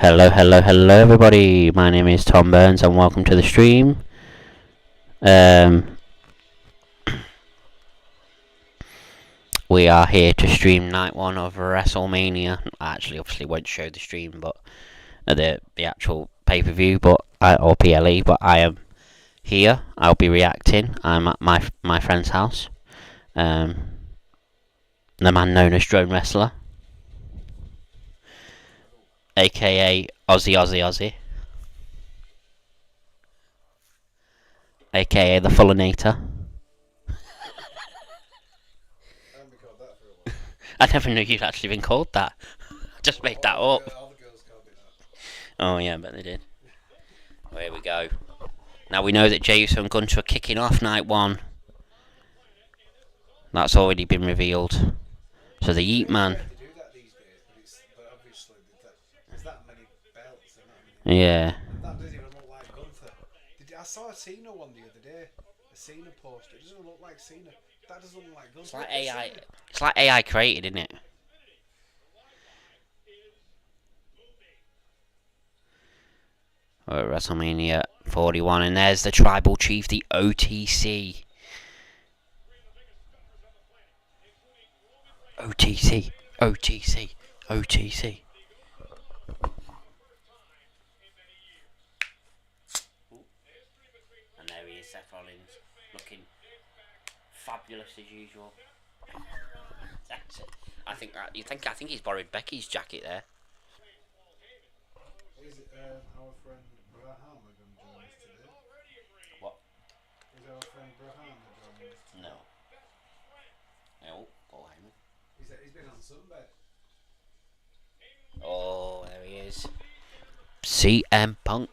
Hello everybody. My name is Tom Burns and welcome to the stream. We are here to stream night one of Wrestlemania. I actually obviously won't show the stream, but the actual pay-per-view, or PLE, but I am here. I'll be reacting. I'm at my friend's house. The man known as Drone Wrestler, aka Aussie, aka the Fullinator. I never knew you'd actually been called that. Just made that up. Oh yeah, I bet they did. Well, here we go. Now we know that Jey Uso and Gunter are kicking off night one. That's already been revealed. So the Yeet Man. Yeah. I saw a Cena one the other day. A Cena poster. It doesn't look like Cena. That doesn't look like Gunter. It's like AI. It's like AI created, isn't it? We're at WrestleMania 41, and there's the Tribal Chief, the OTC. OTC. OTC. OTC. And there he is, Seth Rollins, looking fabulous as usual. That's it. I think he's borrowed Becky's jacket there. Is our friend Braham going to join us today? What? Is our friend Braham joining us today? No. No, Paul Heyman. He's been on Sunday. Oh, there he is. CM Punk.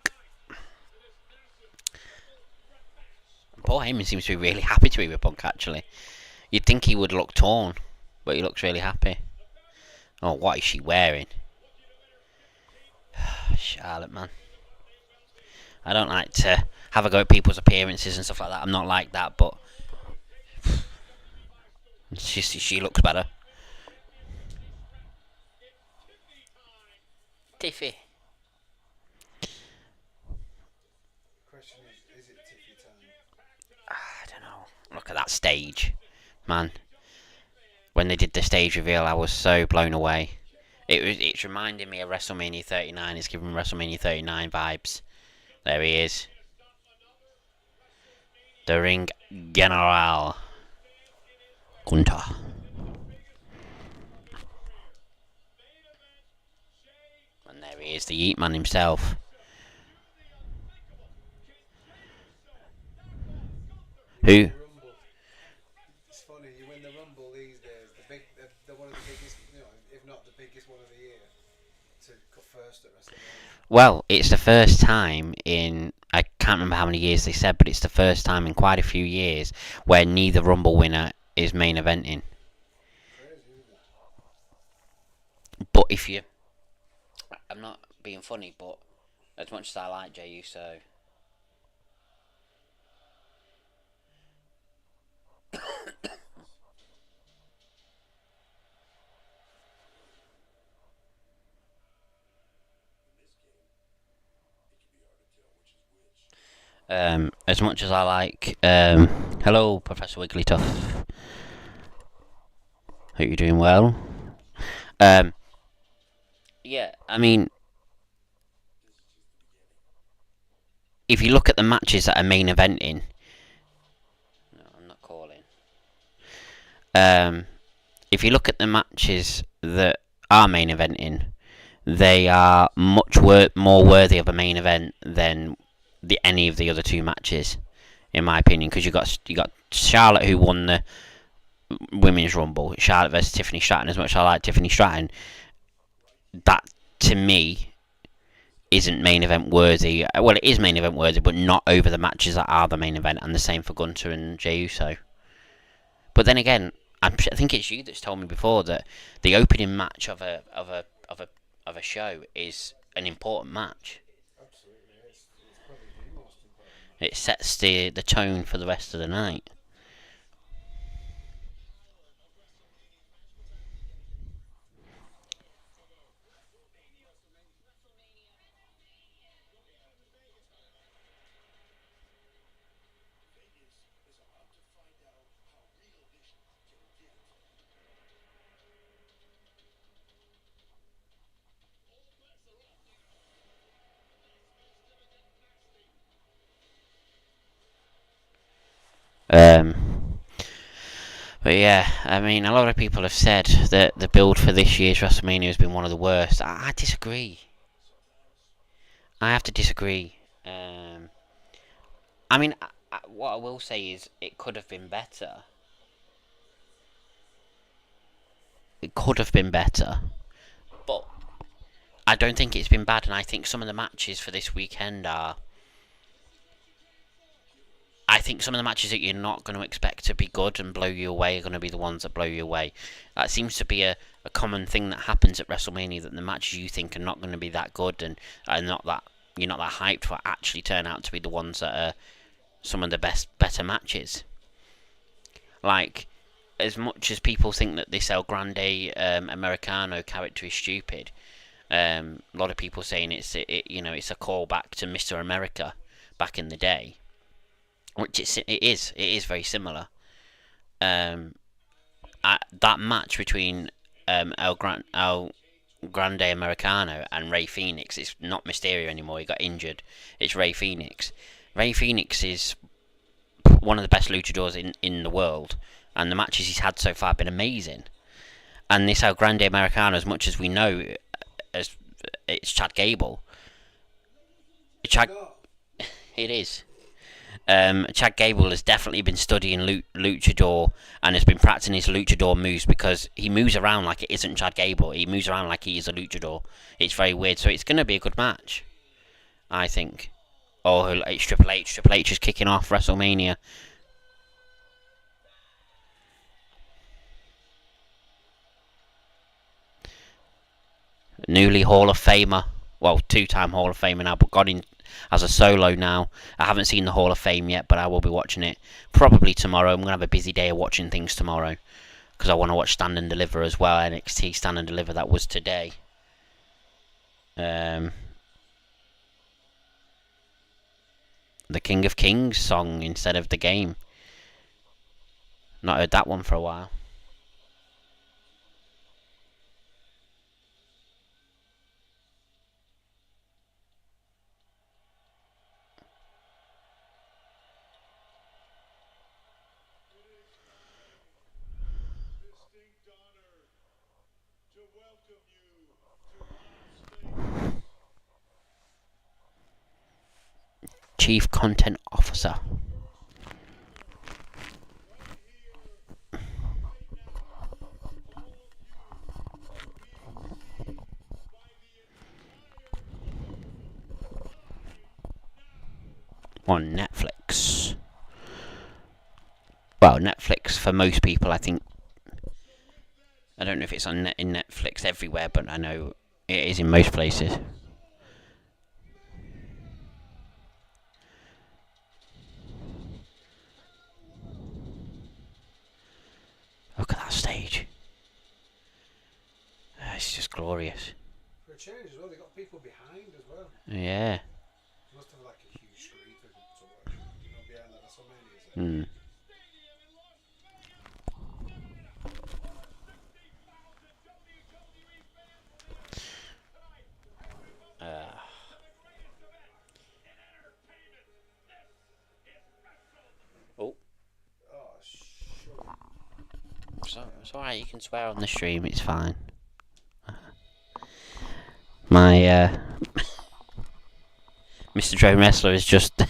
Paul Heyman seems to be really happy to be with Punk, actually. You'd think he would look torn, but he looks really happy. Oh, what is she wearing? Charlotte, man. I don't like to have a go at people's appearances and stuff like that. I'm not like that, but she looks better. Tiffy. Question is it Tiffy time? I don't know. Look at that stage, man. When they did the stage reveal, I was so blown away. It's reminding me of WrestleMania 39. It's giving WrestleMania 39 vibes. There he is. The Ring General. Gunter. And there he is, the Yeet Man himself. Who? It's funny, you win the Rumble these days. They're one of the biggest, if not the biggest one of the year to cut first at WrestleMania. Well, it's the first time in, I can't remember how many years they said, but it's the first time in quite a few years where neither Rumble winner is main eventing. Crazy, isn't it? But if you, I'm not being funny, but as much as I like Jey Uso, as much as I like, hello, Professor Wigglytuff. Hope you're doing well. Yeah, I mean, if you look at the matches that are main eventing, no, I'm not calling. If you look at the matches that are main eventing, they are much more worthy of a main event than any of the other two matches, in my opinion. Because you got Charlotte, who won the Women's Rumble. Charlotte versus Tiffany Stratton. As much as I like Tiffany Stratton, that to me isn't main event worthy. Well, it is main event worthy, but not over the matches that are the main event. And the same for Gunter and Jey Uso. But then again, I think it's you that's told me before that the opening match of a show is an important match. Absolutely, it's probably the most important. It sets the tone for the rest of the night. Um, but yeah, I mean, a lot of people have said that the build for this year's WrestleMania has been one of the worst. I disagree. I have to disagree. I mean, what I will say is it could have been better. It could have been better, but I don't think it's been bad. And I think some of the matches for this weekend are. I think some of the matches that you're not going to expect to be good and blow you away are going to be the ones that blow you away. That seems to be a common thing that happens at WrestleMania, that the matches you think are not going to be that good and are not that you're not that hyped for actually turn out to be the ones that are some of the better matches. Like, as much as people think that this El Grande Americano character is stupid, a lot of people saying it's a callback to Mr. America back in the day, which it is very similar. That match between El Grande Americano and Rey Fenix, it's not Mysterio anymore. He got injured. It's Rey Fenix. Rey Fenix is one of the best luchadors in the world, and the matches he's had so far have been amazing. And this El Grande Americano, as much as we know, as it's Chad Gable. It is. Chad Gable has definitely been studying luchador and has been practicing his luchador moves, because he moves around like it isn't Chad Gable. He moves around like he is a luchador. It's very weird. So it's going to be a good match, I think. Oh, it's Triple H. Triple H is kicking off WrestleMania. Newly Hall of Famer. Well, two-time Hall of Famer now, but got in as a solo now. I haven't seen the Hall of Fame yet, but I will be watching it probably tomorrow. I'm going to have a busy day of watching things tomorrow, because I want to watch Stand and Deliver as well. NXT Stand and Deliver, that was today. The King of Kings song instead of the game. Not heard that one for a while. Chief Content Officer. On Netflix. Well, Netflix for most people, I think. I don't know if it's in Netflix everywhere, but I know it is in most places. Look at that stage. It's just glorious. For a change as well, they got people behind as well. Yeah. Must have like a huge screen for them to watch. Behind that WrestleMania. It's alright, you can swear on the stream, it's fine. My Mr. Drone Wrestler is just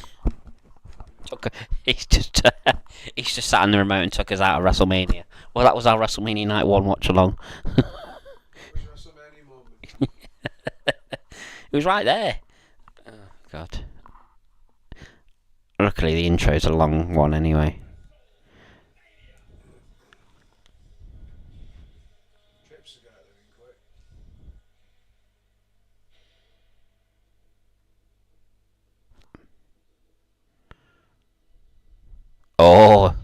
he's just sat on the remote and took us out of WrestleMania. Well, that was our WrestleMania Night 1 watch along. WrestleMania moment. It was right there. Oh god. Luckily the intro's a long one anyway. Oh.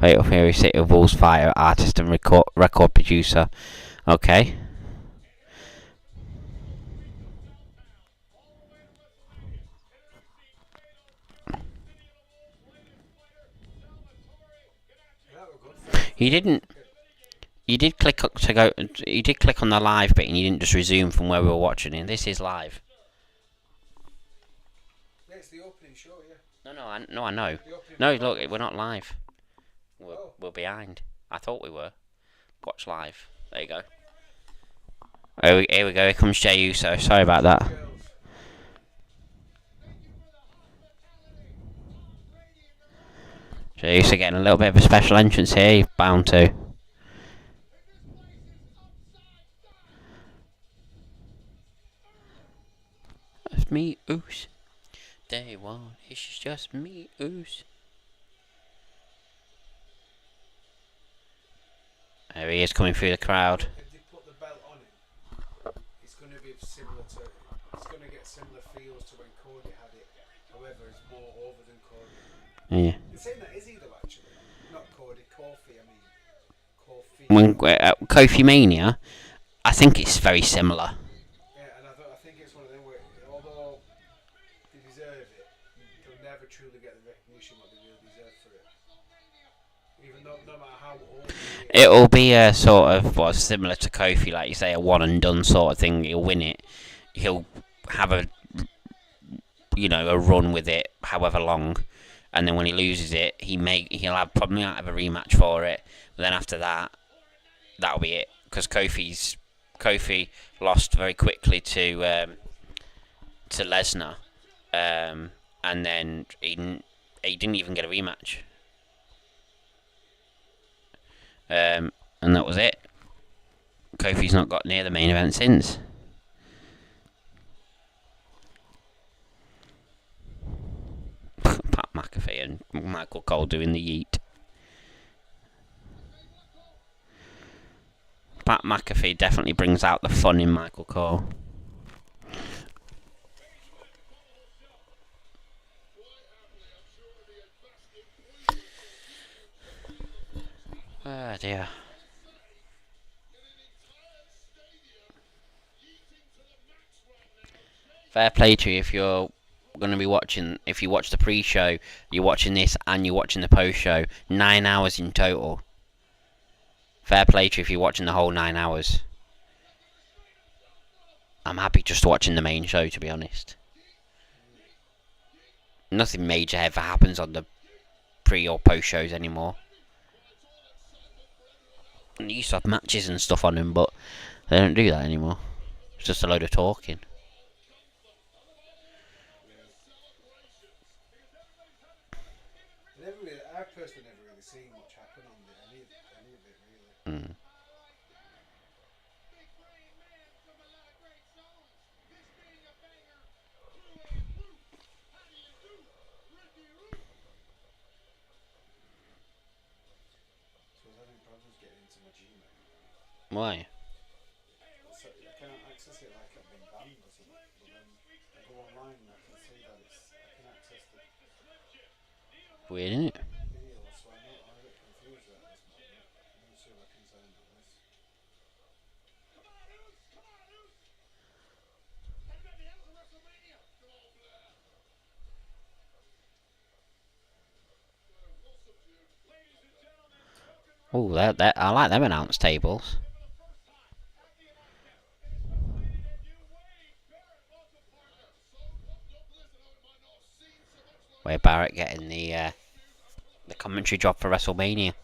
Right up here, we sit a Wolves fighter, artist and record producer. Okay. He didn't You did click to go. You did click on the live bit, and you didn't just resume from where we were watching it. This is live. Yeah, it's the opening show, yeah. No, I know. The opening No, performance. look, we're not live. Oh. We're behind. I thought we were. Watch live. There you go. Here we go. Here comes Jey Uso. Sorry about that. Girls. Jey Uso getting a little bit of a special entrance here. He's bound to. It's me, Oos. Day one. It's just me, Oos. There he is coming through the crowd. If they put the belt on him, it's going to be similar to. It's going to get similar feels to when Cody had it. However, it's more over than Cody. Yeah. The same that is he though, actually. Not Cody, Kofi. I mean, Kofi. When Kofi Mania, I think it's very similar. Yeah, and I think it's one of them where, although they deserve it, they'll never truly get the recognition what they really deserve for it. Even though, no matter how old he is. It'll be a sort of similar to Kofi, like you say, a one and done sort of thing. He'll win it. He'll have a run with it, however long, and then when he loses it, he'll probably not have a rematch for it. But then after that, that'll be it. Because Kofi lost very quickly to Lesnar, and then he didn't even get a rematch. And that was it. Kofi's not got near the main event since. Pat McAfee and Michael Cole doing the yeet. Pat McAfee definitely brings out the fun in Michael Cole. Oh dear. Fair play to you if you're going to be watching. If you watch the pre-show, you're watching this and you're watching the post-show. 9 hours in total. Fair play to you if you're watching the whole 9 hours. I'm happy just watching the main show, to be honest. Nothing major ever happens on the pre or post shows anymore. And they used to have matches and stuff on them, but they don't do that anymore. It's just a load of talking. I personally never really seen much happen on any of it really. Mm. So I was having problems getting into my Gmail. Why? So I can't access it like I've been banned or something. But then I go online and I can see that I can access the Weird, isn't it? video, so I'm a bit confused at this moment. Let me see if I can sign on this. Oh, that I like them announce tables. Where Barrett getting the commentary job for WrestleMania.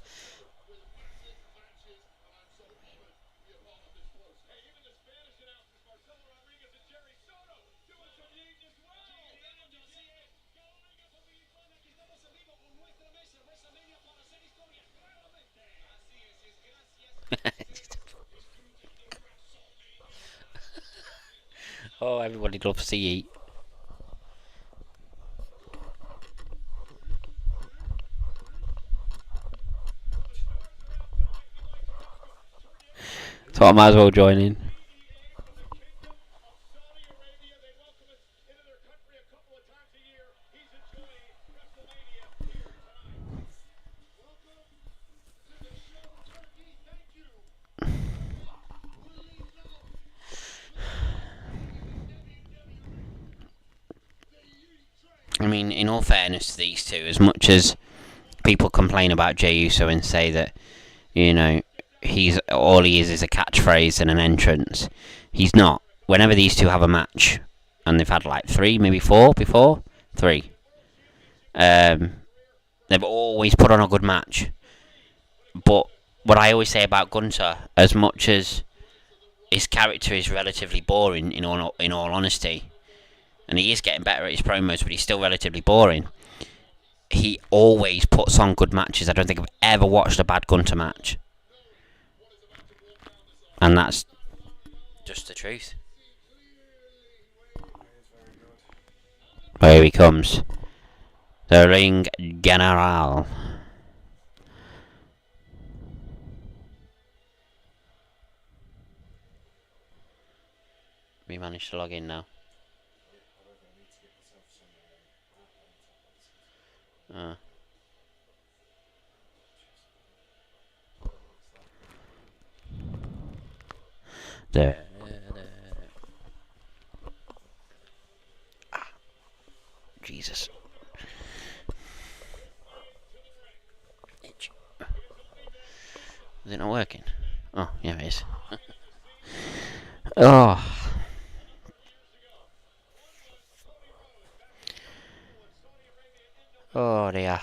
Oh, everybody loves to eat. So I might as well join in. I mean, in all fairness to these two, as much as people complain about Jey Uso and say that, you know, he's all he is a catchphrase and an entrance. He's not. Whenever these two have a match, and they've had like 3, maybe 4 before, 3. They've always put on a good match. But what I always say about Gunter, as much as his character is relatively boring, in all honesty, and he is getting better at his promos, but he's still relatively boring. He always puts on good matches. I don't think I've ever watched a bad Gunter match, and that's just the truth. Here he comes, the Ring General. We managed to log in now. There. Jesus. Is it not working? Oh, yeah, it is. Oh. Oh dear.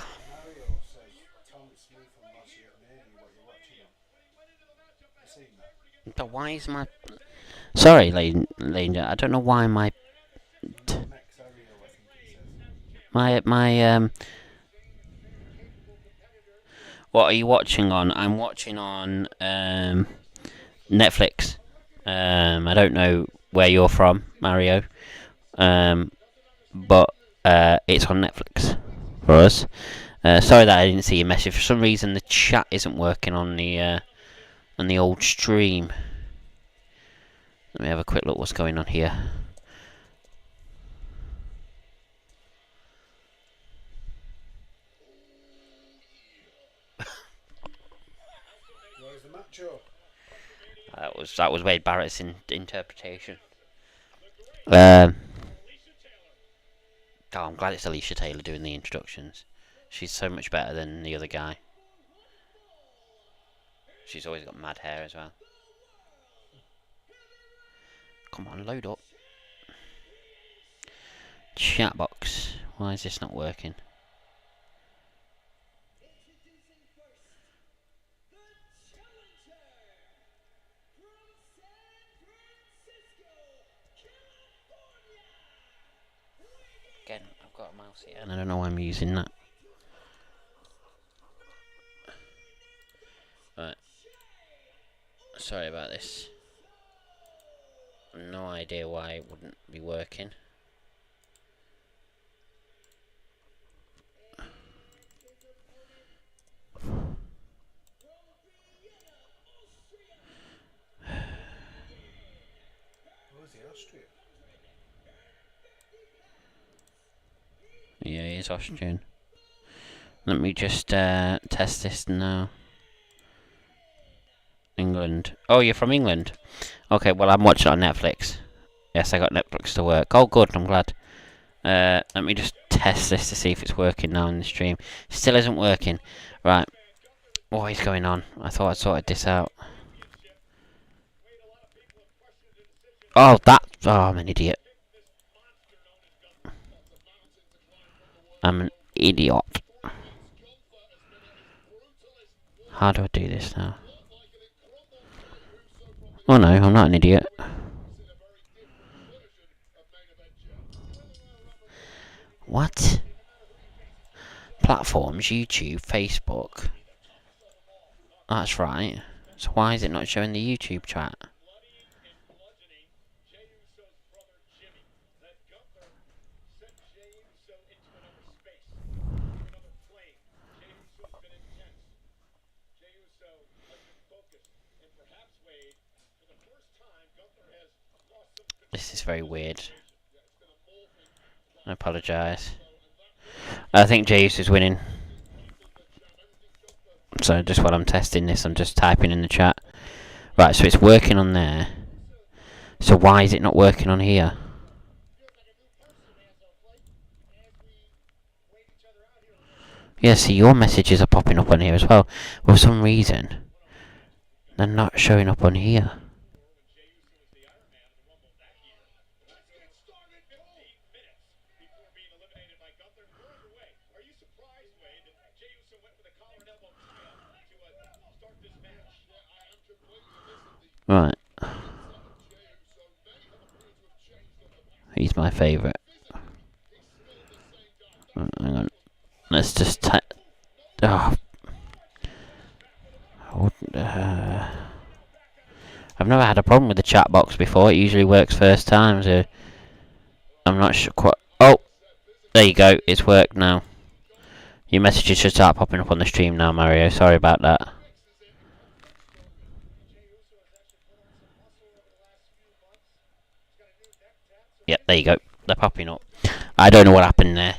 But why is my... Sorry, lady, I don't know why my... What are you watching on? I'm watching on Netflix. I don't know where you're from, Mario. But it's on Netflix for us. Sorry that I didn't see your message. For some reason, the chat isn't working on the old stream. Let me have a quick look. What's going on here? Where's the macho? That was Wade Barrett's interpretation. Oh, I'm glad it's Alicia Taylor doing the introductions. She's so much better than the other guy. She's always got mad hair as well. Come on, load up. Chat box. Why is this not working? Again, I've got a mouse here and I don't know why I'm using that. Right. Sorry about this. No idea why it wouldn't be working. Yeah, he is Austrian. Let me just test this now. England. Oh, you're from England? Okay, well, I'm watching it on Netflix. Yes, I got Netflix to work. Oh, good, I'm glad. Let me just test this to see if it's working now in the stream. Still isn't working. Right. What is going on? I thought I'd sorted this out. Oh, I'm an idiot. I'm an idiot. How do I do this now? Oh no, I'm not an idiot. What? Platforms, YouTube, Facebook. That's right. So why is it not showing the YouTube chat? This is very weird. I apologise. I think Jace is winning. So just while I'm testing this, I'm just typing in the chat. Right, so it's working on there. So why is it not working on here? Yeah, see, your messages are popping up on here as well. For some reason, They're not showing up on here. Right. He's my favourite. Hang on. Let's just oh. I've never had a problem with the chat box before. It usually works first time, so I'm not sure quite. Oh, there you go. It's worked now. Your messages should start popping up on the stream now, Mario. Sorry about that. Yep, there you go. They're popping up. I don't know what happened there,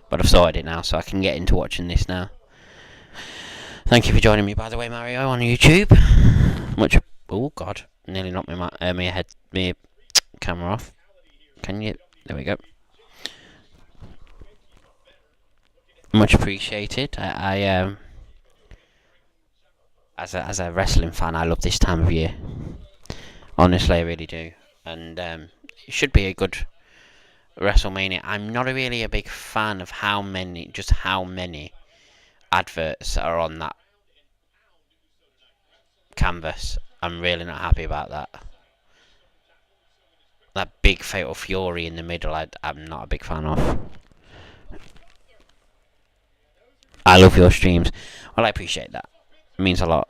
but I've sorted it now, so I can get into watching this now. Thank you for joining me, by the way, Mario, on YouTube. Much. Oh God, nearly knocked my camera off. Can you? There we go. Much appreciated. I as a wrestling fan, I love this time of year. Honestly, I really do, and it should be a good WrestleMania. I'm not really a big fan of how many adverts are on that canvas. I'm really not happy about that. That big Fatal Fury in the middle, I'm not a big fan of. I love your streams. Well, I appreciate that. It means a lot.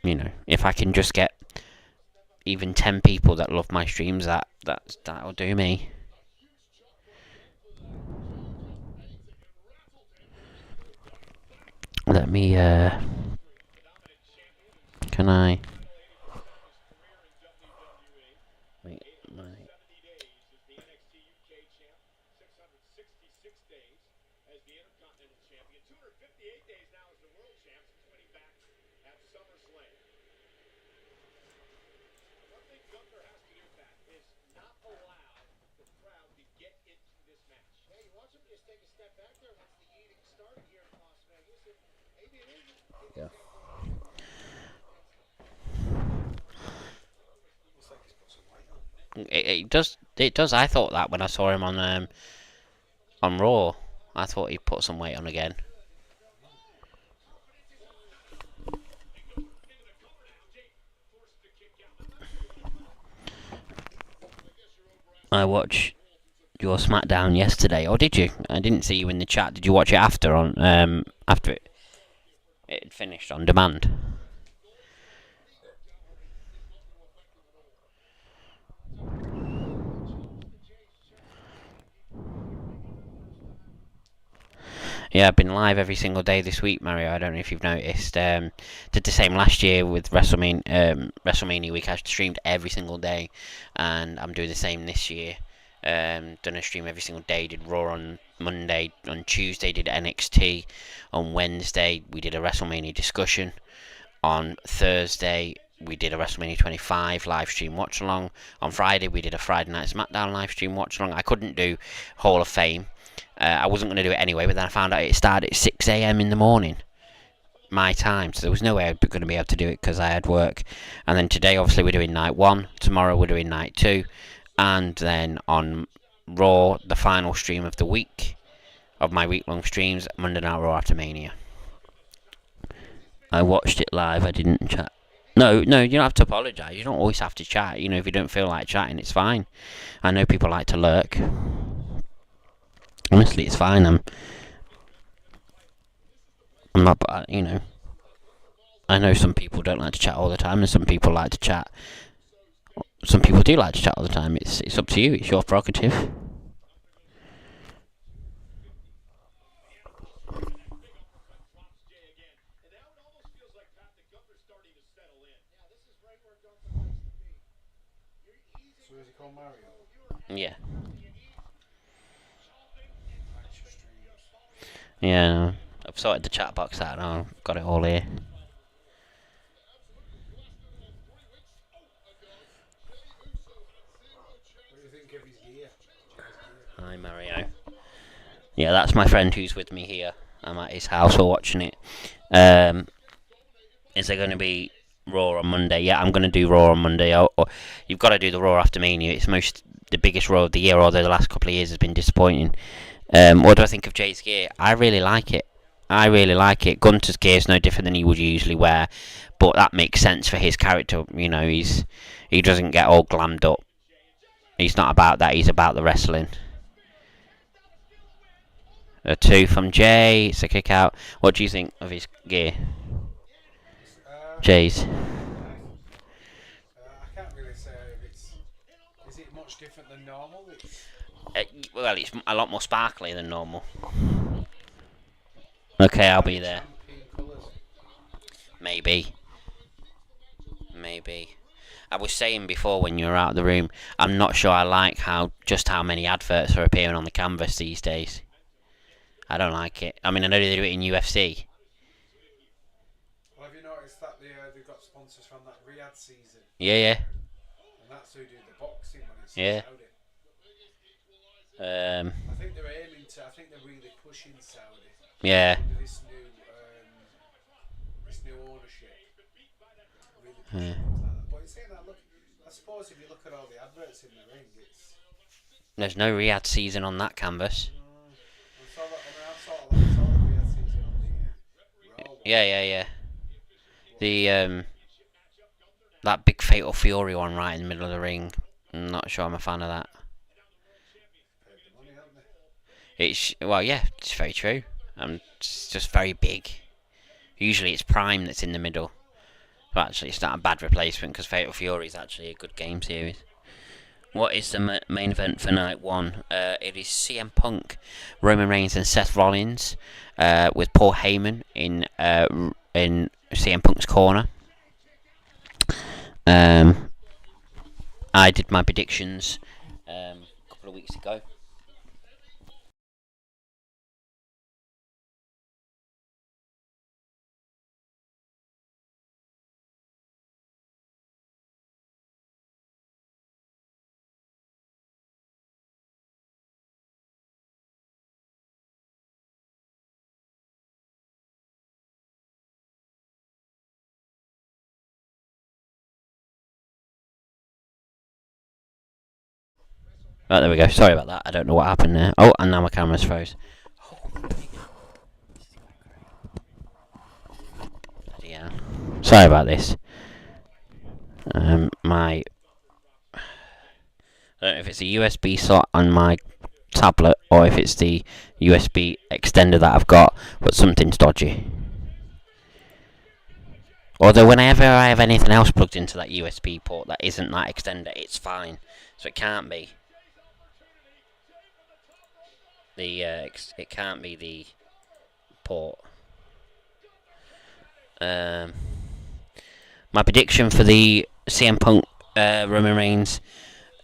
You know, if I can just get even 10 people that love my streams, that'll do me. Let me, can I? Wait, yeah. It does. It does. I thought that when I saw him on Raw, I thought he'd put some weight on again. I watched your SmackDown yesterday, or did you? I didn't see you in the chat. Did you watch it after it had finished on demand? Yeah, I've been live every single day this week, Mario. I don't know if you've noticed. Did the same last year with WrestleMania week. I streamed every single day, and I'm doing the same this year. Done a stream every single day. Did Raw on Monday. On Tuesday, did NXT. On Wednesday, we did a WrestleMania discussion. On Thursday, we did a WrestleMania 25 live stream watch along. On Friday, we did a Friday Night SmackDown live stream watch along. I couldn't do Hall of Fame. I wasn't going to do it anyway, but then I found out it started at 6 a.m. in the morning, my time, so there was no way I was going to be able to do it because I had work. And then today, obviously, we're doing night 1. Tomorrow, we're doing night 2. And then on Raw, the final stream of the week, of my week-long streams, Monday Night Raw after Mania. I watched it live, I didn't chat. No, you don't have to apologise. You don't always have to chat. You know, if you don't feel like chatting, it's fine. I know people like to lurk. Honestly, it's fine. I'm not, you know. I know some people don't like to chat all the time, and some people like to chat. Some people do like to chat all the time. It's up to you. It's your prerogative. So is he called Mario? Yeah. Yeah. I've sorted the chat box out now. I've got it all here. What do you think of his gear? Hi, Mario. Yeah, that's my friend who's with me here. I'm at his house or watching it. Um, is there going to be Raw on Monday? Yeah, I'm going to do Raw on Monday. You've got to do the Raw after Mania. It's the biggest Raw of the year, although the last couple of years has been disappointing. What do I think of Jay's gear? I really like it. I really like it. Gunter's gear is no different than he would usually wear, but that makes sense for his character. You know, he doesn't get all glammed up. He's not about that. He's about the wrestling. A 2 from Jay. It's a kick out. What do you think of his gear? Jay's. Nice. I can't really say if it's. Is it much different than normal? Well, it's a lot more sparkly than normal. Okay, I'll be there. Maybe. I was saying before when you were out of the room, I'm not sure I like how many adverts are appearing on the canvas these days. I don't like it. I mean, I know they do it in UFC. Well, have you noticed that they got sponsors from that Riyadh season? Yeah. And that's who do the boxing when it's Yeah. Saudi. I think they're aiming to. I think they're really pushing Saudi. Yeah. Under this new ownership. Really pushing things like that. But in saying that, look, I suppose if you look at all the adverts in the ring, it's. There's no Riyadh season on that canvas. I saw the Riyadh season on the Raw one. Yeah. The that big Fatal Fury one right in the middle of the ring. I'm not sure I'm a fan of that. Paid the money, haven't they? It's very true. It's just very big. Usually it's Prime that's in the middle. But actually, it's not a bad replacement because Fatal Fury is actually a good game series. What is the main event for night 1? It is CM Punk, Roman Reigns, and Seth Rollins, with Paul Heyman in CM Punk's corner. I did my predictions a couple of weeks ago. Right, there we go. Sorry about that. I don't know what happened there. Oh, and now my camera's froze. Yeah. Sorry about this. I don't know if it's a USB slot on my tablet or if it's the USB extender that I've got, but something's dodgy. Although whenever I have anything else plugged into that USB port that isn't that extender, it's fine. So it can't be. It can't be the port. My prediction for the CM Punk Roman Reigns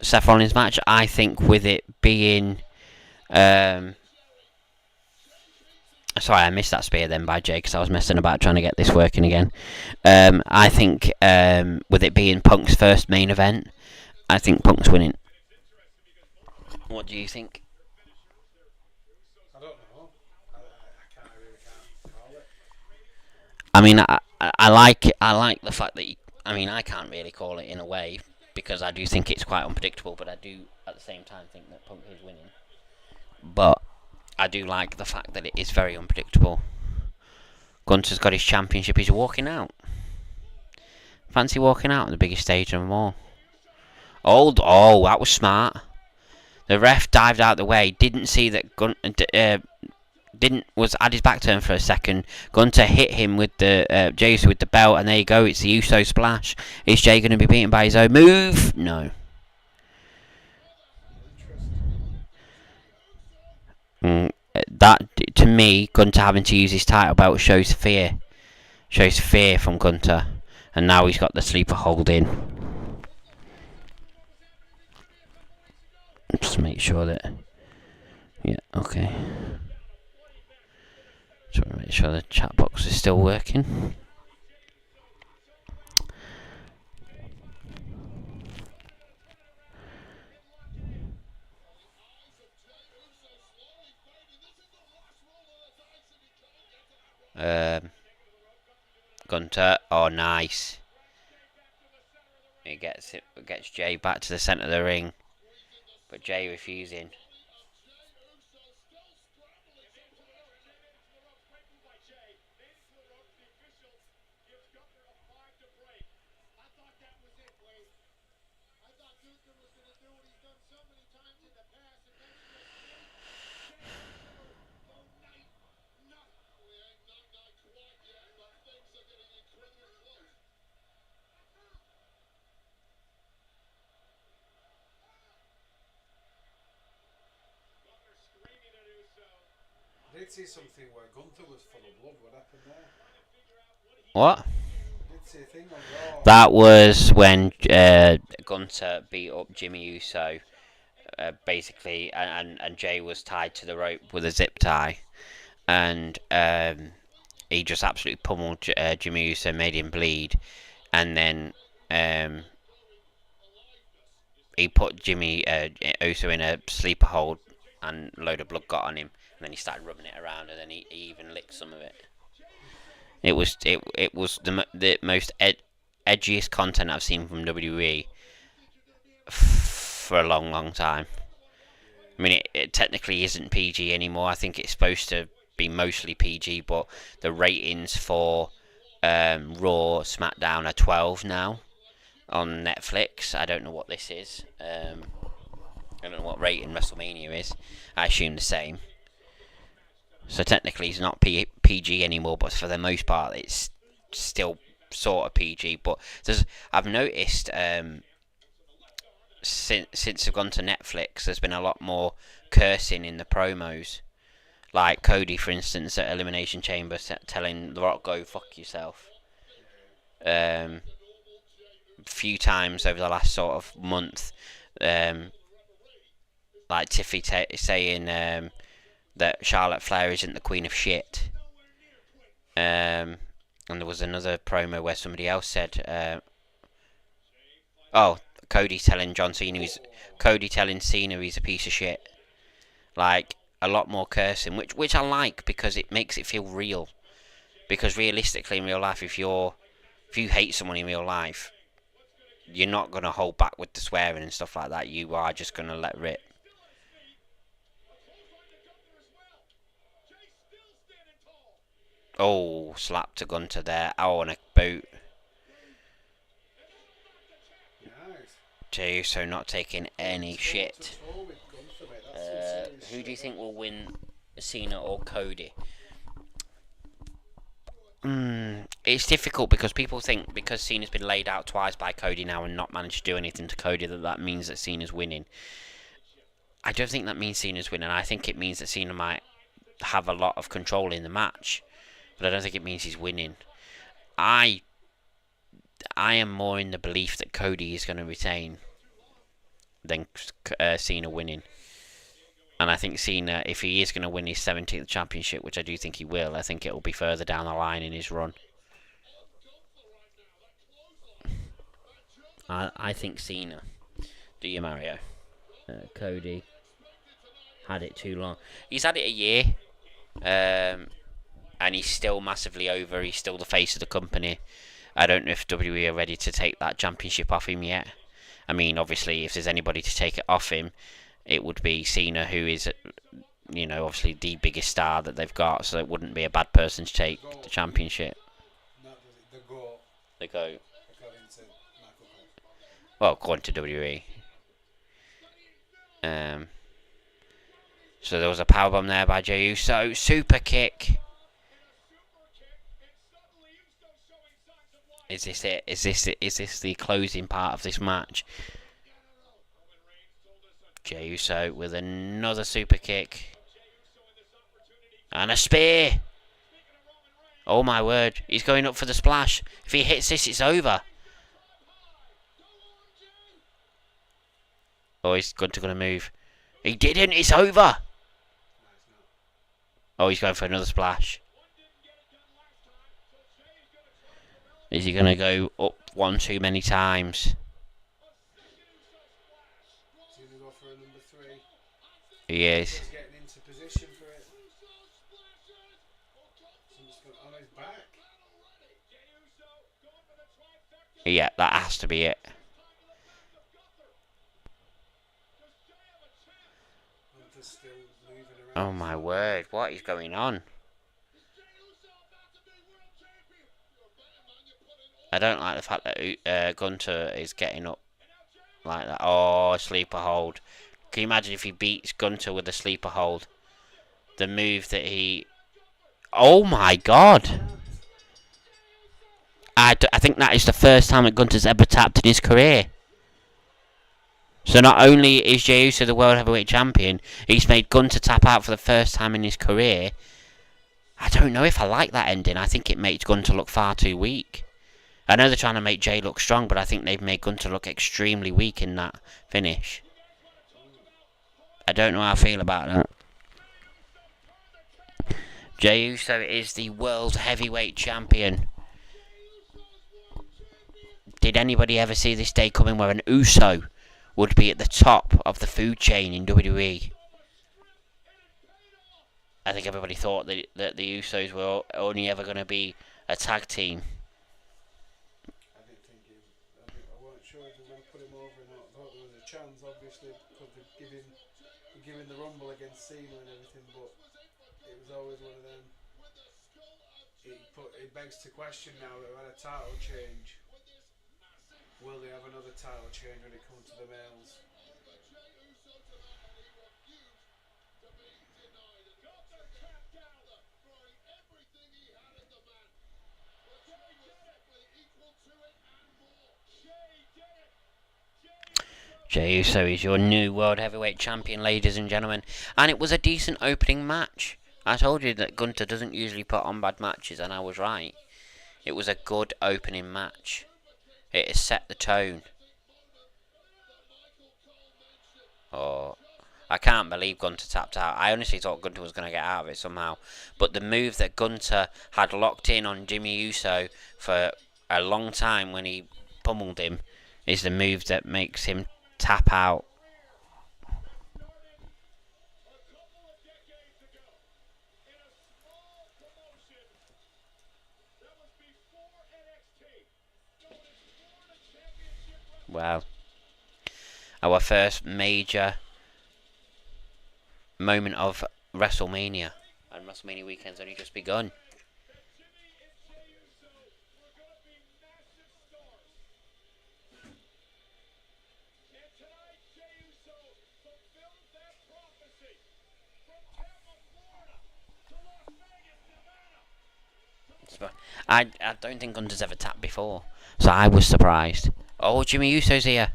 Seth Rollins match, I think with it being sorry, I missed that spear then by Jay because I was messing about trying to get this working again. I think with it being Punk's first main event, I think Punk's winning. What do you think? I don't know. I really can't call it. I mean, I like the fact that I can't really call it in a way because I do think it's quite unpredictable, but I do at the same time think that Punk is winning. But I do like the fact that it is very unpredictable. Gunter's got his championship. He's walking out. Fancy walking out on the biggest stage of them all. Oh, that was smart. The ref dived out the way. Didn't see that was at his back turn for a second. Gunter hit him with the Jey with the belt, and there you go. It's the Uso splash. Is Jey going to be beaten by his own move? No. That to me, Gunter having to use his title belt shows fear. Shows fear from Gunter, and now he's got the sleeper hold in. Just make sure that. Yeah. Okay. Just want to make sure the chat box is still working. Gunter. Oh, nice. He gets Jay back to the centre of the ring, but Jay refusing. I did see something where Gunther was full of blood. What happened there? What? I did see a thing on Raw. That was when Gunter beat up Jimmy Uso, basically, and Jay was tied to the rope with a zip tie, and he just absolutely pummeled Jimmy Uso, made him bleed, and then um, he put Jimmy Uso in a sleeper hold, and a load of blood got on him, and then he started rubbing it around, and then he even licked some of it. It was the most edgiest content I've seen from WWE for a long time. I mean, it technically isn't PG anymore. I think it's supposed to be mostly PG, but the ratings for Raw, SmackDown are 12 now on Netflix. I don't know what this is. I don't know what rating Wrestlemania is. I assume the same. So technically, it's not PG anymore, but for the most part, it's still sort of PG. But I've noticed since I've gone to Netflix, there's been a lot more cursing in the promos. Like Cody, for instance, at Elimination Chamber, telling The Rock, "Go fuck yourself." A few times over the last sort of month, like Tiffy saying that Charlotte Flair isn't the queen of shit. And there was another promo where somebody else said, "Oh, Cody telling Cena he's a piece of shit." Like a lot more cursing, which I like because it makes it feel real. Because realistically, in real life, if you hate someone in real life, you're not gonna hold back with the swearing and stuff like that. You are just gonna let rip. Oh, slap to Gunter there. Oh, and a boot. Nice. Jey Uso not taking any shit. With Gunther, mate. That's some serious Who shit, do you think will win, Cena or Cody? It's difficult because people think because Cena's been laid out twice by Cody now and not managed to do anything to Cody that means that Cena's winning. I don't think that means Cena's winning. I think it means that Cena might have a lot of control in the match, but I don't think it means he's winning. I am more in the belief that Cody is going to retain than Cena winning. And I think Cena, if he is going to win his 17th championship, which I do think he will, I think it will be further down the line in his run. I think Cena. Do you, Mario? Cody had it too long. He's had it a year, and he's still massively over. He's still the face of the company. I don't know if WWE are ready to take that championship off him yet. I mean, obviously, if there's anybody to take it off him, it would be Cena, who is, obviously the biggest star that they've got. So it wouldn't be a bad person to take the championship. The GOAT. The GOAT. According to Michael Cole. Well, according to WWE. So there was a powerbomb there by Jey Uso. Super kick. Is this it? Is this the closing part of this match? Jey Uso with another super kick. And a spear. Oh my word. He's going up for the splash. If he hits this, it's over. Oh, he's going to move. He didn't. It's over. Oh, he's going for another splash. Is he going to go up one too many times? Is he going to go for a number 3? He is. He's getting into position for it. on his back. Yeah, that has to be it. Hunter's still moving Oh around. my word, what is going on? I don't like the fact that Gunter is getting up like that. Oh, sleeper hold. Can you imagine if he beats Gunter with a sleeper hold? The move that he... Oh my god! I think that is the first time that Gunter's ever tapped in his career. So not only is Jey Uso the World Heavyweight Champion, he's made Gunter tap out for the first time in his career. I don't know if I like that ending. I think it makes Gunter look far too weak. I know they're trying to make Jey look strong, but I think they've made Gunter look extremely weak in that finish. I don't know how I feel about that. Jey Uso is the World Heavyweight Champion. Did anybody ever see this day coming where an Uso would be at the top of the food chain in WWE? I think everybody thought that the Usos were only ever going to be a tag team. I weren't sure if they were going to put him over or not. I thought there was a chance, obviously, because they're giving the Rumble against Cena and everything, but it was always one of them. It begs to question now that we've had a title change. Will they have another title change when it comes to the males? Jey Uso is your new World Heavyweight Champion, ladies and gentlemen. And it was a decent opening match. I told you that Gunter doesn't usually put on bad matches, and I was right. It was a good opening match. It has set the tone. Oh, I can't believe Gunter tapped out. I honestly thought Gunter was going to get out of it somehow. But the move that Gunter had locked in on Jimmy Uso for a long time when he pummeled him is the move that makes him tap out. Well, our first major moment of Wrestlemania, and Wrestlemania weekend's only just begun. I don't think Gunter's ever tapped before, so I was surprised. Oh, Jimmy Uso's here.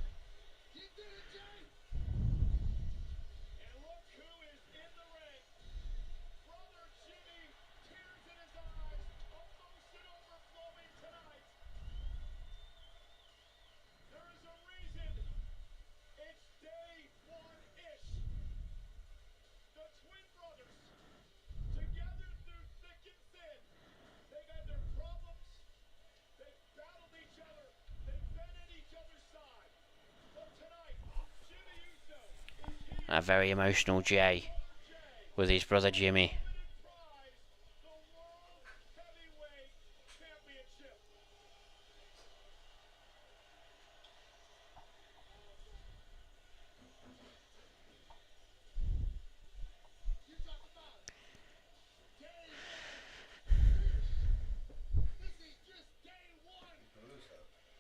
A very emotional Jey with his brother Jimmy.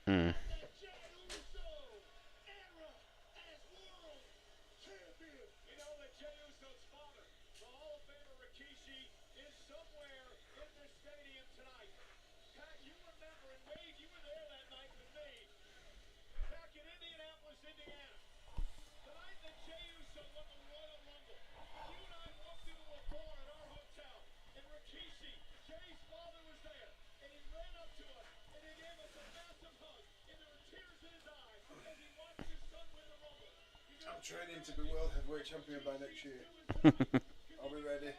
Hmm. I'm training to be World Heavyweight Champion by next year. I'll be ready.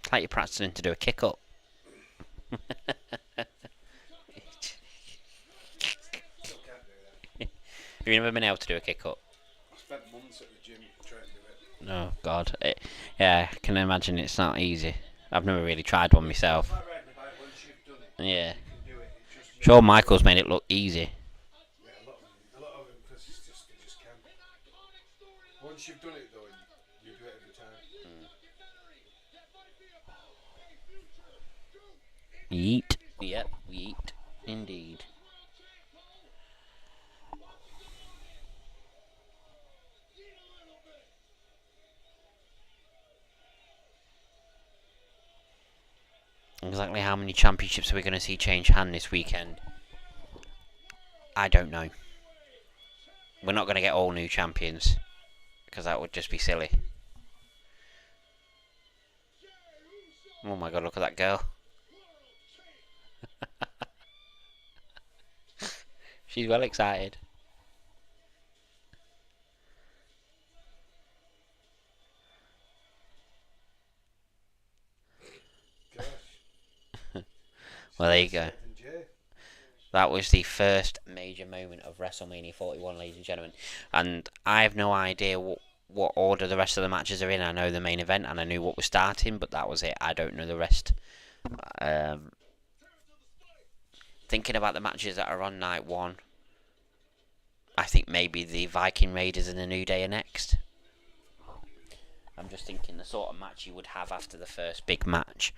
It's like you're practicing to do a kick up. Still can't do that. you never been able to do a kick up? I spent months at the gym trying to do it. Oh God, yeah, I can imagine it's not easy. I've never really tried one It's myself. like riding a bike. Once you've done it, Yeah, you can do it. It's just Shawn Michaels made it look easy. yeah, a lot of them because they just can. Once you've done it though, you do it every time. Yeet. Yep, yeet. Indeed. Exactly how many championships are we going to see change hand this weekend? I don't know. We're not going to get all new champions, because that would just be silly. Oh my God, look at that girl. She's well excited. Gosh. Well, there you go. Than Jay. That was the first major moment of WrestleMania 41, ladies and gentlemen. And I have no idea what order the rest of the matches are in. I know the main event and I knew what was starting, but that was it. I don't know the rest. Thinking about the matches that are on night one, I think maybe the Viking Raiders and the New Day are next. I'm just thinking the sort of match you would have after the first big match.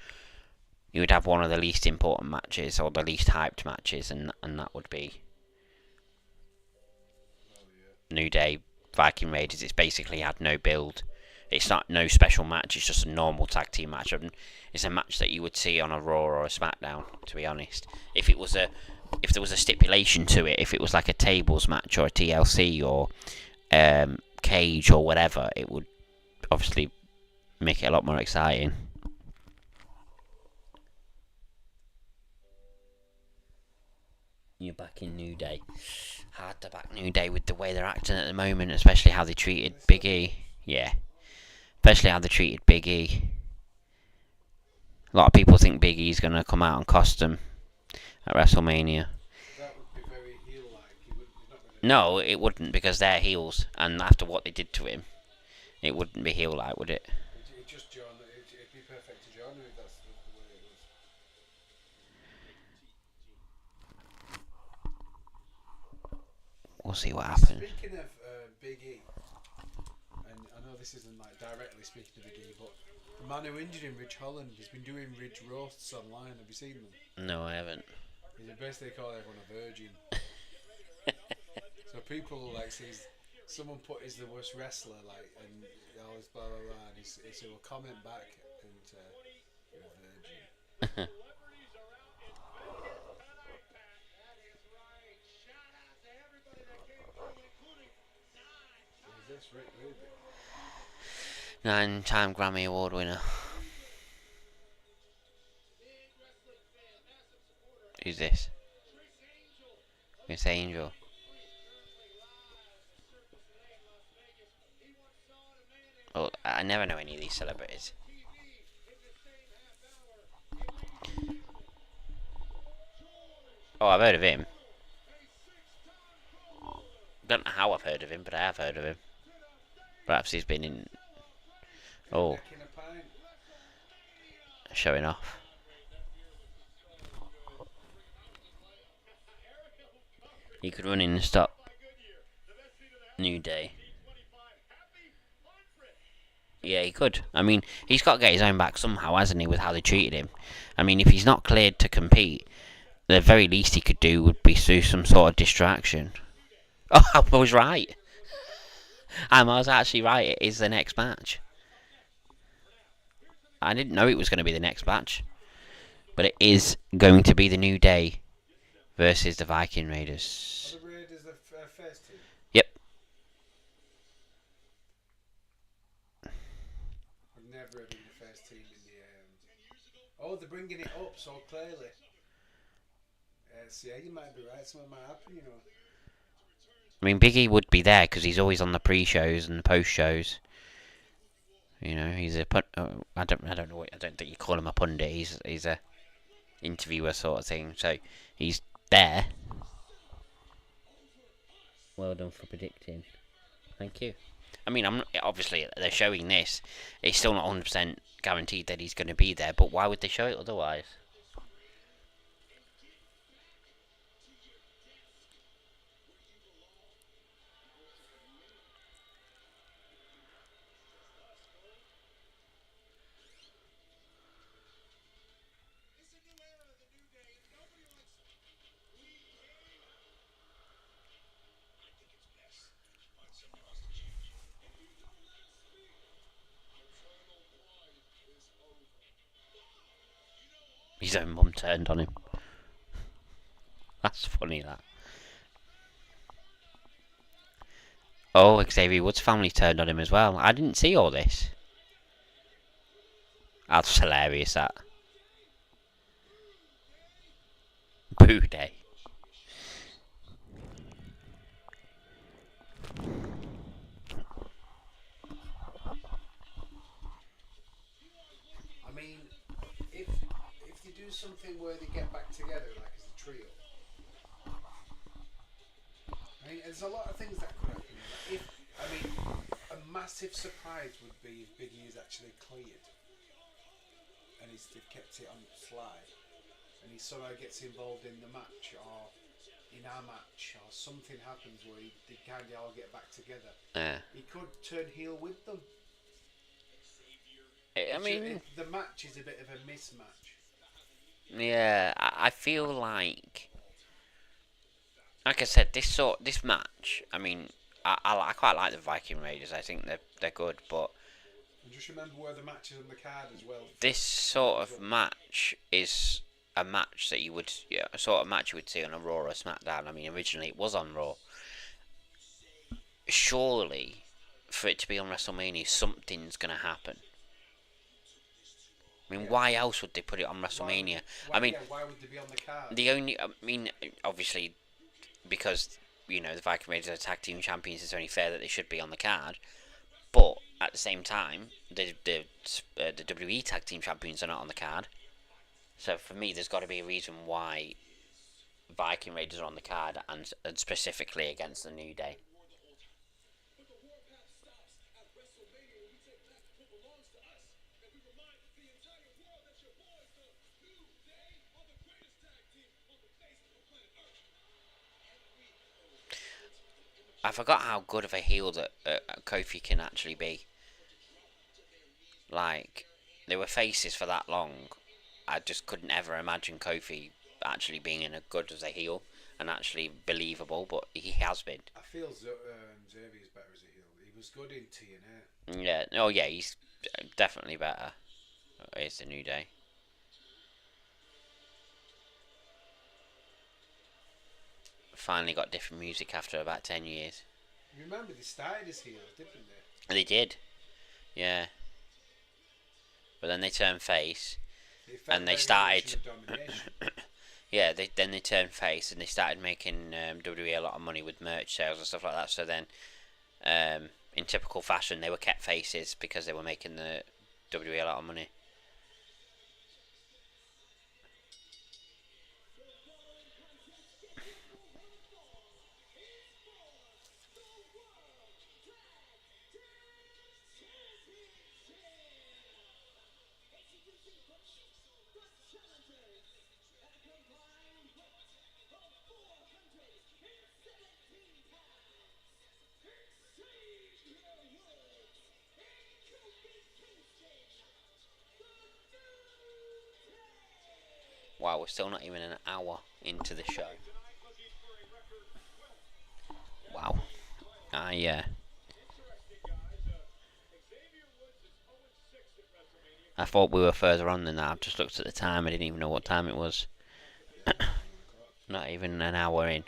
You would have one of the least important matches or the least hyped matches, and that would be New Day, Viking Raiders. It's basically had no build. It's not no special match. It's just a normal tag team match. It's a match that you would see on a Raw or a SmackDown. To be honest, if there was a stipulation to it, if it was like a tables match or a TLC or cage or whatever, it would obviously make it a lot more exciting. You're back in New Day. Hard to back New Day with the way they're acting at the moment, especially how they treated Big E. Yeah. Especially how they treated Big E. A lot of people think Big E's going to come out and cost them at WrestleMania. That would be very heel-like. No, it wouldn't, because they're heels, and after what they did to him, it wouldn't be heel-like, would it? It'd be perfect to John if that's the way it was. We'll see what happens. Speaking of Big E, and I know this isn't like directly speaking to Big E, but the man who injured him, Rich Holland, has been doing Ridge roasts online. Have you seen them? No, I haven't. He's basically call everyone a virgin. So people like says someone put is the worst wrestler, like, and always blah blah blah, and he will comment back and you're a virgin. Is this Rick Ruby? 9-time Grammy Award winner. Who's this? Miss Angel. Oh, I never know any of these celebrities. Oh, I've heard of him. Don't know how I've heard of him, but I have heard of him. Perhaps he's been in. Oh, showing off. He could run in and stop New Day. Yeah, he could. I mean, he's got to get his own back somehow, hasn't he, with how they treated him? I mean, if he's not cleared to compete, the very least he could do would be do some sort of distraction. Oh, I was right. I was actually right. It is the next match. I didn't know it was going to be the next match. But it is going to be the New Day versus the Viking Raiders. Are the Raiders the first team? Yep. I've never been the first team in the. Oh, they're bringing it up so clearly. Yeah, you might be right. Something might happen, you know. I mean, Big E would be there because he's always on the pre-shows and the post-shows. You know, he's a I don't know what, I don't think you call him a pundit. He's a interviewer sort of thing. So he's there. Well done for predicting. Thank you. I mean, obviously they're showing this. It's still not 100% guaranteed that he's going to be there, but why would they show it otherwise? His own mum turned on him. That's funny, that. Oh, Xavier Woods' family turned on him as well. I didn't see all this. That's hilarious, that. Boo day. I mean, if they do something where they get back together, like as a trio, I mean, there's a lot of things that could happen. Like a massive surprise would be if Big E is actually cleared, and they've kept it on slide, and he somehow gets involved in the match or in our match, or something happens where they kind of all get back together. He could turn heel with them. I mean, the match is a bit of a mismatch. Yeah, I feel like I said, this match. I mean, I quite like the Viking Raiders. I think they're good, but and just remember where the match is on the card as well. This sort of match is a match that a sort of match you would see on a Raw or a SmackDown. I mean, originally it was on Raw. Surely, for it to be on WrestleMania, something's gonna happen. I mean, why else would they put it on WrestleMania? Why would they be on the card? Obviously, because the Viking Raiders are tag team champions, it's only fair that they should be on the card. But at the same time, the WWE tag team champions are not on the card. So for me, there's got to be a reason why Viking Raiders are on the card, and specifically against the New Day. I forgot how good of a heel that Kofi can actually be. Like, they were faces for that long. I just couldn't ever imagine Kofi actually being in a good as a heel and actually believable, but he has been. I feel Xavier's better as a heel. He was good in TNA. Yeah, oh yeah, he's definitely better. It's the New Day. Finally got different music after about 10 years. Remember, they started as heels, didn't they? They did, yeah. But then they turned face, and they started. Yeah, then they turned face, and they started making WWE a lot of money with merch sales and stuff like that. So then, in typical fashion, they were kept faces because they were making the WWE a lot of money. Wow, we're still not even an hour into the show. Wow. I thought we were further on than that. I've just looked at the time. I didn't even know what time it was. Not even an hour in.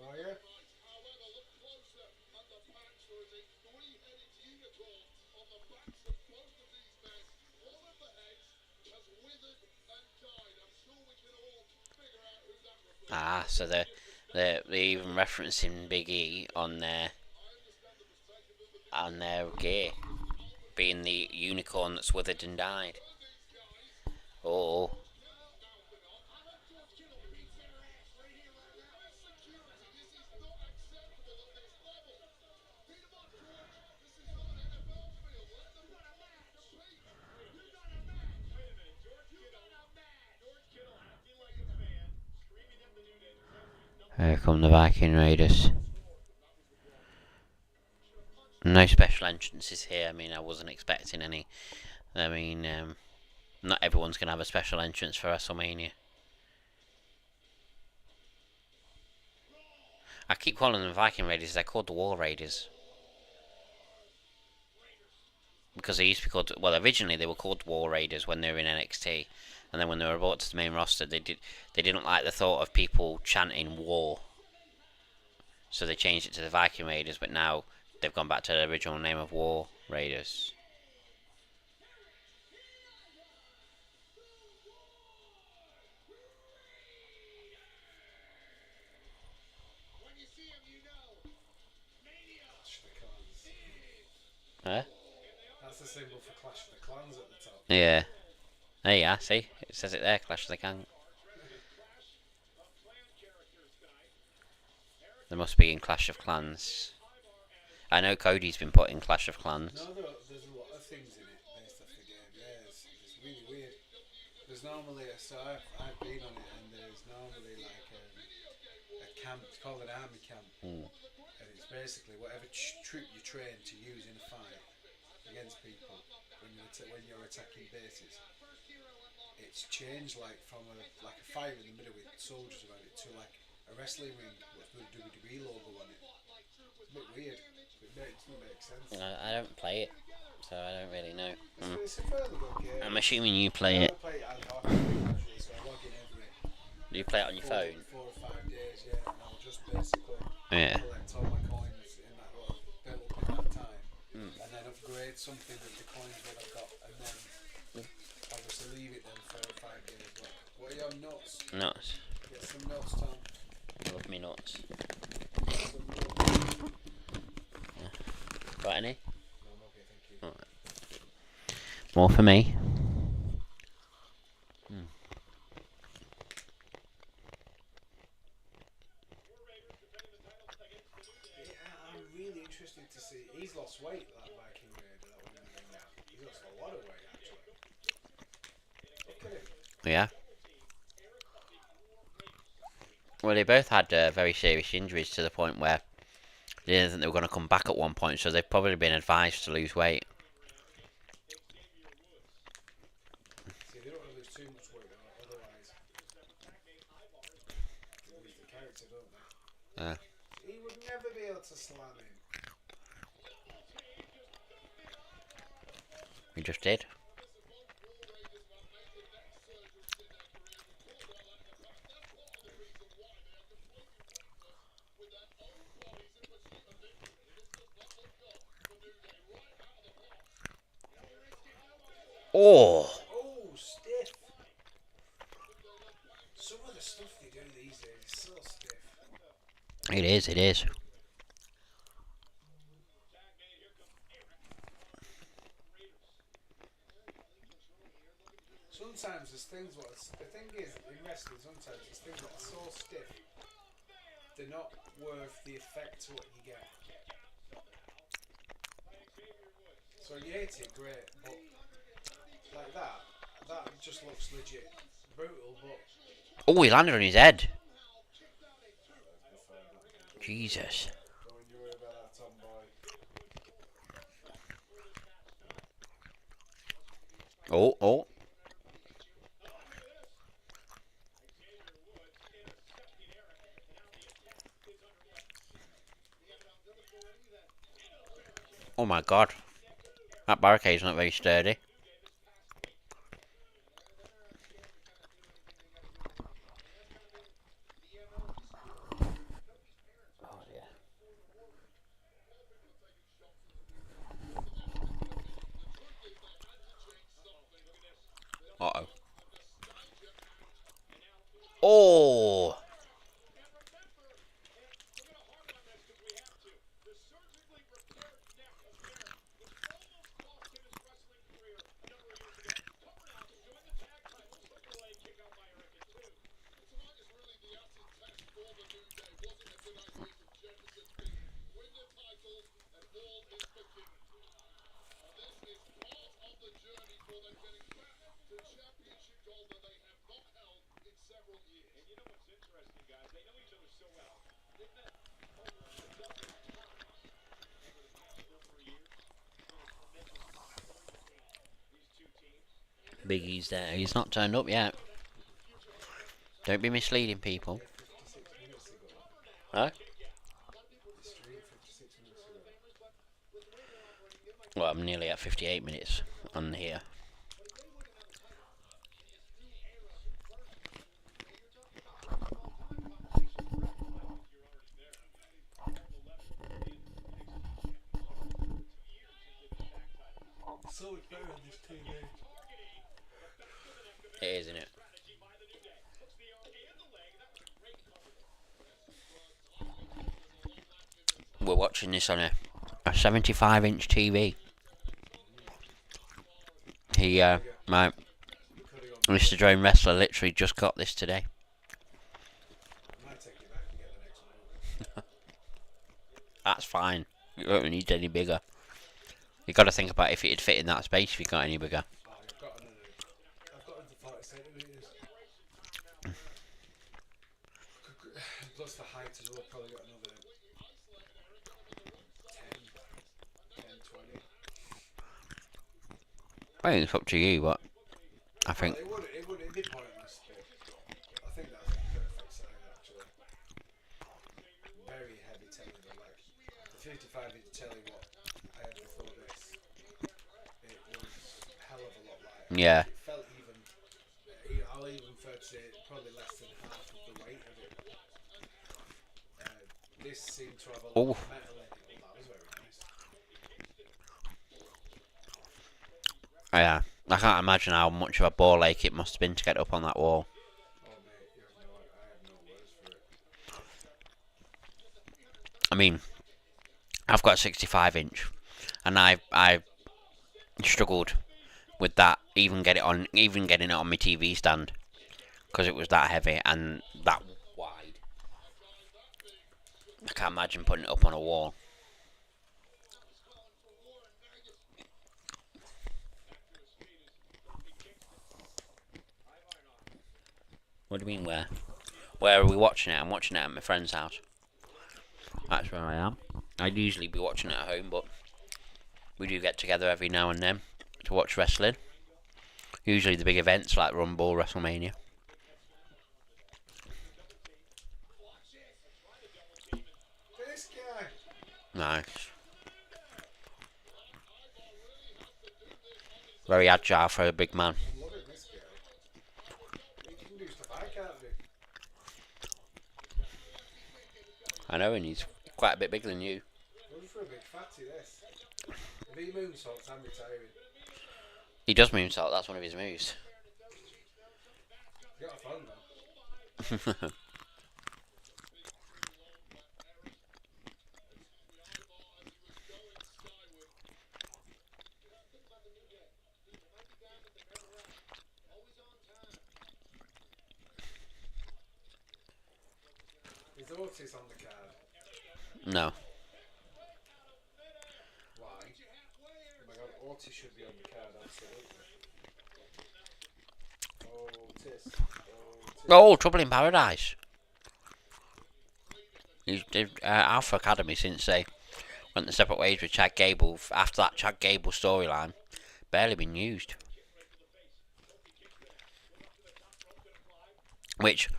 Oh yeah. Ah, so they're even referencing Big E on their gear, being the unicorn that's withered and died. Oh, here come the Viking Raiders. No special entrances here. I mean, I wasn't expecting any. I mean, not everyone's going to have a special entrance for WrestleMania. I keep calling them Viking Raiders. They're called the War Raiders. Because they used to be called, well, originally they were called War Raiders when they were in NXT, and then when they were brought to the main roster, they didn't like the thought of people chanting war, so they changed it to the Viking Raiders. But now they've gone back to the original name of War Raiders. Huh? That's the symbol for Clash of the Clans at the top. Yeah. There you are. See, it says it there. Clash of the Clans. They must be in Clash of Clans. I know Cody's been put in Clash of Clans. No, there's a lot of things in it based off the game. Yeah, it's really weird. There's normally I've been on it, and there's normally like a camp. It's called an army camp, and it's basically whatever troop you train to use in a fight against people when you're attacking bases. It's changed like from a fire in the middle with soldiers around it to like a wrestling ring with the WWE logo on it. It's a bit weird. It doesn't make sense. I don't play it, so I don't really know. It's a fairly good game. I'm assuming you play it. I play it so I log in every Do you play it on your phone? 4 or 5 days, yeah, and I'll just basically collect all my coins in that little build up in that time, and then upgrade something with the coins that I've got, and then I'll just leave it then for 5 days. What are your nuts? Nuts. Get some nuts, Tom. I love me nuts. Some nuts. Got any? No, I'm okay, thank you. Right. More for me. I'm really interested to see. He's lost weight, that Viking Raider that won the ring now. He's lost a lot of weight, actually. Look at him. Yeah. Well, they both had very serious injuries to the point where they didn't think they were going to come back at one point, so they've probably been advised to lose weight. See, they don't want to lose too much weight, otherwise they lose the character, don't they? He would never be able to slam him. We just did. Oh! Oh, stiff. Some of the stuff they do these days is so stiff. It is, it is. Sometimes there's things the thing is in wrestling, sometimes there's things that are so stiff they're not worth the effect to what you get. So you hate it, great, but like that just looks legit brutal, but Oh, he landed on his head. Jesus. don't you worry about that, Tom boy. Oh. Oh my god. That barricade's not very sturdy. Big E's there. He's not turned up yet. Don't be misleading people. Yeah, 56 minutes ago. Huh? The stream 56 minutes ago. Well, I'm nearly at 58 minutes on here. So much better on this TV. It is, isn't it? We're watching this on a 75-inch TV. My Mr. Drone Wrestler literally just got this today. I might take it back and get the next one. That's fine. You don't need any bigger. You got to think about if it'd fit in that space if you got any bigger. Oh, I've got under 40 centimetres. Plus the height as well, probably got another 10, 20. I think it's up to you, but I think Well, it'd be pointless, but I think that's a perfect size actually. Very heavy telly, but like the 55-inch telly what I had before this, it was a hell of a lot lighter. yeah. It felt even, I'll even prefer to say probably less than half of the weight of it. This seemed to have a lot of metal in it, and that was very nice. Yeah. I can't imagine how much of a ball ache it must have been to get up on that wall. Oh mate, I have no words for it. I mean, I've got a 65-inch, and I've struggled with that. Even getting it on my TV stand because it was that heavy and that wide. I can't imagine putting it up on a wall. What do you mean where? Where are we watching it? I'm watching it at my friend's house. That's where I am. I'd usually be watching it at home, but we do get together every now and then to watch wrestling. Usually the big events like Rumble, Wrestlemania. This guy. Nice. Very agile for a big man. I'm loving this guy. He can do stuff I can't do. I know, and he's quite a bit bigger than you. Going for a big fatty this. If he moonsaults, I'm retiring. He does moonsault, that's one of his moves. You got a phone though. Is Otis on the card? No. Why? Oh my god, Otis should be on the card, absolutely. Otis. Oh, Trouble in Paradise. He's Alpha Academy since they went the separate ways with Chad Gable. After that Chad Gable storyline, barely been used. Which,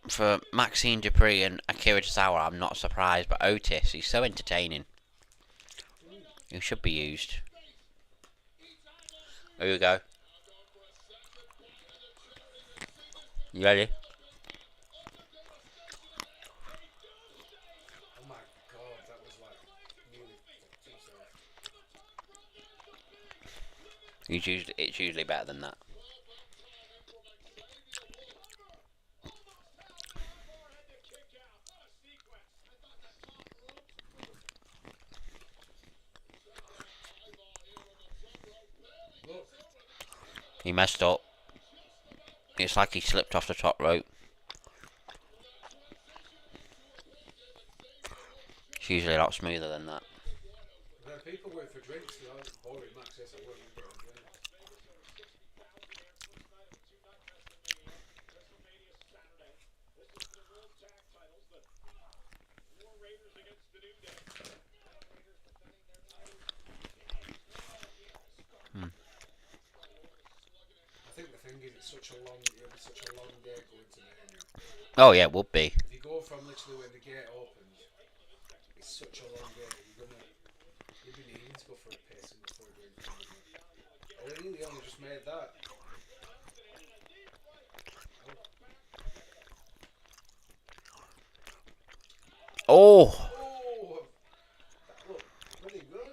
for Maxine Dupree and Akira Tozawa, I'm not surprised, but Otis, he's so entertaining. He should be used. Here we go. You ready? Oh my god, that was like nearly It's usually better than that. Look, He messed up. It's like he slipped off the top rope. It's usually a lot smoother than that. then people going for drinks. You know, boring match. Yes, I wouldn't get a drink. Hmm. I think the thing is, it'll be such a long day going to Mania. Oh yeah, it would be. If you go from literally when the gate opens, it's such a long day. You'll be needing to go for a piss and go for a drink. Oh, they only just made that. Oh, Oh, oh, that looked really good.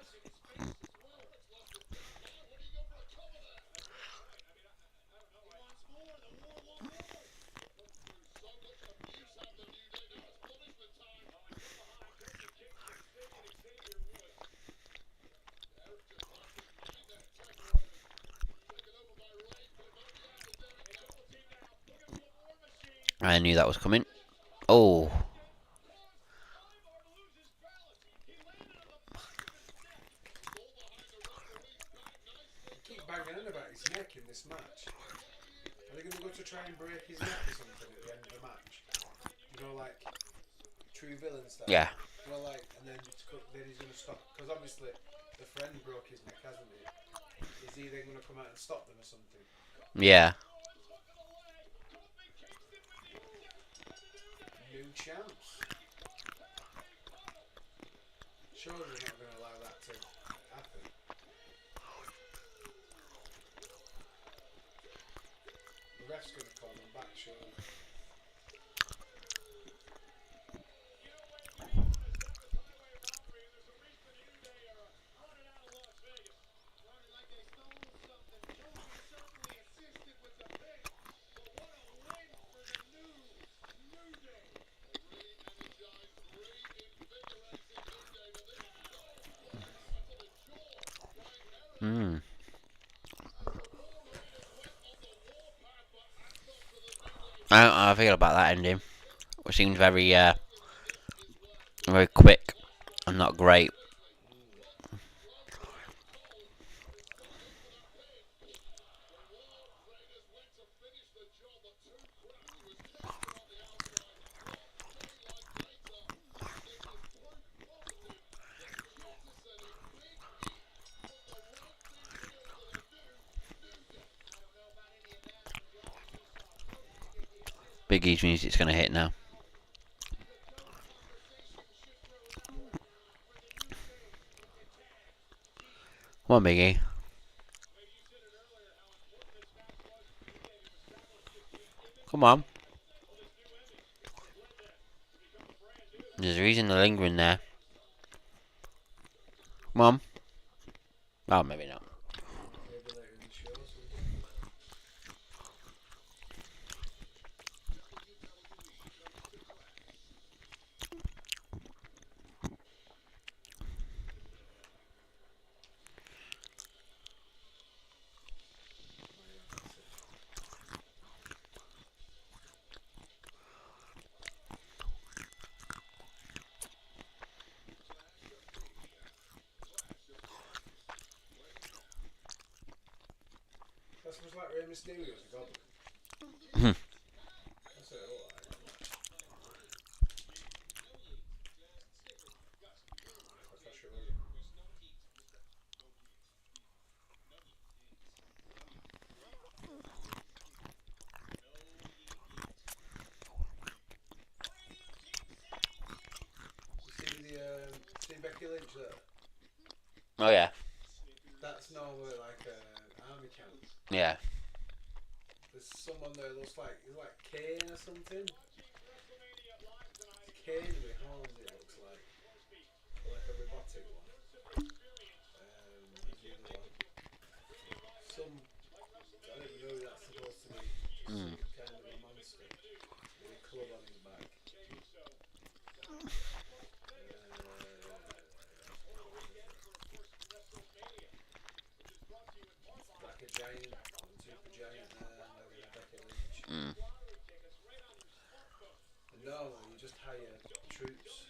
I knew that was coming. Oh, They keep banging on about his neck in this match. Are they going to go to try and break his neck or something at the end of the match? You know, like true villain style. yeah, You know, like, and then he's going to stop because obviously the friend broke his neck, hasn't he? Is he then going to come out and stop them or something? yeah. New champs. Surely they're not going to allow that to happen. The ref's going to call them back, surely. Hmm. I don't know how I feel about that ending. It seems very quick and not great. Big E's music's gonna hit now. Come on, Big E. Come on. There's a reason they're lingering there. Come on. Oh, maybe not. Maybe later in the show or something. Oh, yeah, that's it. That was like Rey Mysterio's a goblin. That's it, alright. That's for sure. You see Becky Lynch there? Oh yeah. That's normally like an army camp. Yeah. There's someone there that looks like he's like Kane or something. It's Kane with horns. It looks like a robotic one. Who's the other one? Some I don't even know who that's supposed to be. Mm. Some kind of a monster with a club on his back. Like a giant, super giant Becky Lynch. Mm. And normally you just hire troops.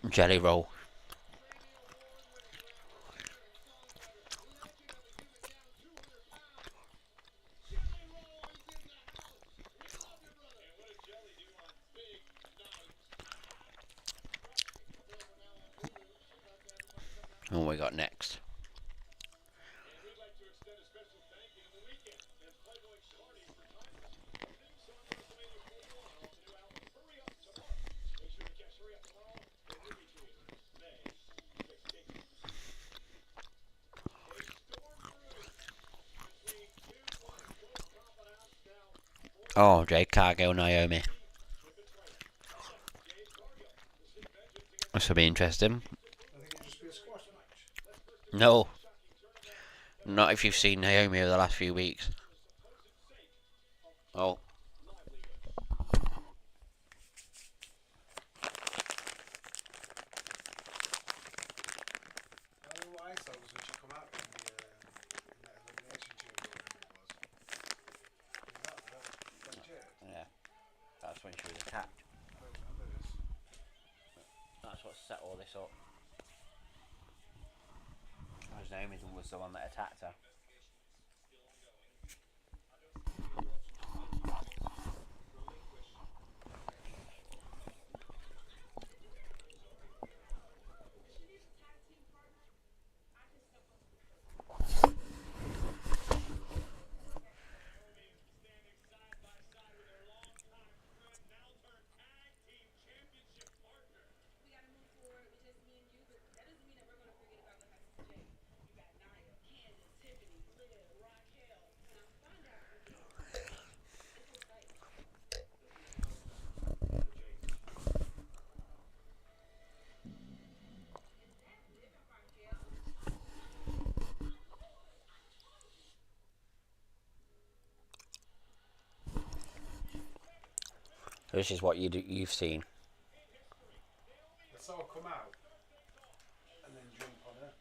Jelly roll. And what we got next? Oh, Jade Cargill, Naomi. This will be interesting. I think it'd just be a squash match. No, not if you've seen Naomi over the last few weeks. Oh. I don't know what I saw was when she come out in that elimination chamber, whatever it was. Is that Jade? Yeah, that's when she was attacked. I don't remember this. That's what set all this up. Because Naomi was the one that attacked her. This is what you've seen. I saw her come out and then jump on her.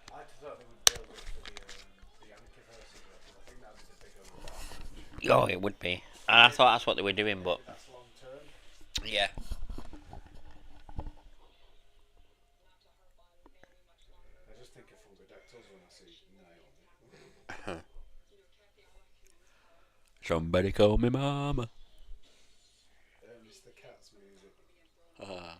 I thought they would build it for the anniversary, because I think that was the bigger match. Oh, it would be. And I thought that's what they were doing, but That's long term. yeah. I just think of Fungadectals when I see Naomi. Somebody call me mama. Mr. Cat's music. Oh,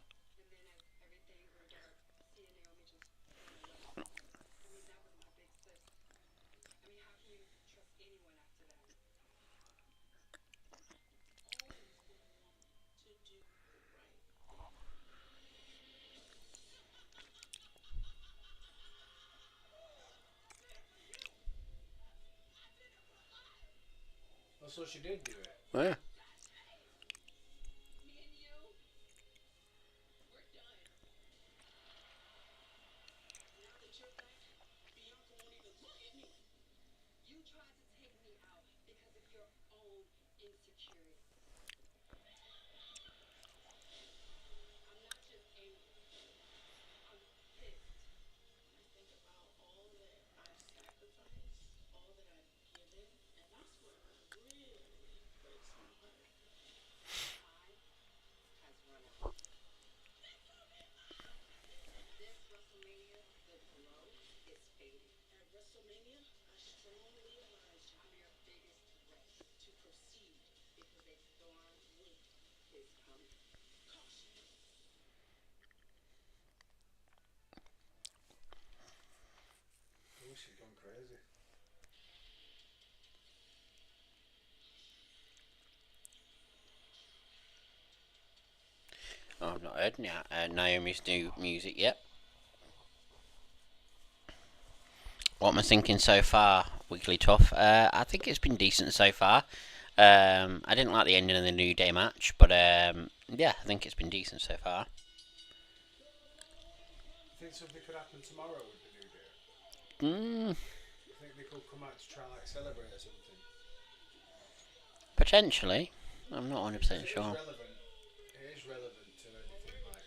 so she did do it. Yeah. Oh, she's gone crazy. Oh, I've not heard Naomi's new music yet. What am I thinking so far? Weekly Tough. I think it's been decent so far. I didn't like the ending of the New Day match, but yeah, I think it's been decent so far. I think something could happen tomorrow with the New Day. think they could come out to try and like celebrate or something? Potentially. I'm not Because 100% it is sure. relevant. It is relevant to anything like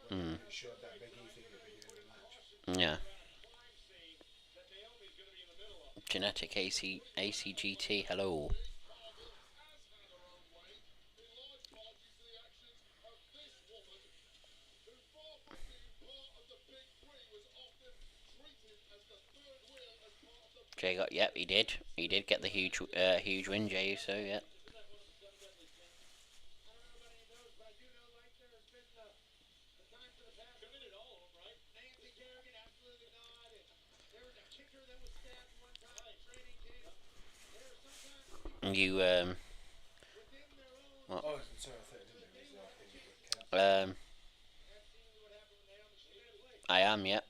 Mm. when it showed that Big E thing at the beginning of the match. Yeah. Genetic ACGT, hello. Jay got, yep, he did. He did get the huge win, Jay, so, yeah. You, what? Oh, sorry, I thought it didn't. It was I am, yep.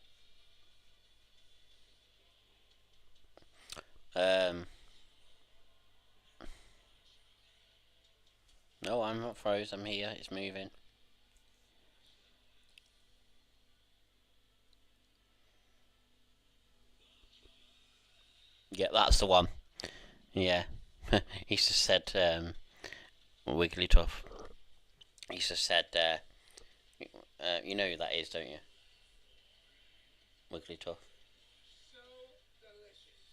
No, I'm not froze, I'm here, it's moving. Yeah, that's the one. Yeah. He's just said, Wiggly Tough. He's just said, you know who that is, don't you? Wiggly Tough.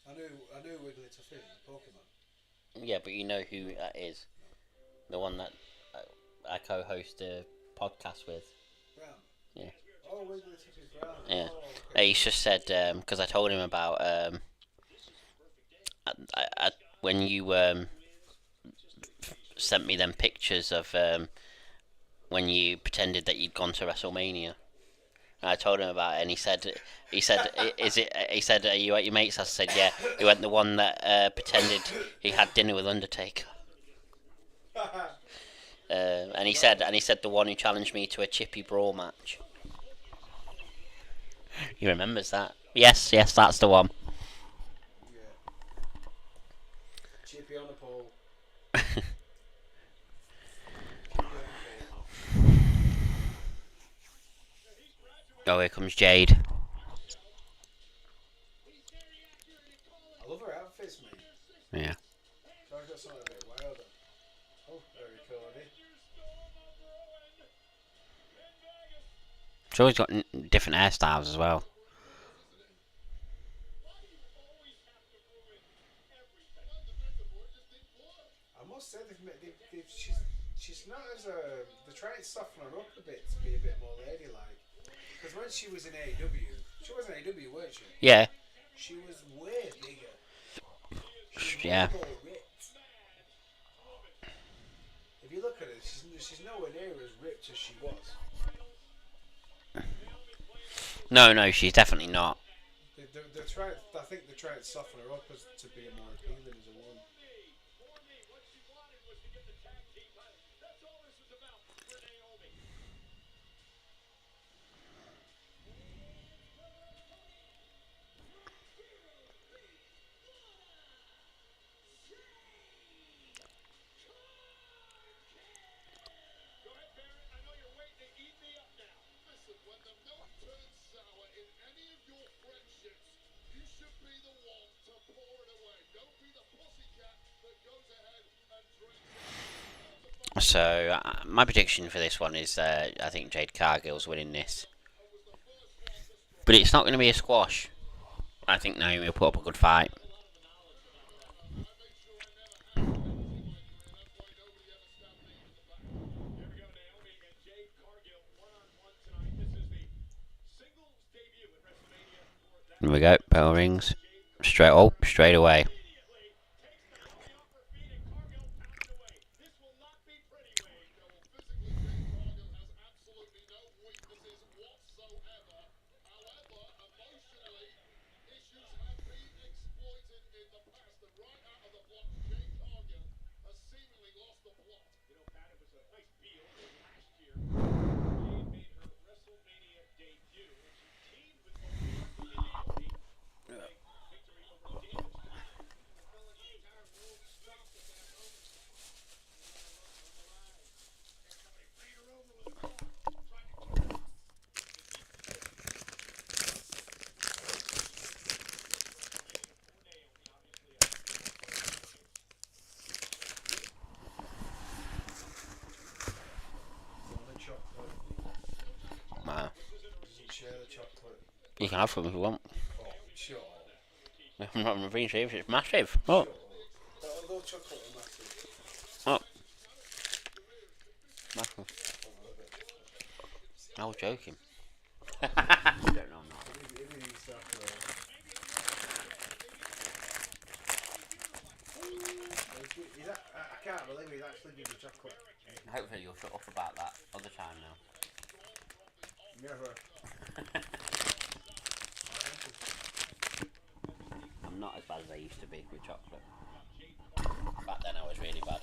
I knew Wigglytuff is Pokemon. Yeah, but you know who that is. The one that I co-host a podcast with. Brown. Yeah. Oh, Wigglytuff is brown. Yeah. Oh, okay. He's just said, because I told him about, when you sent me them pictures of when you pretended that you'd gone to Wrestlemania. And I told him about it, and he said, is it? He said, are you at your mate's house? I said, yeah. He went the one that pretended he had dinner with Undertaker. And he said the one who challenged me to a chippy brawl match. He remembers that. Yes, that's the one. Yeah. Chippy on a pole. Oh, here comes Jade. I love her outfits, mate. Yeah. So I've got something a bit wilder. Oh, very Cody. She's always got different hairstyles as well. I must say she's not as they're trying to soften her up a bit to be a bit more ladylike. Because when she was in AEW, she was in AEW, weren't she? Yeah. She was way bigger. She was Yeah. way more ripped. If you look at her, she's nowhere near as ripped as she was. No, she's definitely not. They're trying. I think they're trying to soften her up to be more appealing as a woman. So my prediction for this one is I think Jade Cargill's winning this, but it's not going to be a squash. I think Naomi will put up a good fight. Here we go, bell rings. Straight away. share the chocolate? You can have some if you want. Oh, shut up. I'm not being serious. It's massive. Shut Oh, up. Although chocolate are massive. oh, massive. Oh, I love it. I was joking. I don't know. I'm not. It needs to have I can't believe he's actually giving me chocolate. Hopefully you'll shut up about that other time now. Never. I'm not as bad as I used to be with chocolate. Back then I was really bad.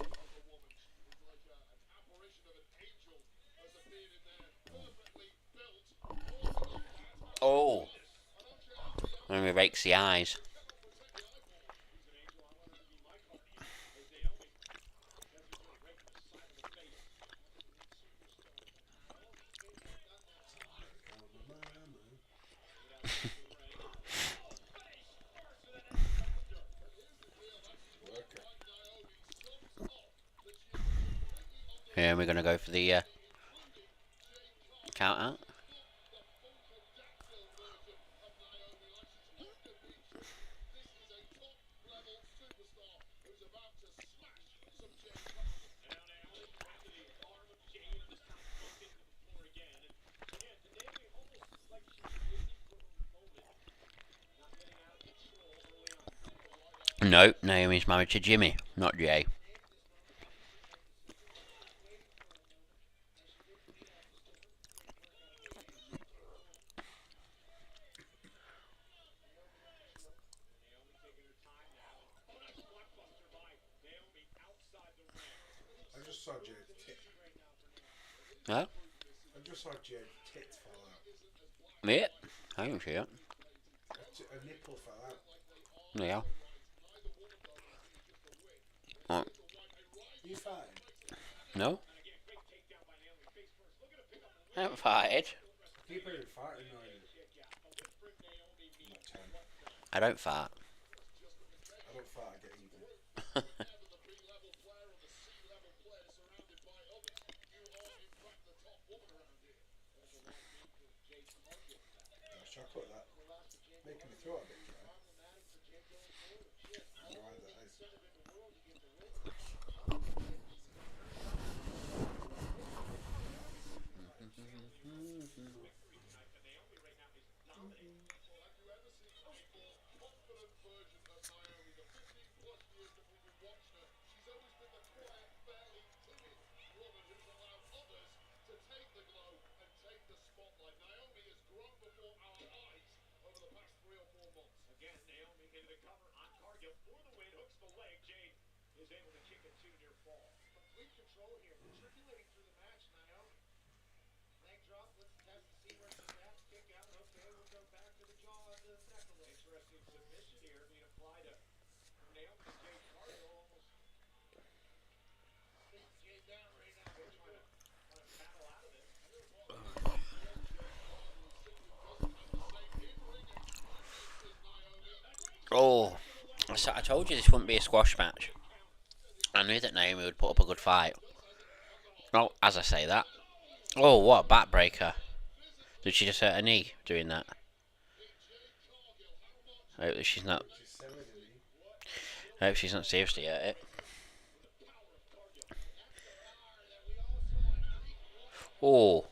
Oh, when we rakes the eyes. Here we're gonna go for the count out. No, Naomi's married to Jimmy, not Jay. I just saw Jade's tit. Huh? I just saw Jade's tit fall out. Yeah, I can see it. A nipple fell out. Yeah. Oh, You farting? no? I haven't farted. Keep hearing farting noises. I don't fart. I don't fart, I get even. Nice chocolate that. Making me throat a bit dry. I don't know why that is. Oh, so I told you this wouldn't be a squash match. I knew that Naomi would put up a good fight. Well, as I say that. Oh, what a backbreaker. Did she just hurt her knee doing that? I hope that she's not. I hope she's not seriously hurt it. Oh.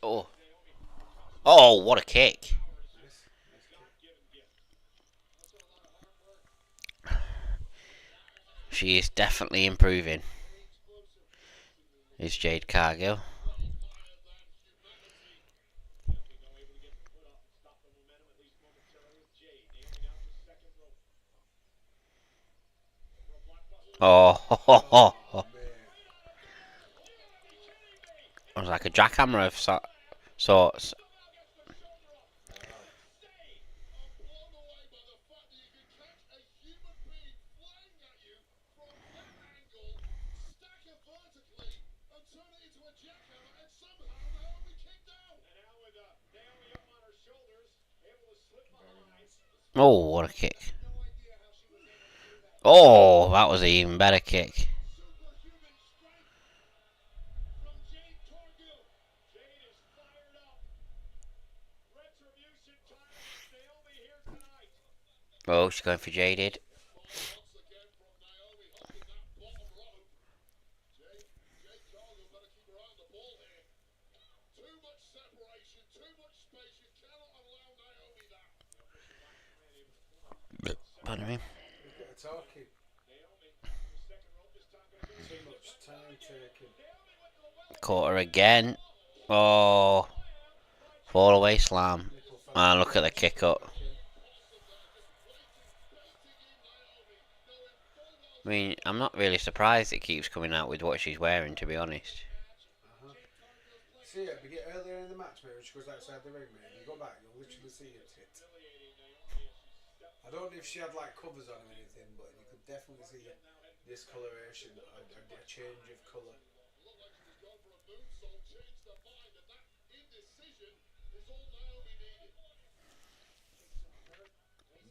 Oh. Oh, what a kick. She is definitely improving. Is Jade Cargill. Oh, ho, ho, ho, ho. It was like a jackhammer of sorts. Oh, what a kick. Oh, that was an even better kick. Oh, she's going for Jaded. Pardon me. Look at her talking. Too much time taken. Caught her again. Oh, fall away slam. Nipple And fast look at the forward, kick straight up. back in. I mean, I'm not really surprised it keeps coming out with what she's wearing, to be honest. See it, we get earlier in the match, mate, when she goes outside the ring, mate. If you go back, you'll literally see her tit. I don't know if she had like covers on or anything, but you could definitely see discoloration, a change of colour.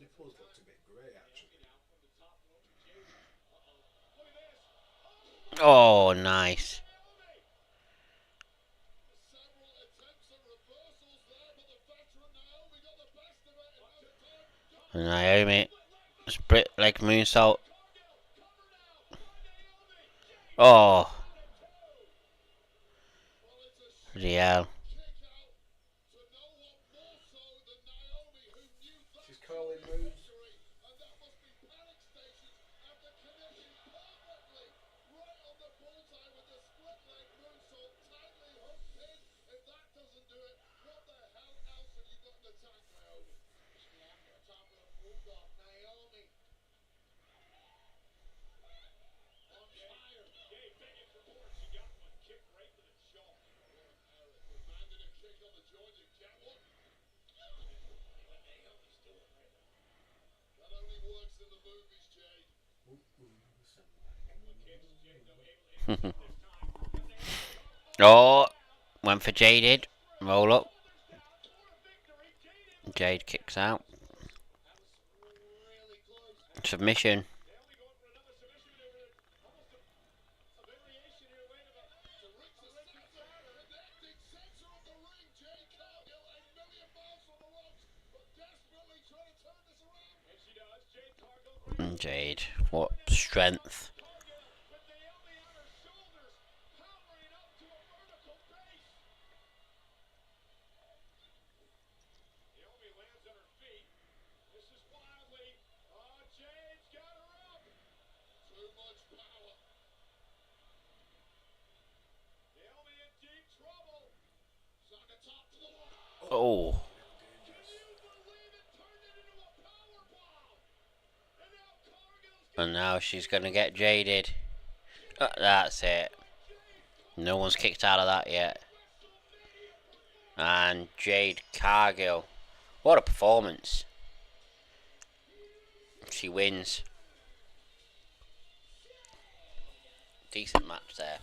Nipples looked a bit grey, actually. Oh, nice. And Naomi, split leg moonsault. Oh, bloody hell. She's calling moves. Oh, went for Jaded. Roll up. Jade kicks out. Submission. Jade, what strength. Oh. And now she's going to get Jaded. That's it. No one's kicked out of that yet. And Jade Cargill. What a performance. She wins. Decent match there.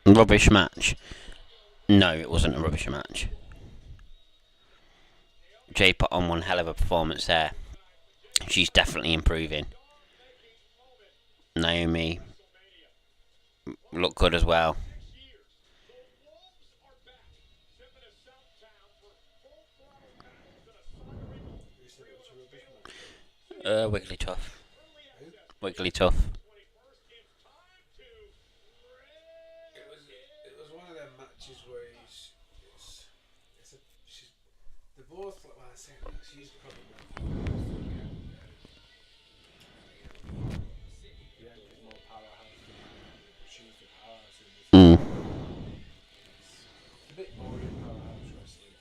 Rubbish match. No, it wasn't a rubbish match. Jay put on one hell of a performance there. She's definitely improving. Naomi looked good as well. said it was a rubbish match. Wiggly Tough. Who? Wiggly Tough. It was one of them matches where it's a she's they're both like I say that she's probably more powerhouse than Bianca's more powerhouse than but she's the powerhouse in this Mm. match. It's a bit boring powerhouse wrestling.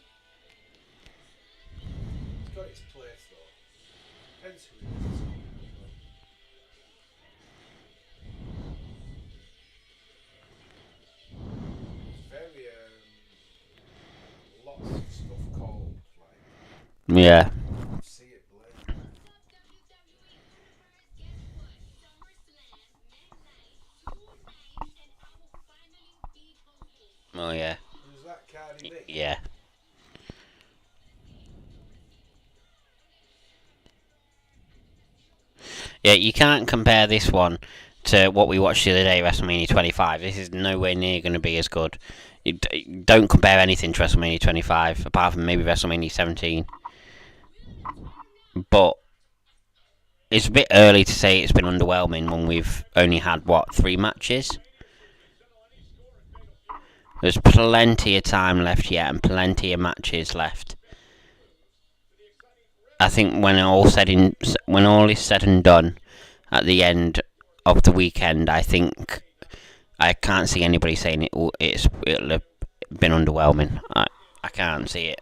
It's got its place though. Depends who it is that's on it as well. It's very lots of stuff called like Yeah. you could see it blend. Oh yeah. Who's that Cardi B? Yeah. Yeah, you can't compare this one to what we watched the other day, WrestleMania 25. This is nowhere near going to be as good. Don't compare anything to WrestleMania 25, apart from maybe WrestleMania 17. But it's a bit early to say it's been underwhelming when we've only had, what, 3 matches? There's plenty of time left yet and plenty of matches left. I think when all is said and done, at the end of the weekend, I think I can't see anybody saying it'll have been underwhelming. I can't see it.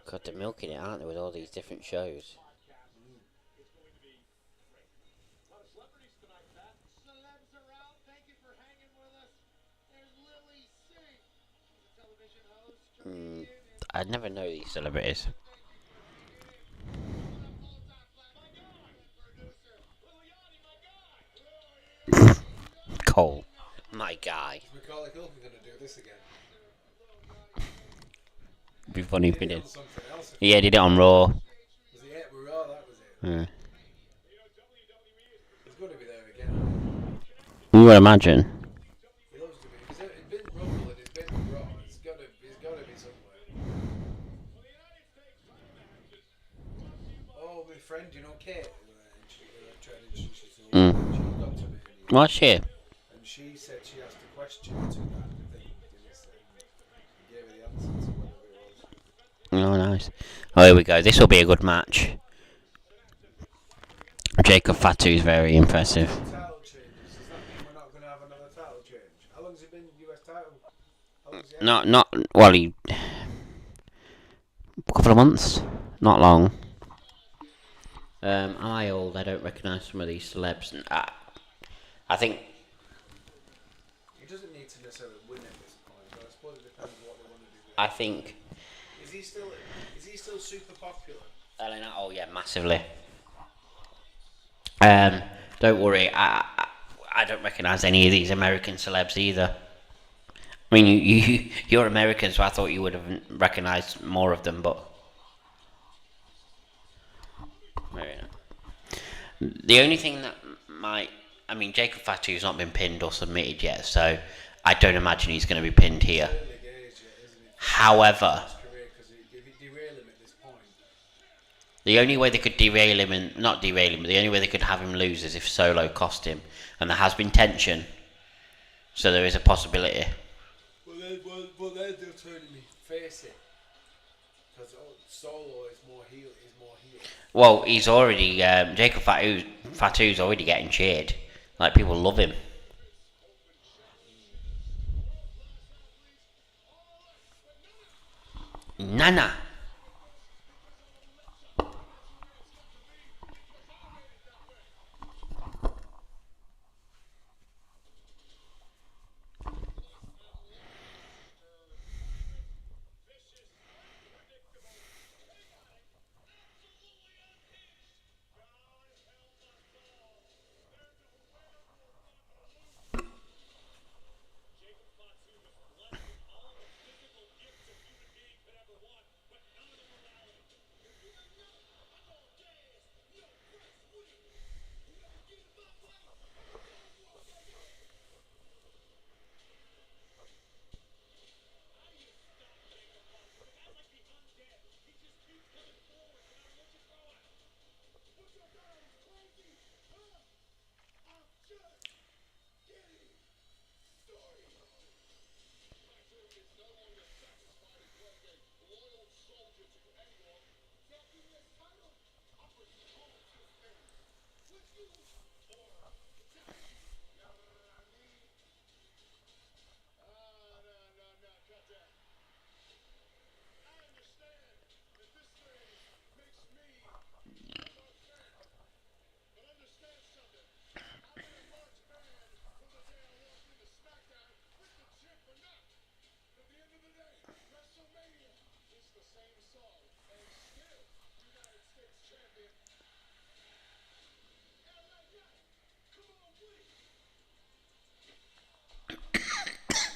God, they're milking it, aren't they, with all these different shows? Mm, I'd never know these celebrities. Cole, my guy. Is Macaulay Culkin going to do this again? It'd be funny He if he did it did. on something else. Yeah, did it on Raw. Was it it? We're Raw, that was it. Yeah. He's going to be there again, aren't You would imagine. he? He loves to be. If he's been Rumble and he's been Raw, he's got to be somewhere. Oh, my friend, you know Kate? Tried to introduce you to Mm. she got to me What's she? and she said she asked a question to that thing and he gave her the answer to whatever it was. Oh, nice. Oh, here we go. This will be a good match. Jacob Fatu is very impressive. Title changes. Does that mean we're not going to have another title change? How long's it been US title? How long's it Not well. A couple of months. Not long. Am I old? I don't recognise some of these celebs. I think. He doesn't need to necessarily win at this point, but I suppose it depends what they want to do. I think. Is he still super popular? Elena. Oh yeah, massively. Don't worry. I don't recognise any of these American celebs either. I mean, you're American, so I thought you would have recognised more of them, but maybe not. The only thing that I mean, Jacob Fatu's not been pinned or submitted yet, so I don't imagine he's going to be pinned here. However, the only way they could derail him, and not derail him, but the only way they could have him lose is if Solo cost him, and there has been tension, so there is a possibility. Well, then they'll turn him face it. Because Solo is more heel. Well, he's already Jacob Fatu's already getting cheered. Like, people love him. Nana.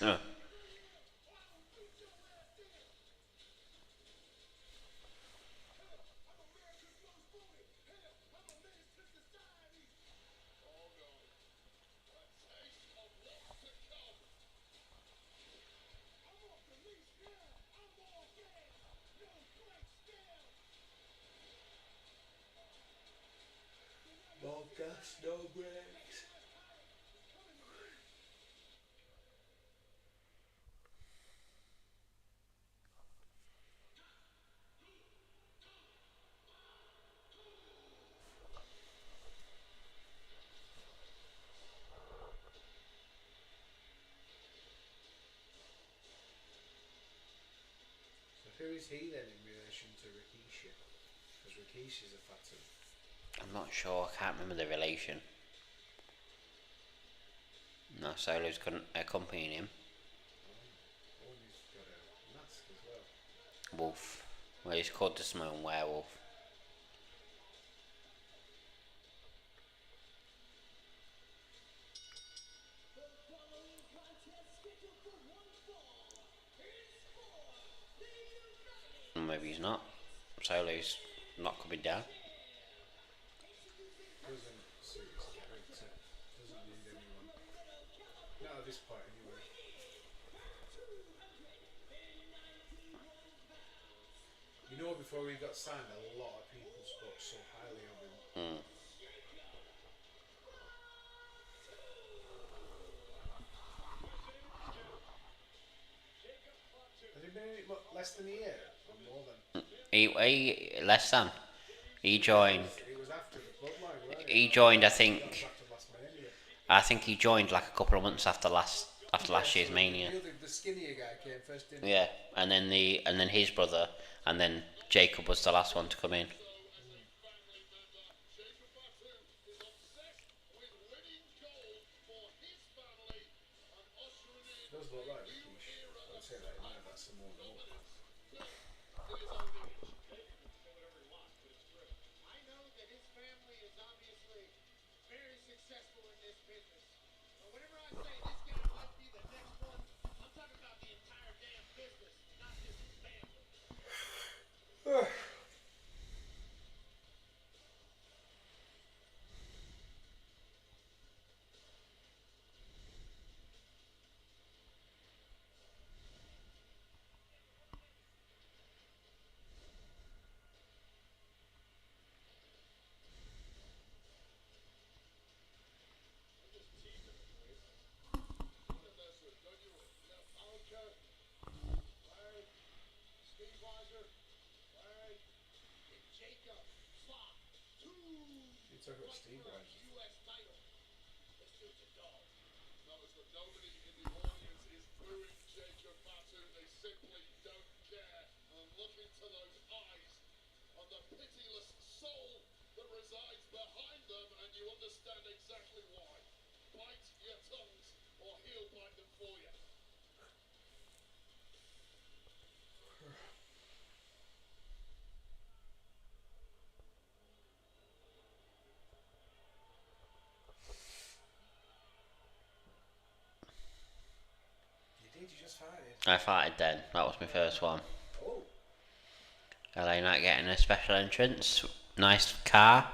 Oh. No gas, no brakes. So who is he then in relation to Rikishi? Because Rikishi's a fatter. I'm not sure. I can't remember the relation. No, Solo's couldn't accompany him. Oh, and he's got a mask as well. Wolf. Well, he's called the Samoan Werewolf. Or maybe he's not. Solo's not coming down. Doesn't suit his character. Doesn't need anyone. Not at this point, anyway. You know, before he got signed, a lot of people spoke so highly of him. Mm. Has he been in it less than a year or more than? He less than. He joined. It was after the bloodline, wasn't it? He joined. I That was think. after Wrestlemania. I think he joined like a couple of months after last year's So Mania. the skinnier guy came first, didn't he? Yeah, and then his brother, and then Jacob was the last one to come in. Does look like Rikishi. I would say that in there, that's some more note. You talk about Steve Rogers. You did, you just farted. I farted then. That was my first one. Oh. LA Knight getting a special entrance. Nice car.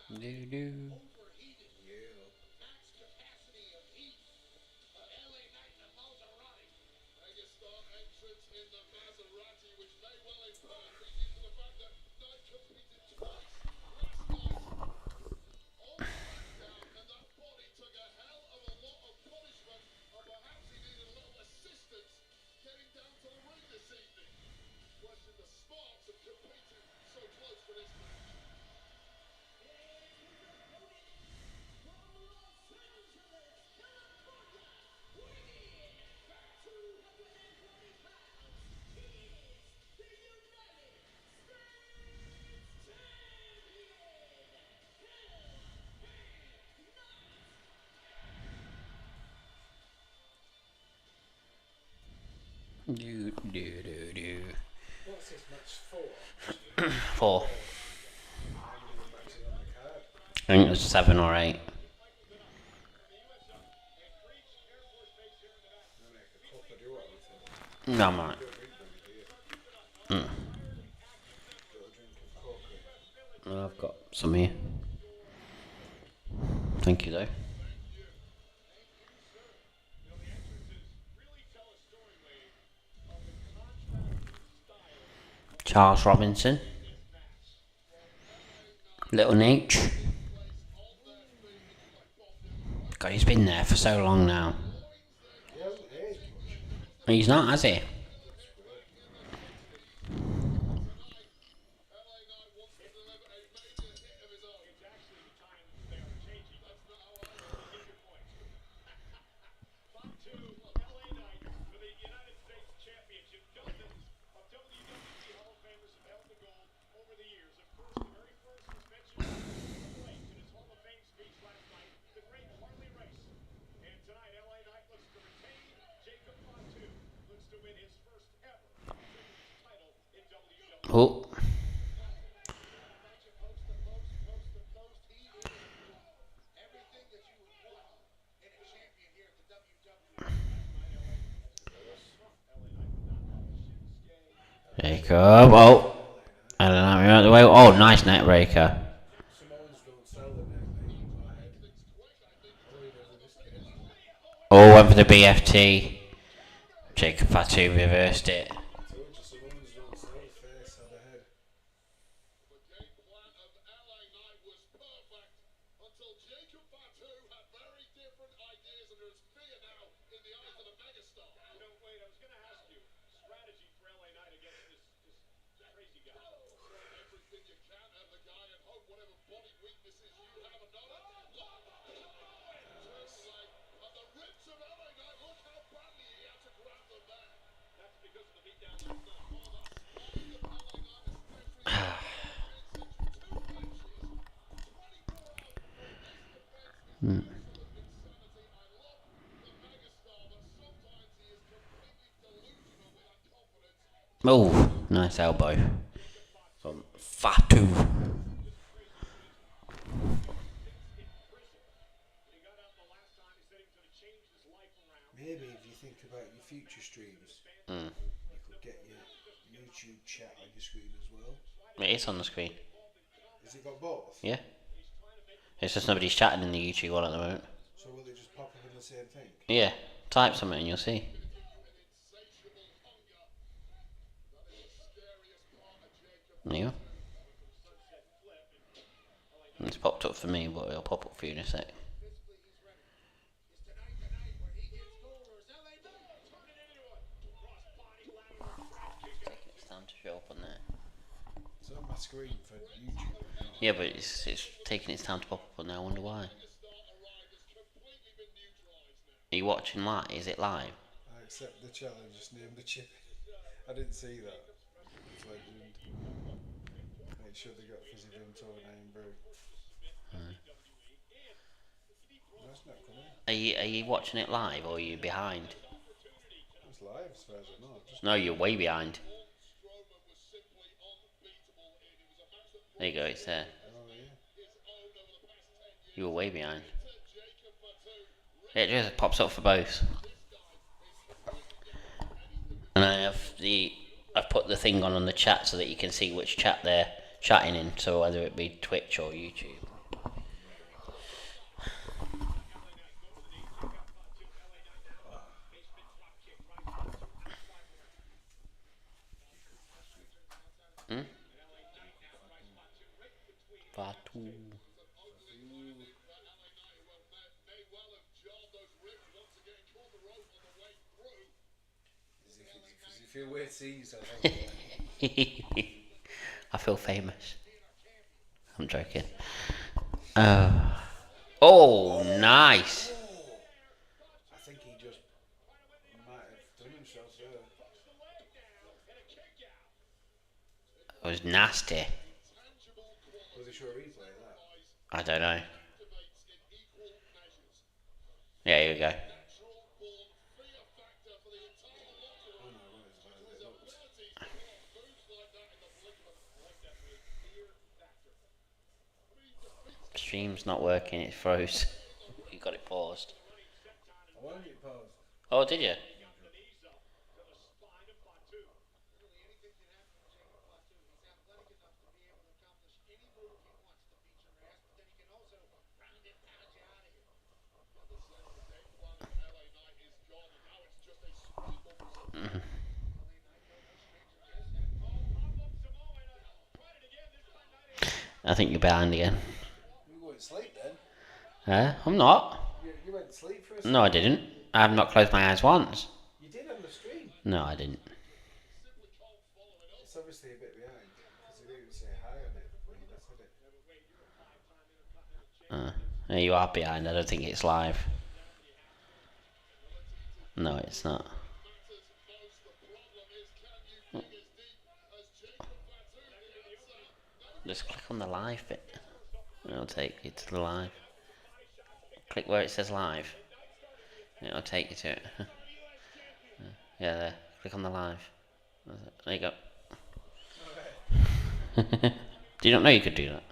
Do-do. Do, do, do, do. What's this match for? 4. How many matches on the card? I think there's 7 or 8. I make a cup, I do everything. No, I'm right. You don't drink many, do you? Mm. Got a drink of coke. I've got some here. Thank you, though. Charles Robinson. Little Nate. God, he's been there for so long now. He hasn't aged much. He's not, has he? That's weird. Oh. Jacob. Oh. I don't know. You're out the way. Oh, nice net raker. Samoans don't sell the net, mate. My head. Although he does in this case. Oh, went for the BFT. Jacob Fatu reversed it. I told you, Samoans don't sell the face or the head. Oh, nice elbow from Fatu. Maybe if you think about your future streams, Mm. you could get your YouTube chat on your screen as well. It is on the screen. Has it got both? Yeah. It's just nobody's chatting in the YouTube one at the moment. So will they just pop up in the same thing? Yeah. Type something and you'll see. Yeah. It's popped up for me, but it'll pop up for you in a sec. It's time to show up on there. It's on my screen for YouTube. Yeah, but it's taking its time to pop up on there. I wonder why. Are you watching live? Is it live? I accept the challenge, just name the chip. I didn't see that. It's legend. Make sure they got fizzy Vimto and Iron Brew. No, it's not coming. Are you watching it live or are you behind? It's live as far as I know. No, you're way behind. There you go, it's there. Oh yeah. You were way behind. It just pops up for both. And I've put the thing on the chat so that you can see which chat they're chatting in, so whether it be Twitch or YouTube. You feel weird seeing yourself everywhere. I feel famous. I'm joking. Oh, nice. Oh! I think he just might have done himself there. It was nasty. Was he sure replay of that? I don't know. Yeah, here we go. Oh no, it was about as it looked. Stream's not working, it froze. You got it paused. I wanted it paused. Oh, did you? I think you're behind again. You went to sleep then? I'm not. You went to sleep for a second? No, I didn't. I have not closed my eyes once. You did on the stream. No, I didn't. It's obviously a bit behind because you didn't say hi on it when you said it. You are behind. I don't think it's live. No, it's not. Just click on the live bit. It'll take you to the live. Click where it says live. It'll take you to it. Yeah, there. Click on the live. There you go. Do you not know you could do that?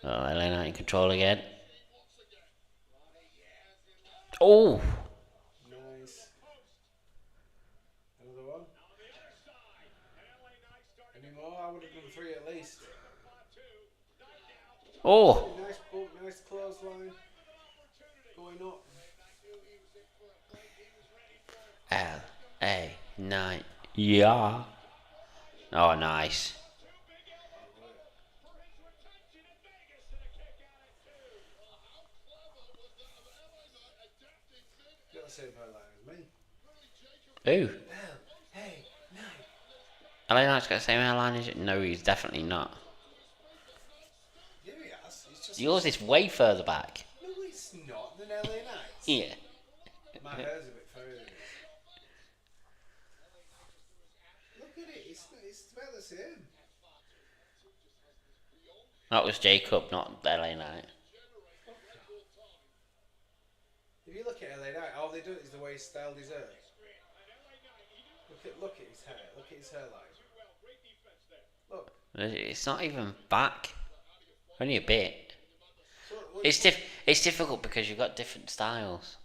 Oh, LA Knight in control again. Oh! Nice. Another one. Any more? I would have done 3 at least. Oh! Nice bump, nice clothesline. Going up. LA Knight. Yeah. Oh, nice. You got the same hairline as me. Ooh. Hey, no. LA Knight's got the same hairline as you? No, he's definitely not. Yeah, he has. It's just Yours is way further back. No, it's not. Than LA Knights. Yeah. My hair's a bit further than his. Look at it. It's about the same. That was Jacob, not LA Knight. If you look at LA Knight, all they do is the way he styled his hair. Look at his hair. Look at his hairline. Look. It's not even back. Only a bit. So, It's difficult because you've got different styles.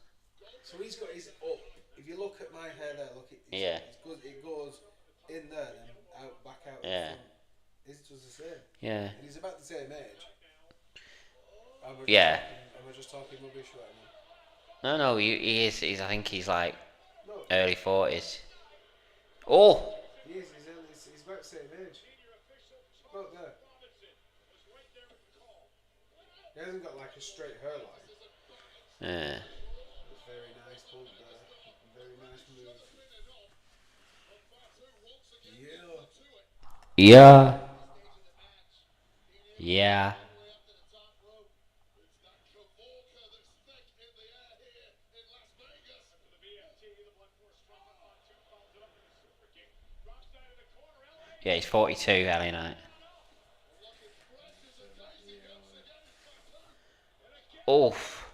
So he's got his up. If you look at my hair there, look, Yeah. It goes in there, then out, back out. Yeah. His does the same. Yeah. And he's about the same age. Yeah. Am I just talking rubbish right No, now? no, he is. I think he's like Look. early 40s. Oh! He is. He's about the same age. Look there. He hasn't got like a straight hairline. Yeah. It's very nice bump there. Very nice move. Yeah. Yeah. Yeah, he's 42, LA Knight. Oof.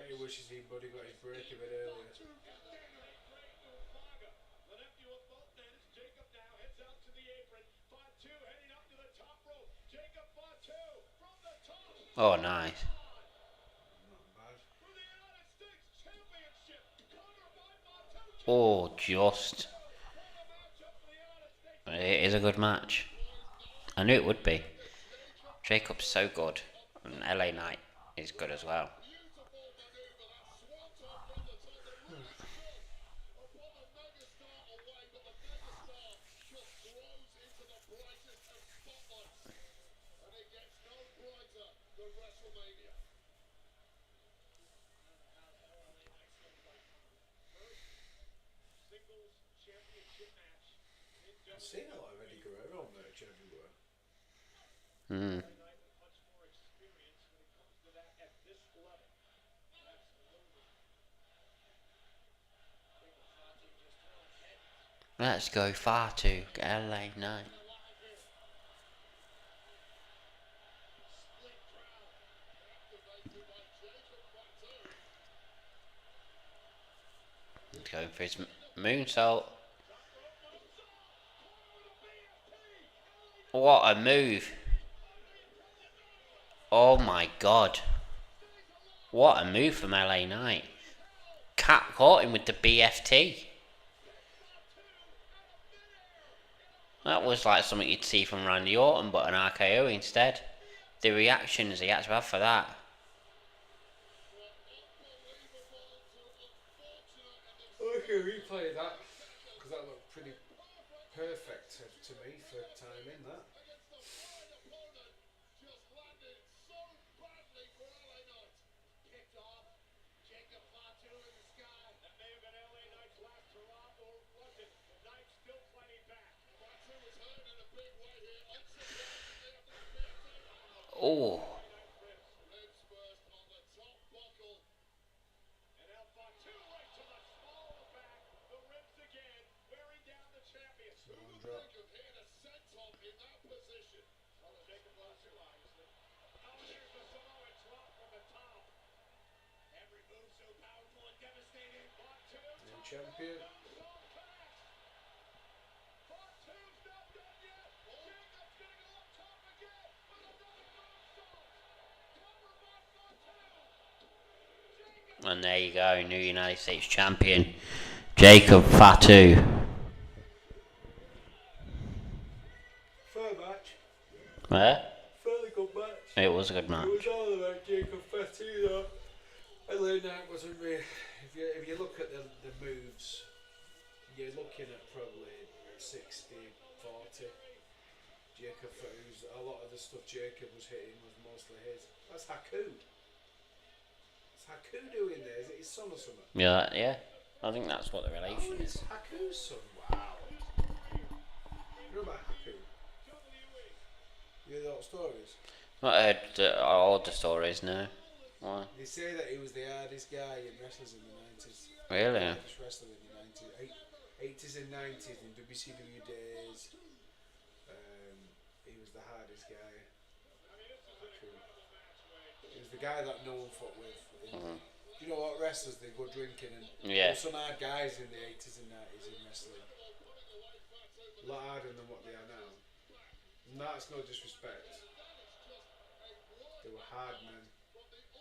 He wishes he'd got his break a bit earlier. Oh, nice. Not bad. Oh, just. It is a good match. I knew it would be. Jacob's so good. And LA Knight is good as well. I've seen a lot of Eddie Guerrero merch everywhere. Hmm. Let's go far to LA Knight. He's going for his moonsault. What a move. Oh my god. What a move from LA Knight. Cat caught him with the BFT. That was like something you'd see from Randy Orton, but an RKO instead. The reactions he had to have for that. I can replay that because that looked pretty perfect to me for timing that. Oh. New champion. And there you go, new United States champion, Jacob Fatu. Fair match. Where? Fairly good match. It was a good match. It was all about Jacob Fatu though. LA Knight wasn't really. If you look at the moves, you're looking at probably 60-40. Jacob Fatu's, a lot of the stuff Jacob was hitting was mostly his. That's Haku. What's Haku doing there? Is it his son or something? Yeah. I think that's what the relation Oh, is. it's Haku's son. Wow. You know about Haku? You hear the old stories? Not heard all the stories, no. Why? They say that he was the hardest guy in wrestlers in the 90s. Really? The hardest wrestler in the 90s. 80s and 90s in WCW days. He was the hardest guy. He was the guy that no one fought with. You know what, wrestlers, they go drinking and there were some hard guys in the 80s and 90s in wrestling. A lot harder than what they are now. And that's no disrespect. They were hard men.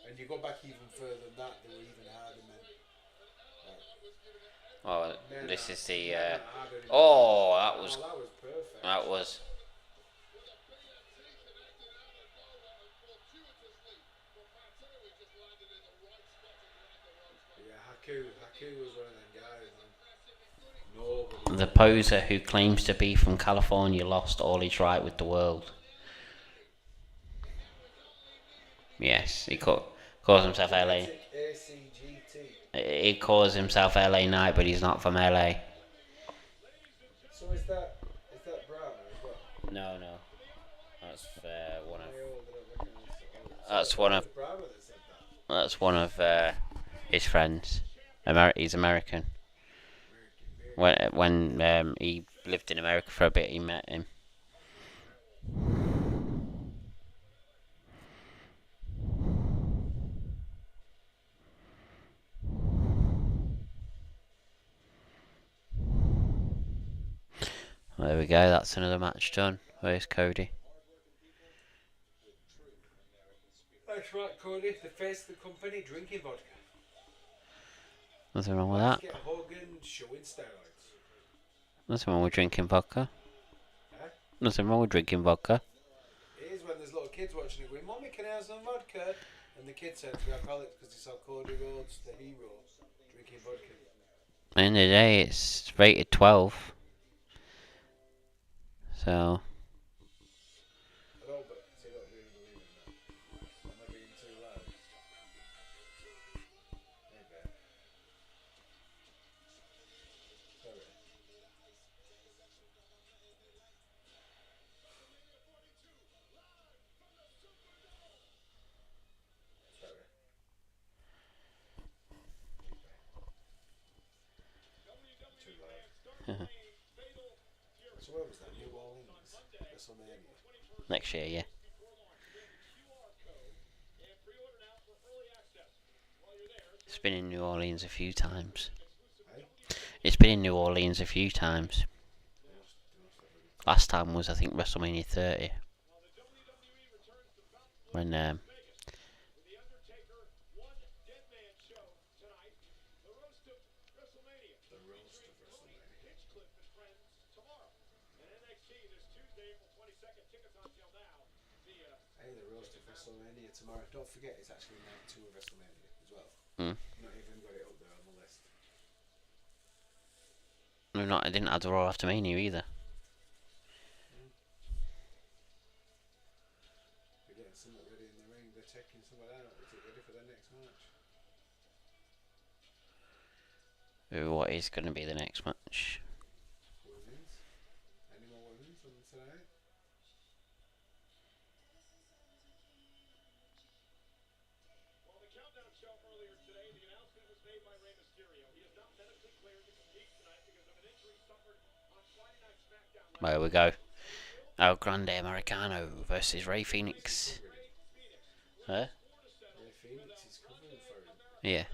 And you go back even further than that, they were even harder men. Oh, this is the. That was. That was perfect. That was. Yeah, Haku was one of them guys, man. Nobody. The poser who claims to be from California lost all his right with the world. Yes, he calls himself LA. He calls himself LA Knight, but he's not from LA. So is that Brahma as well? No. That's one of. That's one of. That's one of his friends. He's American. When he lived in America for a bit, he met him. There we go, that's another match done. Where's Cody? That's right, Cody. The face of the company drinking vodka. Nothing wrong with that. Get Hogan showing steroids. Nothing wrong with drinking vodka. Huh? Nothing wrong with drinking vodka. It is when there's little kids watching it going, Mommy, can I have some vodka? And the kids said to be alcoholics because they saw Cody Rhodes, the hero, drinking vodka. At the end of the day, it's rated 12. So. I don't, but I don't really believe in that. Am I being too loud? Maybe. Sorry. where was that? New Orleans, WrestleMania. Next year, yeah. It's been in New Orleans a few times. Eh? It's been in New Orleans a few times. They must have a good time. Last time was, I think, WrestleMania 30. When, The roast of WrestleMania. Hey, the roast of WrestleMania tomorrow. Don't forget, it's actually night 2 of WrestleMania as well. hmm, Not even got it up there on the list. no, not, I didn't add the Raw after Mania either. Mm. They're getting something ready in the ring. They're taking something out. Is it ready for their next match? What is going to be the next match? Women's? Any more women's on tonight? There we go. El Grande Americano versus Ray Who's Phoenix. covering him? Huh? Ray Phoenix is covering for him. Yeah. Is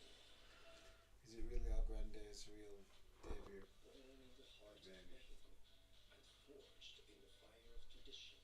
it really though? Is it really El Grande's real debut at Mania? Eddie.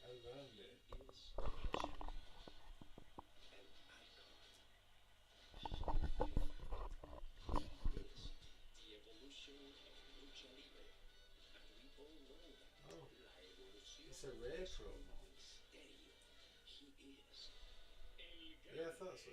El Grande. Oh, it's a Ray promo. Yeah, I thought so.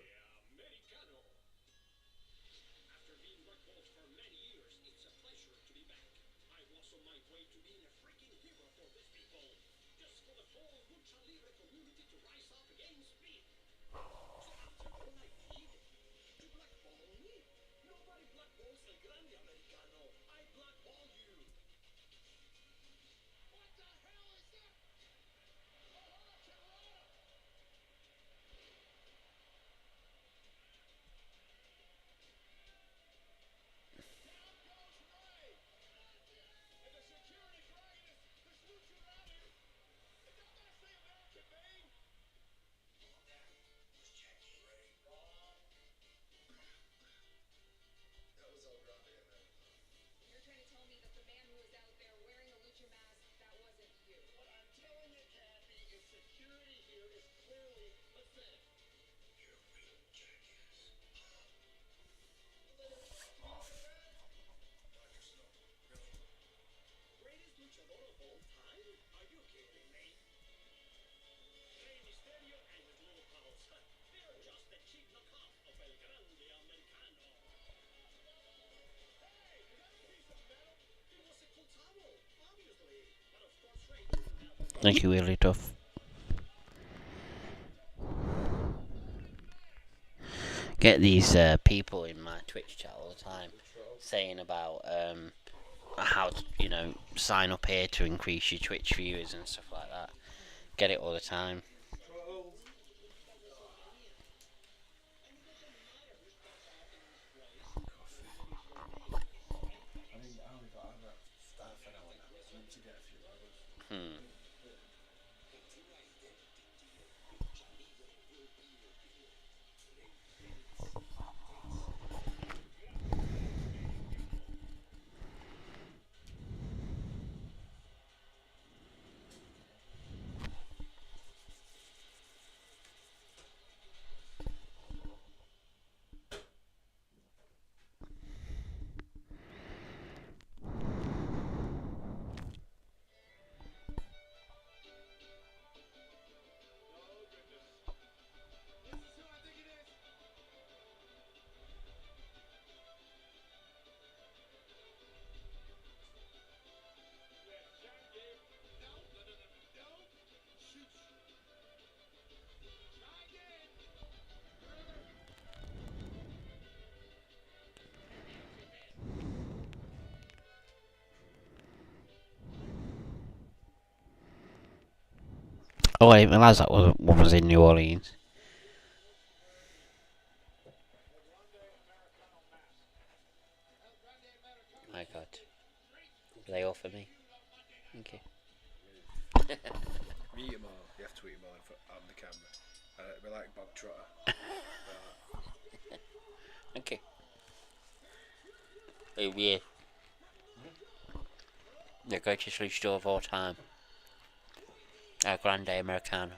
Thank you, really tough. Get these people in my Twitch chat all the time saying about how to, sign up here to increase your Twitch viewers and stuff like that. Get it all the time. Trolls. Coffee. I only got about half an hour now. I need to get a few hours. Hmm. Oh, I didn't realise that one was in New Orleans. My God. Are they all for me? Okay. Meet him all. You have to eat him all on the camera. We're like Bob Trotter. Okay. Hey, weird. The greatest luchador of all time. El Grande Americano.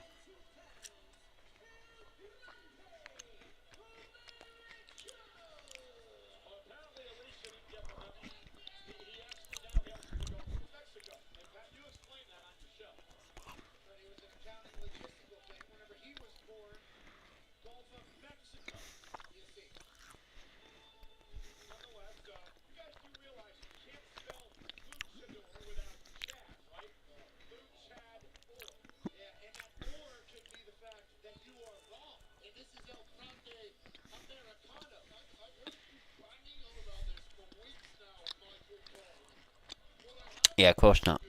Yeah, of course not.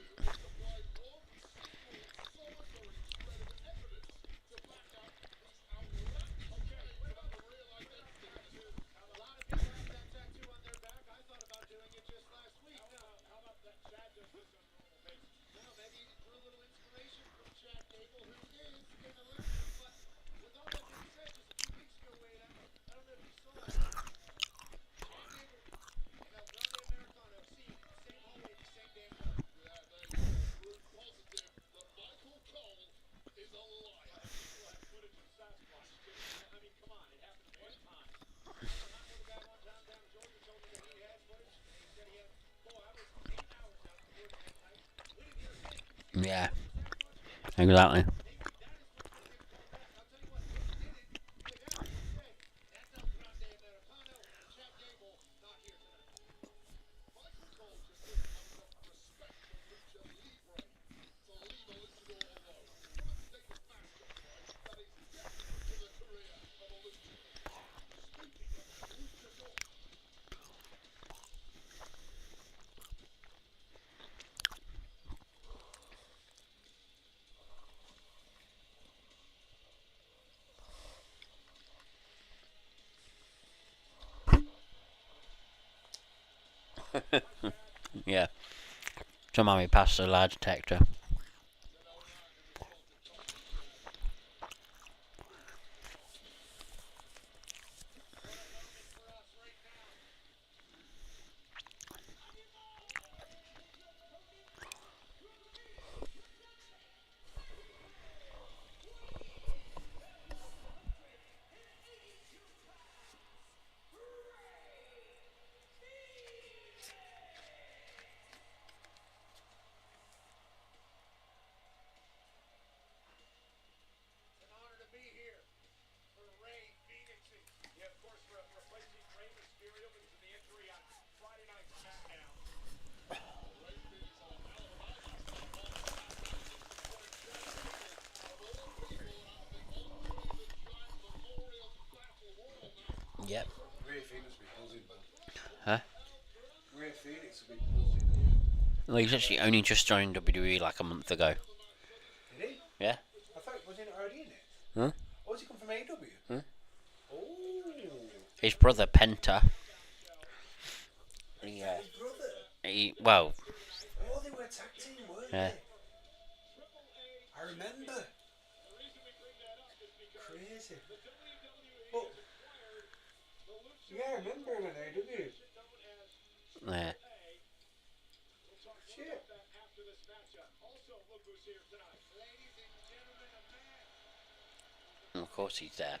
Yeah, exactly. Yeah. Somehow we passed the lie detector. Yep. Ray Phoenix will be buzzing, man. Huh? Ray Phoenix will be buzzing. Well, he's actually only just joined WWE like a month ago. Did he? Yeah. I thought, was he not already in it? Huh? Oh, has he come from AW? Huh? Oh. His brother Penta. Yeah. His brother? Well. Oh, they were a tag team, weren't Yeah. they? I remember. Crazy. But, yeah, I remember him in AW. Yeah. Shit. And of course he's there.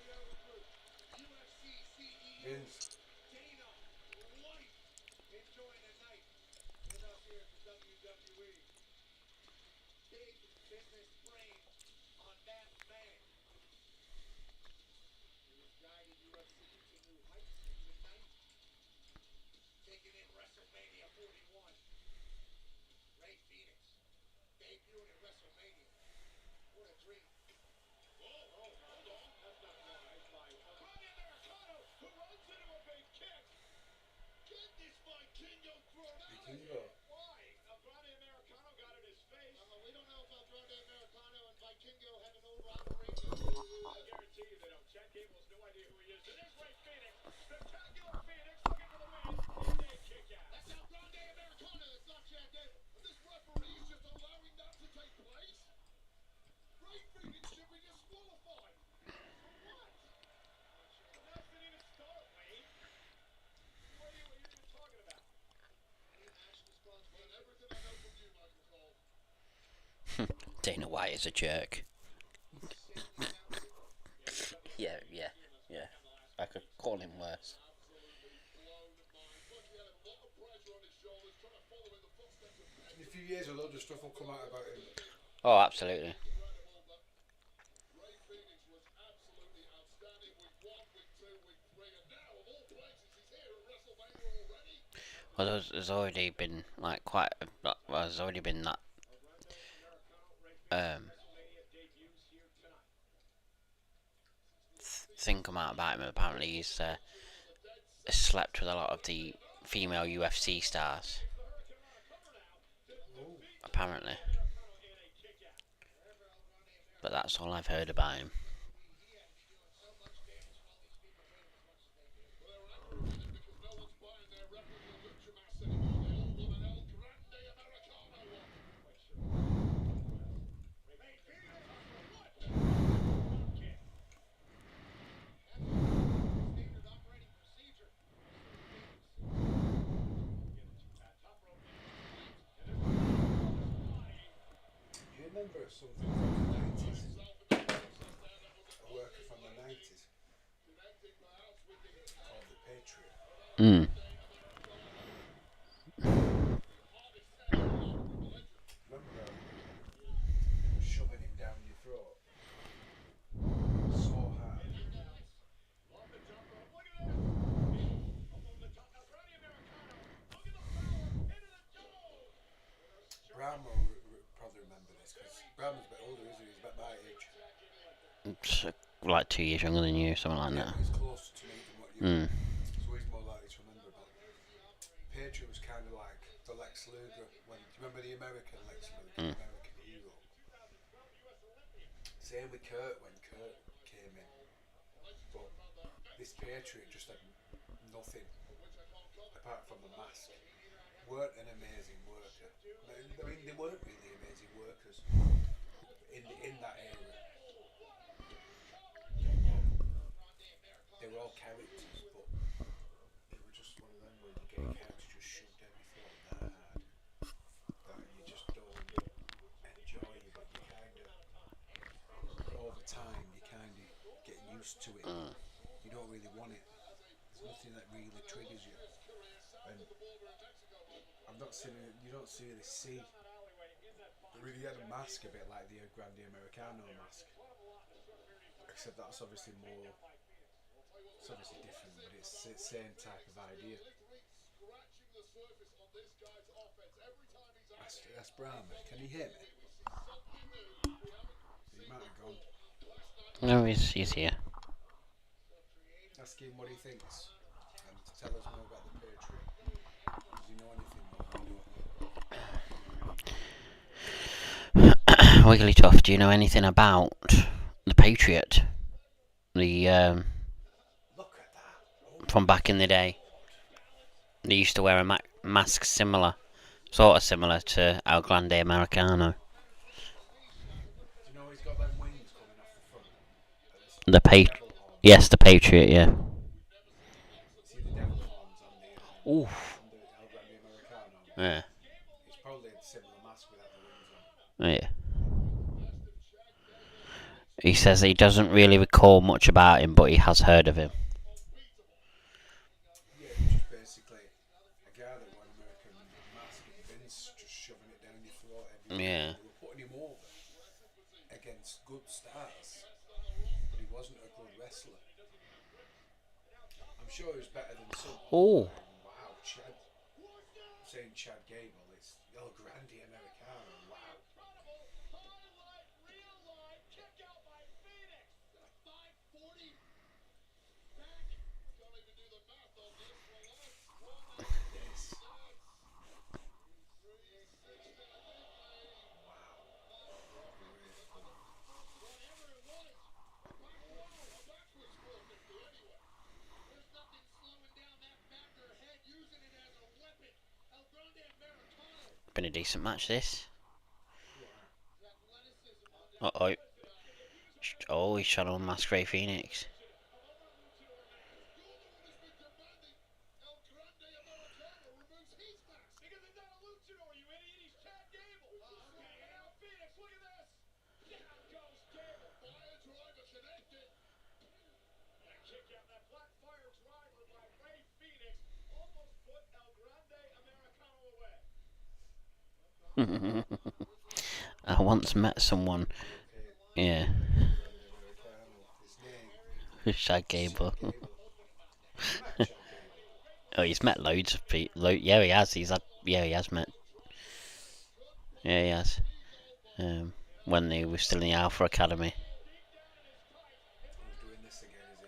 Vince. Vikingo. Dana White is a jerk. Yeah. I could call him worse. In a few years, a load of stuff will come out about him. Oh, absolutely. Well, there's already been like well, there's already been that um thing come out about him. Apparently, he's slept with a lot of the female UFC stars. Oh. Apparently, but that's all I've heard about him. Do you remember something from the 90s? A worker from the 90s called the Patriot. Mm. Remember how they were shoving him down your throat so hard? Bram will probably remember this because Bram's a bit older, isn't he? He's about my age. It's, like 2 years younger than you, something like Yeah, that. but he's closer to me than what you Mm. are. So he's more likely to remember. But Patriot was kind of like the Lex Luger. When do you remember the American Lex Luger, Mm. American hero? Same with Kurt when Kurt came in. But this Patriot just had nothing apart from the mask. Weren't an amazing worker. I mean, they weren't really amazing workers in that era. They were all characters, but it was just one of them where you get a character just shoved down your throat that hard that you just don't enjoy it. But you kind of, over time, you kind of get used to it. Mm. You don't really want it. There's nothing that really triggers you. And I've not seen it. You don't really see. But really, he had a mask a bit like the Grande Americano mask, except that's obviously more. It's obviously different, but it's the same type of idea. That's Brown. Can you hear me? He might have gone. No, he's here. Ask him what he thinks and to tell us more about the Patriot. Does he know anything more we don't know? Wigglytuff, do you know anything about the Patriot? The Look at that. Oh from back in the day. They used to wear a mask sort of similar to El Grande Americano. do you know he's got them wings coming off the front? The Devil horns. Yes, the Patriot, yeah. See the devil horns on the Oof. El Grande Americano? Yeah. It's probably a similar mask without the wings on. Yeah. He says he doesn't really recall much about him, but he has heard of him. Yeah, just basically a guy that wore an American mask and Vince just shoving it down your throat everywhere. Yeah. They were putting him over against good stars, but he wasn't a good wrestler. I'm sure he was better than some. Oh. Wow, Chad. I'm saying Chad Gable. It's El Grande Americano. Wow. This. Been a decent match, this. Uh oh. Oh, he's trying to unmask Ray Phoenix. I once met someone. Okay, Yeah, El Grande Americano. His name, Shag Chad Gable. Gable. Have you met Chad Gable? Oh, he's met loads of people. Yeah, he has. He's had. Yeah, he has met. Yeah, he has. Um, when they were still in the Alpha Academy. Oh, he's doing this again, is he?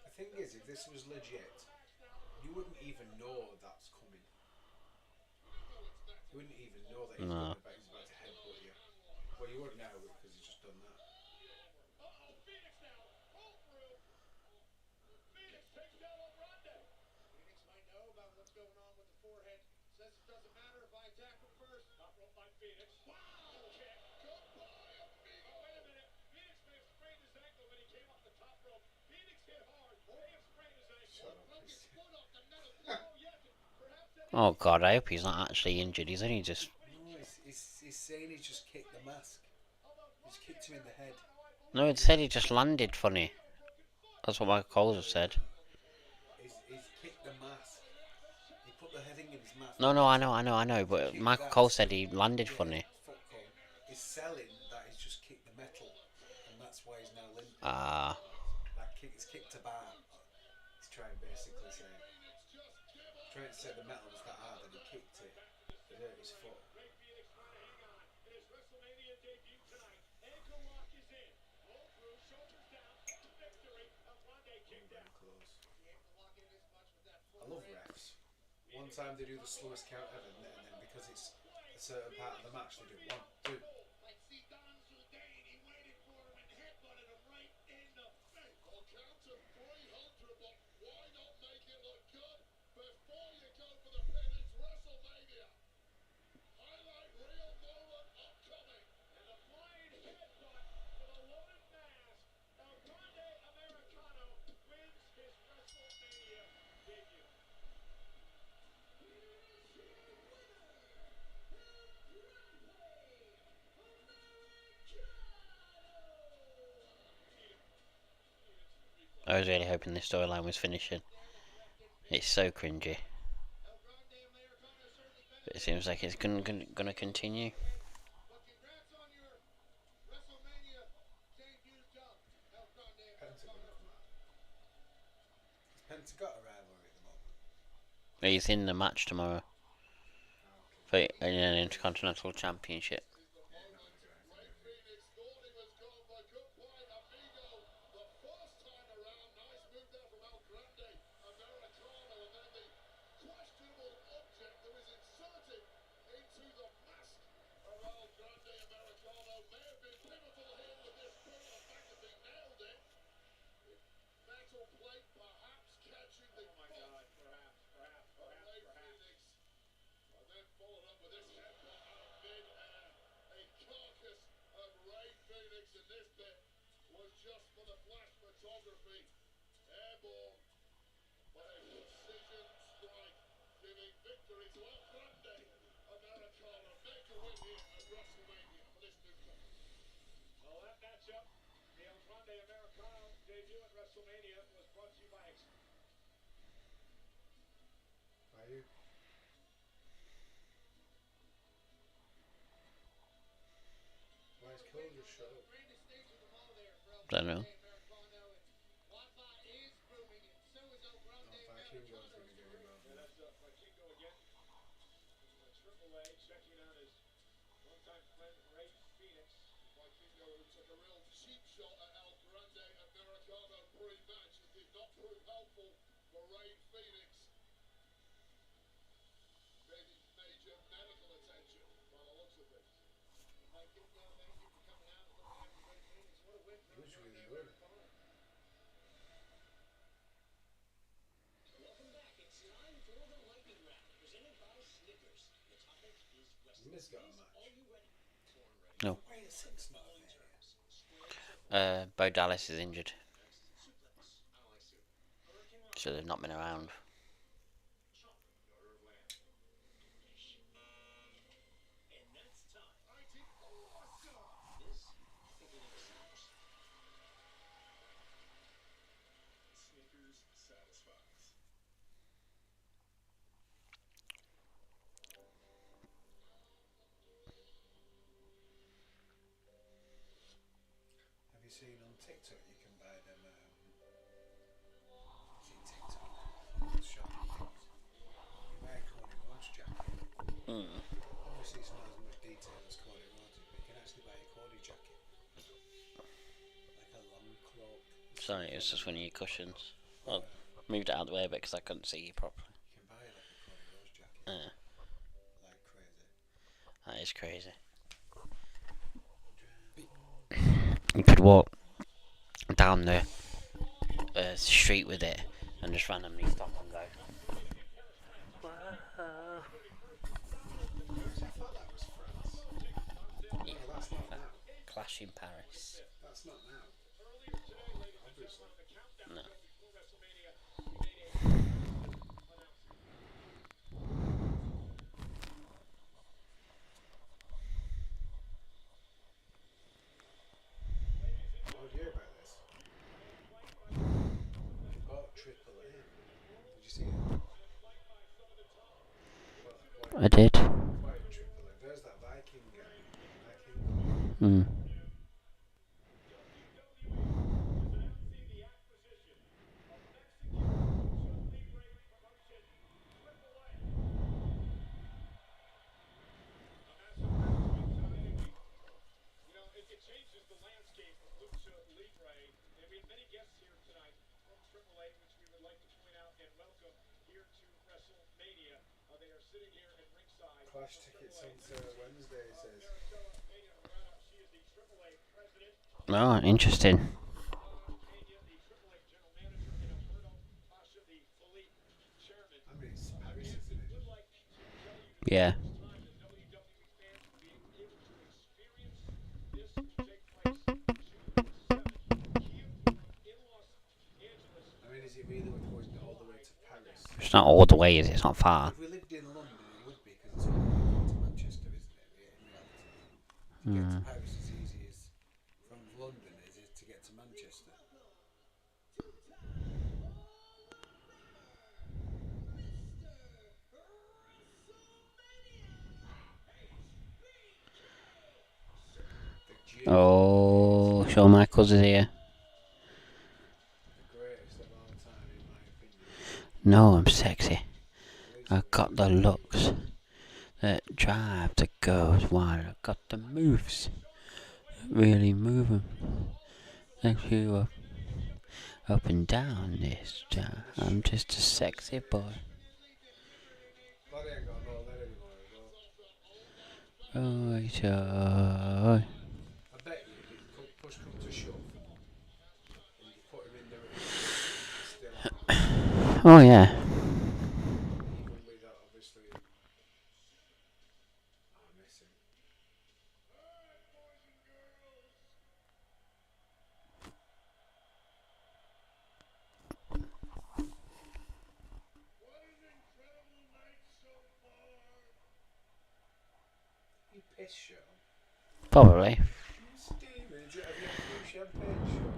The thing is, if this was legit, you wouldn't even know that's coming. You wouldn't even know that No. he's about to headbutt you. Well, you would now because he's just done that. Shut up. Oh God, I hope he's not actually injured. He's only just. No, he's saying he just kicked the mask. He's kicked him in the head. No, it said he just landed funny. That's what Michael Coles No, have said. no. He's kicked the mask. He put the heading in his No, no, I mask. know, I know, I know. He's But kicked Michael that. Cole said he landed Yeah, funny. fuck Cole. He's selling that he's just kicked the metal, and that's why he's now limping. Ah. He's kicked a bar. He's trying basically saying. He's trying to say the metal was that hard that he kicked it. It hurt his foot. Oh, damn close. I love refs. One time they do the slowest count ever, and then because it's a certain part of the match, they do one, two. I was really hoping this storyline was finishing. It's so cringy. But it seems like it's gonna continue. Penta gonna come out. Has Penta got a rivalry at the moment? He's in the match tomorrow Ah, okay. for an Intercontinental Championship. Yeah, not gonna do anything, is he? Are you? Why is Cole just shut up? Don't know. Oh, Vikingo's gonna get involved now. He was really good. Miz got a match. No. Wait, a six not Bo Dallas is injured, so they've not been around. Have you seen on TikTok you can buy them? See TikTok, shopping things. You buy a Cody Rhodes jacket. Obviously, it's not as much detail as Cody Rhodes, but you can actually buy a Cody jacket, like a long cloak. Sorry, it was just one of your cushions. Uh, Well, moved it out of the way a bit because I couldn't see you properly. you can buy like a Cody Rhodes jacket, like crazy. That is crazy. You could walk down the street with it and just randomly stop and go. Whoa. I thought that was France. Yeah, No, that's not now. Clash in Paris. That's not now. Obviously. No. Oh, did you hear about this? They bought Triple A. Did you see it? I did. Quite Triple A. There's that Viking guy. Viking. Clash tickets until Wednesday, it says. Oh, interesting. I mean, it's Paris, isn't it? Yeah. I mean, is it really worth going all the way to Paris? It's not all the way, is it? It's not far. If we lived in London, it would be because it's all like going to Manchester, isn't it? In reality, to get to Paris as easy as from London as it is to get to Manchester. The Duke, Oh, Shawn Michaels is here. the greatest of all time, in my opinion. No, I'm sexy. At least I've got the looks that drive the girls wild. I've got the moves that really move them. Thank you up and down this time. I'm just a sexy boy. Glad I ain't got no lead anymore as well. Oh, I bet you if it push come to shove and you put him in the ring, he's still on. oh yeah. Even without obviously. Oh, I miss him. You piss, Sean. Probably. Steven, have you had a few champagne, Sean?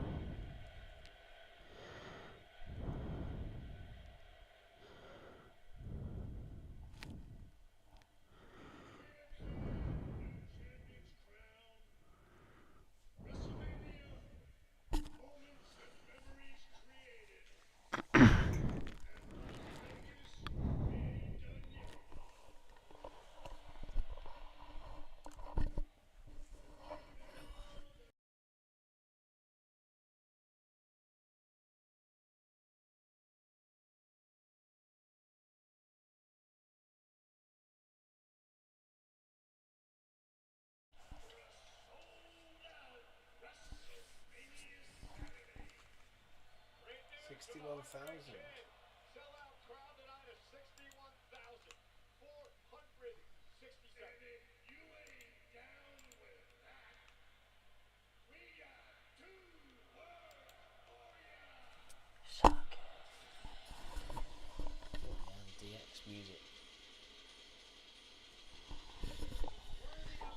$61,000.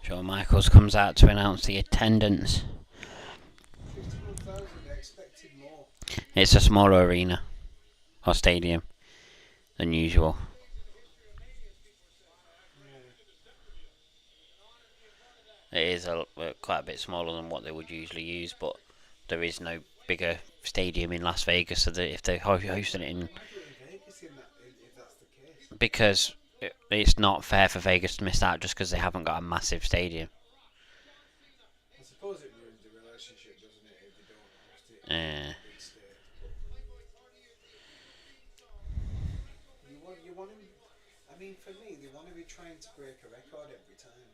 Shawn Michaels comes out to announce the attendance. 51,000. I expected more. It's a smaller arena or stadium than usual. Yeah. It is quite a bit smaller than what they would usually use, but there is no bigger stadium in Las Vegas, so that if they're hosting it in, Why do it in Vegas if that's the case? because it's not fair for Vegas to miss out just because they haven't got a massive stadium. I suppose it ruins the relationship, doesn't it, if they don't host it Uh, in big states. But you want him. I mean, for me, they want to be trying to break a record every time.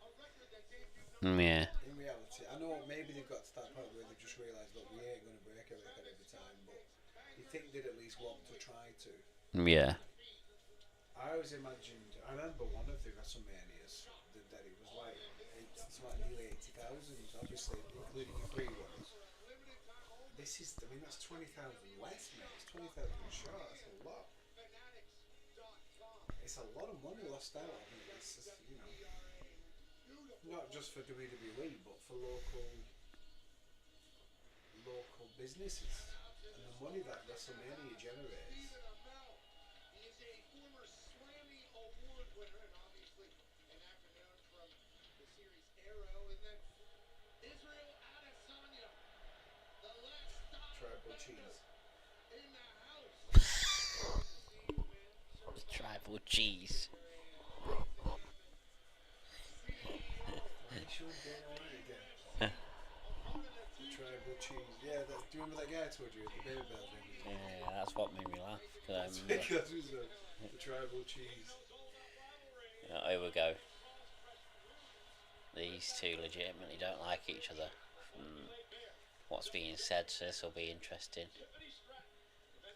yeah, In reality, I know maybe they've got to that point where they've just realised, look, we ain't going to break a record every time, but you think they'd at least want to try to. yeah. I always imagined. I remember one of the WrestleManias that it was like it's like nearly 80,000, obviously, including your free ones. This is, I mean, that's 20,000 less, mate. It's 20,000 short. That's a lot. It's a lot of money lost out. I mean, it's just, not just for WWE, but for local businesses and the money that WrestleMania generates. Tribal cheese. Tribal cheese. Are you sure Dana White again? The tribal cheese. Yeah, do you remember that guy I told you at the Baby Bell thing? Yeah, that's what made me laugh. That's because it was the tribal cheese. Here we go. These two legitimately don't like each other. What's being said, so this will be interesting.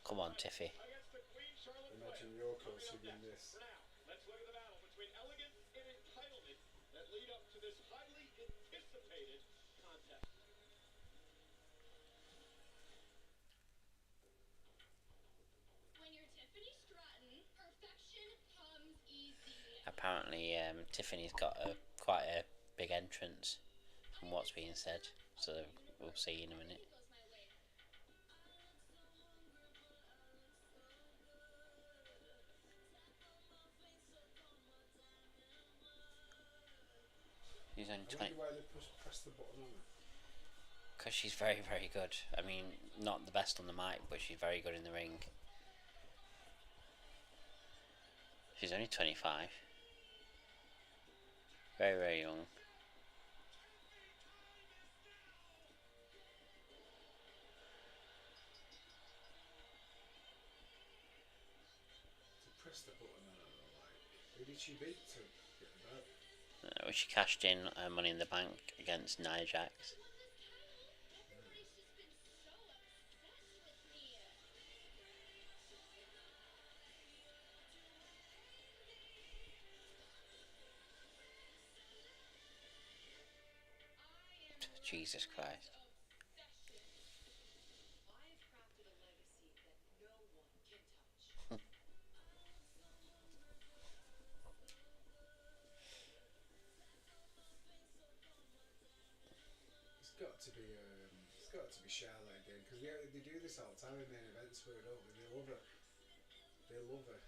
Come on, Tiffy. Imagine Yoko singing this. Apparently, Tiffany's got quite a big entrance from what's being said, so we'll see in a minute. She's only 20. Why they press the button on her? Because she's very, very good. I mean, not the best on the mic, but she's very good in the ring. She's only 25. Very, very young. To press the button on her, like, who did she beat to get the belt? She cashed in Money in the Bank against Nia Jax. Jesus Christ. It's got to be Charlotte again, because they do this all the time in main events for her, don't they? They love her. They love her.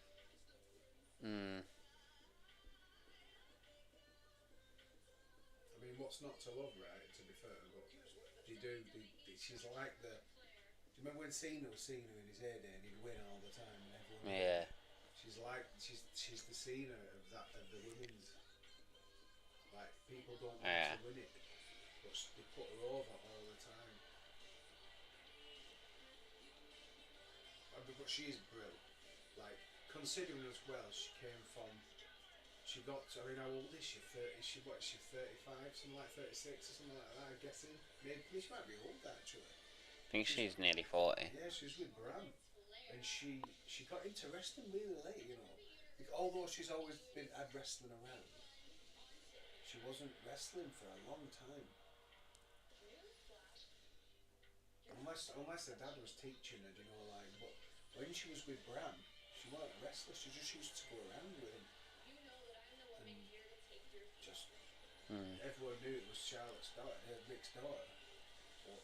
I mean, what's not to love, right? To be fair, but she's like the. Do you remember when Cena was Cena in his heyday and he'd win all the time and everyone? Yeah. She's the Cena of the women's. Like, people don't want to win it, but they put her over all the time. But she's brilliant. Like, considering as well, she came from. She got. I mean, how old is she? 30. Is she 35? Something like 36 or something like that. I'm guessing. Maybe she might be old actually. I think she's nearly 40. Yeah, she was with Bram, and she got into wrestling really late. Although she's always had wrestling around, she wasn't wrestling for a long time. Unless her dad was teaching her, but when she was with Bram, she wasn't a wrestler. She just used to go around with him and just Mm. Everyone knew it was Charlotte's daughter, Rick's daughter. But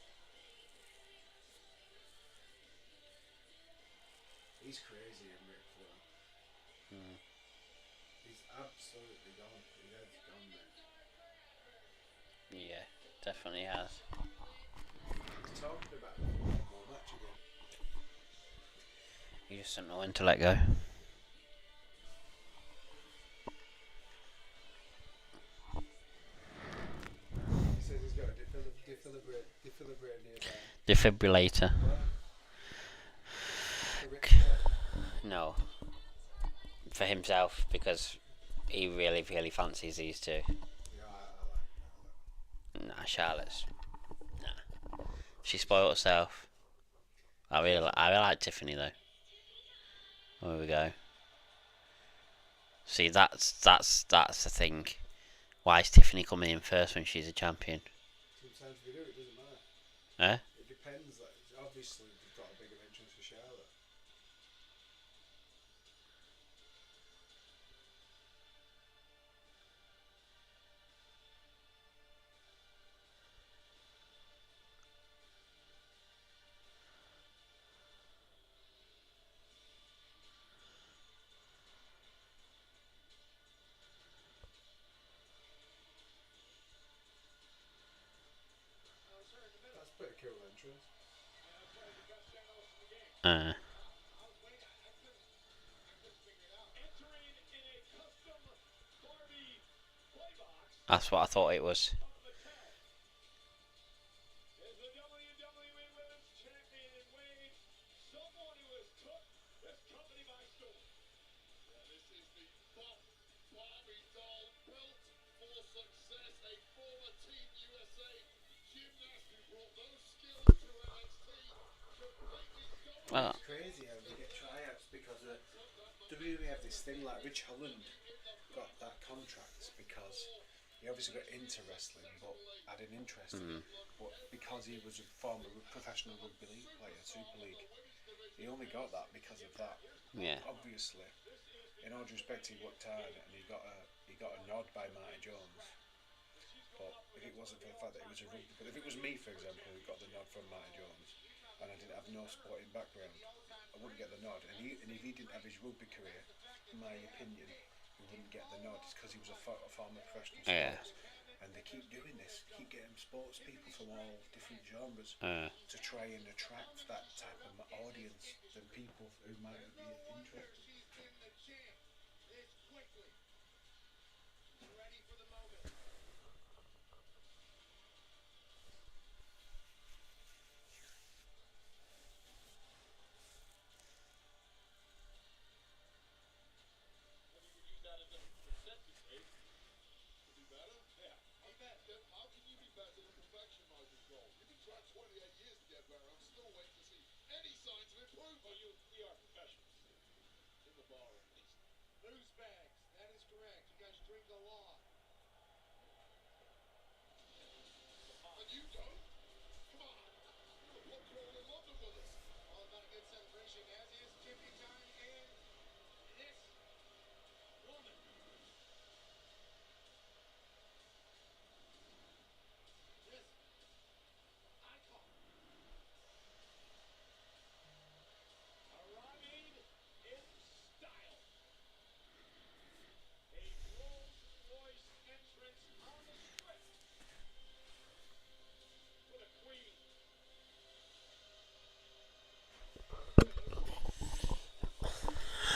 he's crazy, and Rick Flair. Mm. He's absolutely gone. His head's gone, mate. Yeah, definitely has. He's talking about it for one more match again. You just don't know when to let go. He says he's got a defibrillator nearby. Defibrillator. Why? For Rick's head. No. For himself, because he really, really fancies these two. Yeah, I like Charlotte. Nah, Charlotte's. Nah. She spoiled herself. I really like Tiffany though. There we go. See, that's the thing. Why is Tiffany coming in first when she's a champion? Sometimes they do, it doesn't matter. Eh? It depends. Like, obviously, they've got a bigger entrance for Charlotte. That's a pretty cool entrance. Uh. That's what I thought it was. Well, It's crazy how they get tryouts because WWE have this thing like Rich Holland got that contract because he obviously got into wrestling but had an interest in it. But because he was a former professional rugby league player, Super League, he only got that because of that. yeah. Obviously, in all due respect, he worked hard and he got a nod by Marty Jones. But if it wasn't for the fact that he was a rugby player, if it was me, for example, who got the nod from Marty Jones, and I didn't have no sporting background, I wouldn't get the nod. And if he didn't have his rugby career, in my opinion, he wouldn't get the nod. It's because he was a former professional Yeah. sports. And they keep doing this, keep getting sports people from all different genres to try and attract that type of audience than people who might be interested.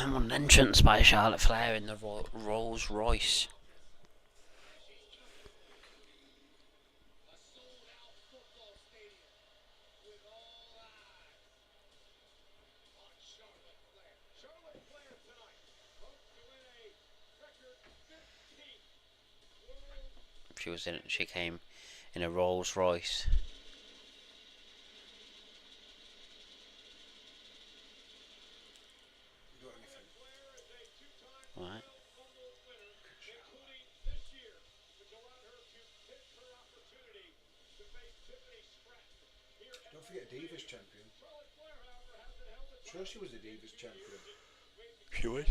I'm on an entrance by Charlotte Flair in the Rolls Royce. She came in a Rolls Royce. You got anything? Right. Don't forget Divas champion. Sure, she was a Divas champion. She was.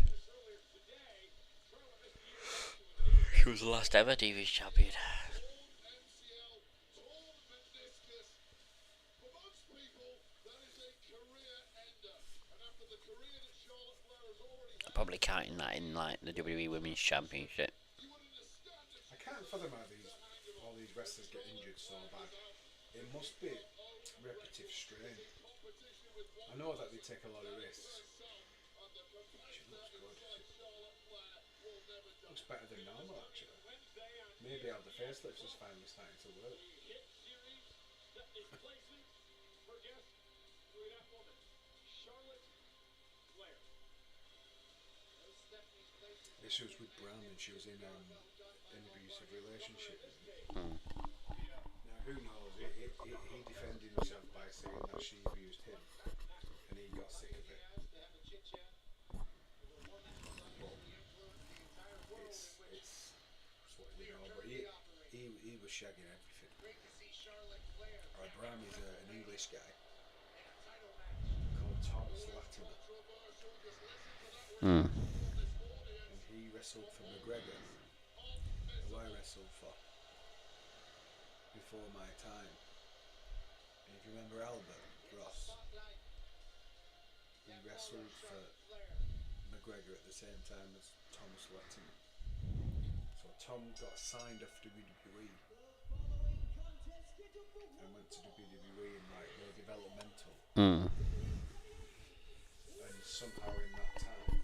She was the last ever Divas champion. Probably counting that in like the WWE Women's Championship. I can't fathom how all these wrestlers get injured so bad. It must be repetitive strain. I know that they take a lot of risks. She looks good. She looks better than normal actually. Maybe how the facelifts is finally starting to work. She was with Brown and she was in an abusive relationship. Mm. Now who knows? He defended himself by saying that she abused him, and he got sick of it. But it's what you know. But he was shagging everything. Brown is an English guy called Thomas Latimer. Mm. And he wrestled for McGregor, who I wrestled for before my time. And if you remember Albert Ross, he wrestled for McGregor at the same time as Thomas Latimer. So Tom got signed off WWE and went to WWE in like their developmental. Mm. And somehow in that time,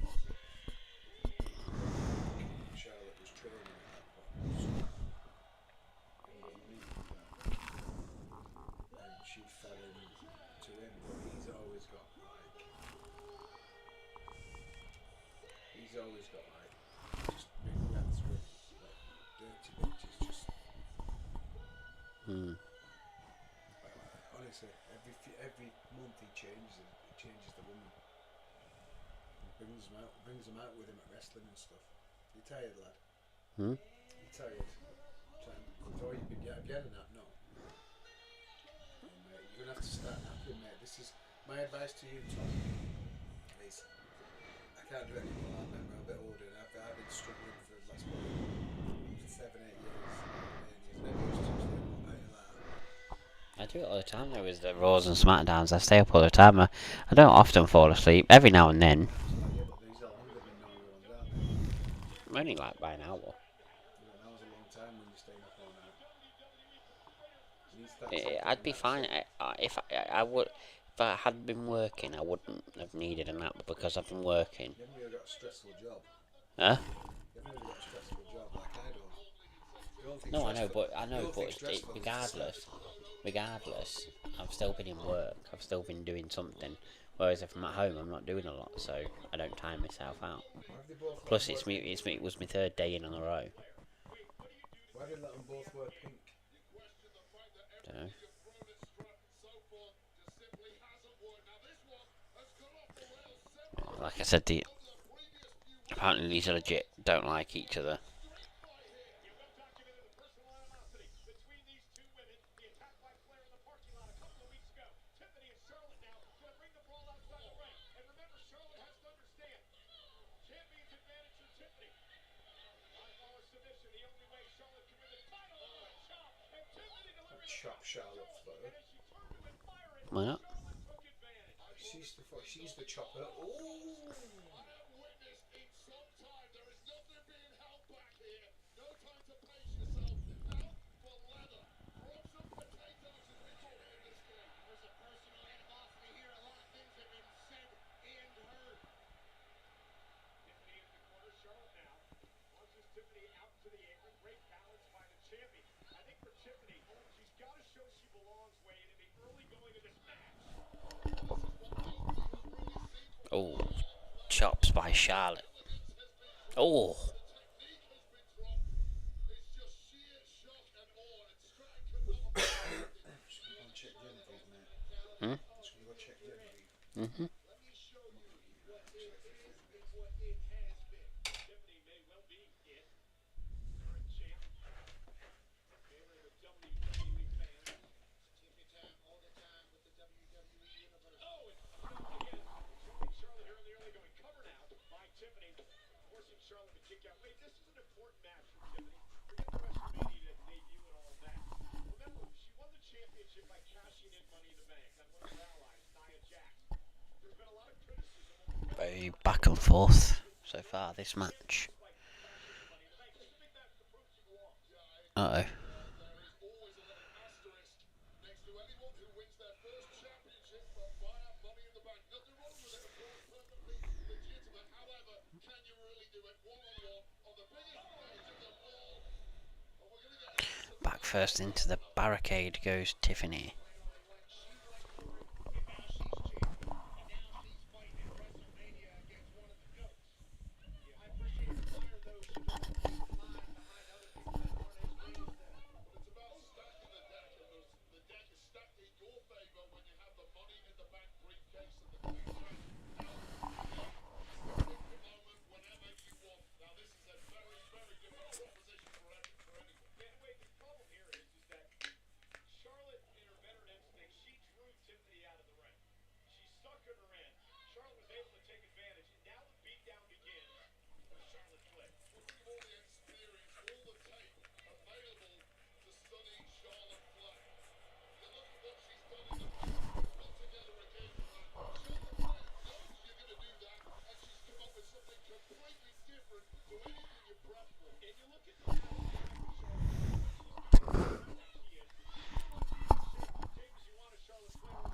Charlotte was training at that point. And she fell into him, but he's always got like just regrets with like dirty bitches. Just honestly, every month he changes them. He changes the woman. He brings them out with him at wrestling and stuff. You tired, lad? Hmm? You tired? Before you begin a nap, no. Oh, mate, you're gonna have to start napping, mate. This is my advice to you, Tom. Is I can't do it anymore. I remember I'm a bit older, and I've been struggling for the last 7-8 years. And never used to sleep all night like that. I do it all the time though with the Raws and Smackdowns. I stay up all the time. I don't often fall asleep. Every now and then. Yeah, but these are longer than normal ones, aren't they? Only like by an hour. Yeah, that was a long time when you're staying up all night. You need to start taking I'd a be nap fine. soon. I would. If I had been working, I wouldn't have needed a nap because I've been working. You haven't really got a stressful job. Huh? You haven't really got a stressful job like I don't. You don't think No, stressful, I know, you don't think but stressful regardless, I've still been in work. I've still been doing something. Whereas if I'm at home, I'm not doing a lot, so I don't time myself out. Why have they both Plus, let it was my third day in on a row. Why have they let them both wear pink? Don't know. Like I said, apparently these are legit. Don't like each other. Chop Charlotte Flair. Why not? She's the chopper. Ooh. Oh, chops by Charlotte. Oh. Hmm? Mm-hmm. Very back and forth so far this match. Uh oh. Back first into the barricade goes Tiffany.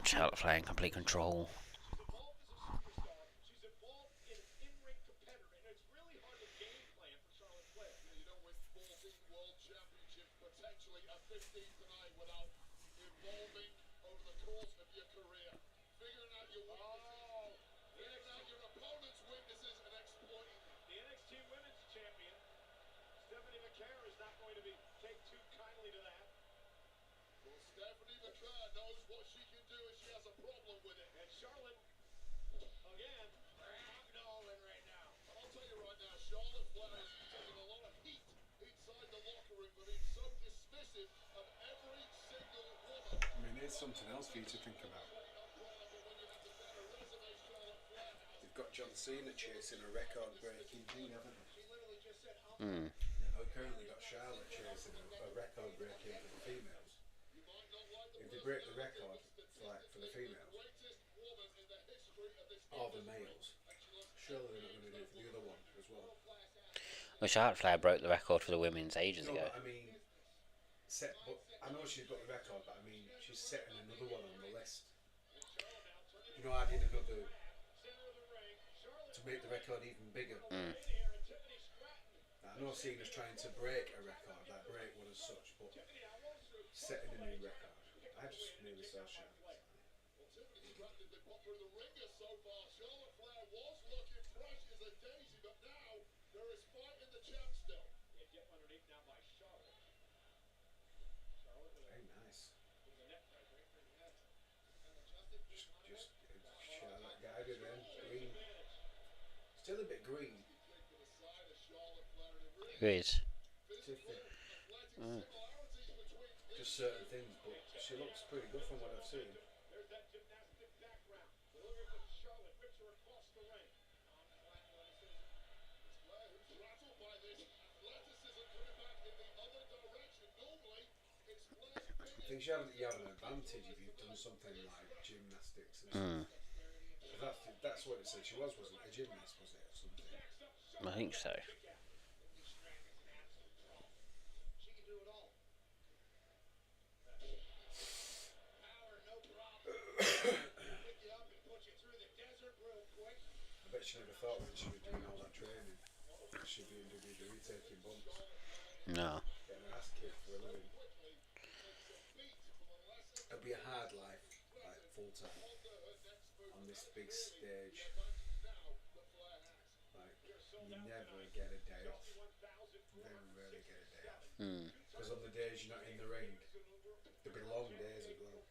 Charlotte Flair in complete control. I mean, here's something else for you to think about. They've got John Cena chasing a record-breaking thing, haven't they? They've currently got Charlotte chasing a record-breaking for the females. If they break the record for the females or the males, surely they're not going to do it for the other one as well. Well, Charlotte Flair broke the record for the women's ages No, ago. but I mean, but I know she's got the record, but I mean, she's setting another one on the list. You know, adding another to make the record even bigger. I know Cena's trying to break a record, like break one as such, but setting a new record. I just nearly saw Charlotte. Very nice. Just Charlotte guided in green. Still a bit green. Who is? Just certain things, but she looks pretty good from what I've seen. I think you have an advantage if you've done something like gymnastics and stuff. That's what it said she wasn't it? A gymnast, was it, or something? I think so. I bet she never thought when she was doing all that training she'd be in WWE taking bumps. No. Getting her ass kicked for a living. It'll be a hard life, like full time, on this big stage. Like, you never get a day off. Very rarely get a day off. Because on the days you're not in the ring, there'll be long days as well.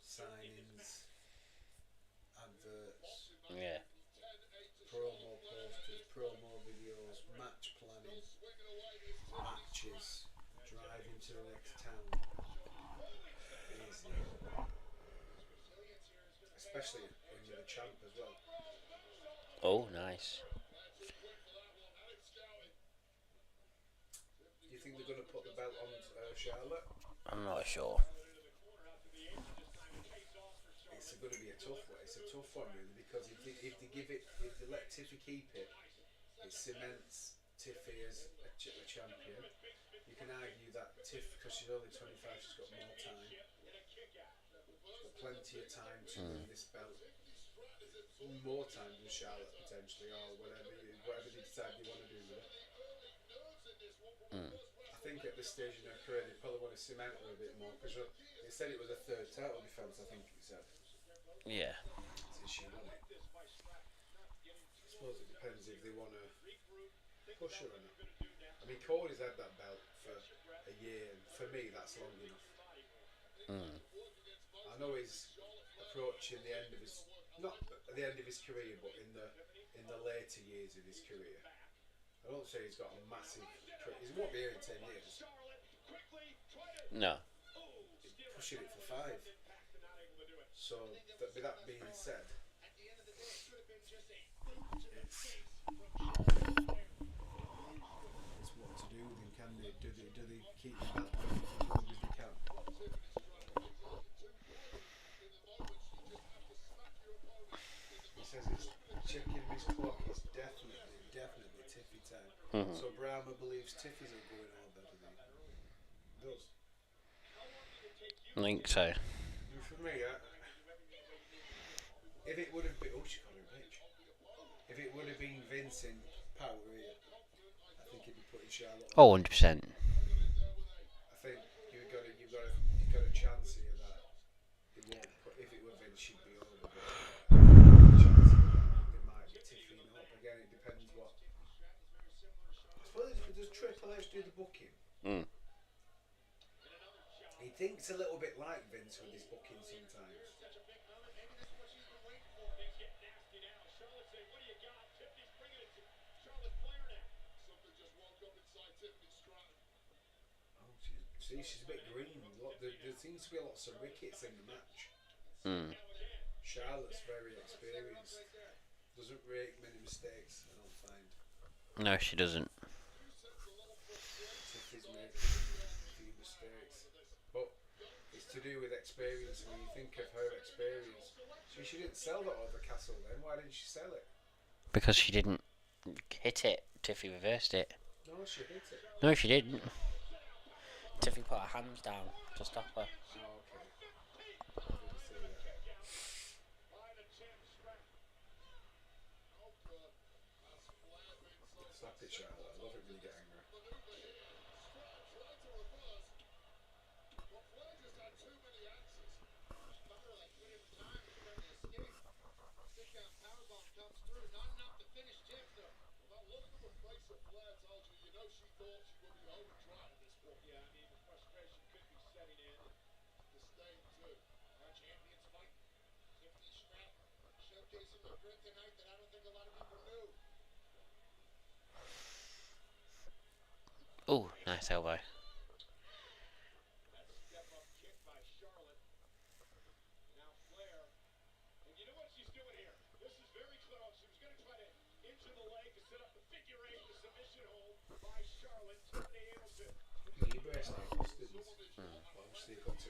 Signings, adverts, Yeah. promo posters, promo videos, match planning, matches, driving to the next town. Easy. Especially when you're the champ as well. Oh, nice. Do you think they're going to put the belt on Charlotte? I'm not sure. It's going to be a tough one. It's a tough one really because if they let Tiffy keep it, it cements Tiffy as a champion. You can argue that Tiff, because she's only 25, she's got more time. She's got plenty of time to win this belt. More time than Charlotte potentially, or whatever they decide they want to do with it. I think at this stage in her career, they probably want to cement her a bit more because they said it was a third title defense. I think it said. Yeah. Since she won it, I suppose it depends if they want to push her or not. I mean, Cody's had that belt for a year, and for me, that's long enough. I know he's approaching the end of his, not at the end of his career, but in the later years of his career. I don't say he's got a massive. He won't be here in 10 years. No. He's pushing it for 5. So with that being said, it's what to do with him. Can they do they keep the belt for as long as they can? He says it's checking his clock. It's definitely Tiffy time. So Brahma believes Tiffy's are going on better than he does. I think so. And for me, if it would have been, oh, she called him a bitch. If it would have been Vince in power here, I think he'd be putting Charlotte on. Oh, 100%. I think you've got a chance here that it won't. If it were Vince, she'd be over. But a chance there might be Tiffany up again. It depends what. I suppose does Triple H do the booking? He thinks a little bit like Vince with his booking sometimes. She's a bit green. There seems to be lots of rickets in the match. Charlotte's very experienced. Doesn't make many mistakes, I don't find. No, she doesn't. Tiffy's made a few mistakes. But it's to do with experience. When you think of her experience, she didn't sell that over Castle then. Why didn't she sell it? Because she didn't hit it. Tiffy reversed it. No, she hit it. No, she didn't. Tiffy put her hands down to stop her. Oh, okay. I didn't see that. Slap it, Charlotte. I love it when you get angry. Oh, nice elbow. Knee brace like Austin's. Obviously, got to.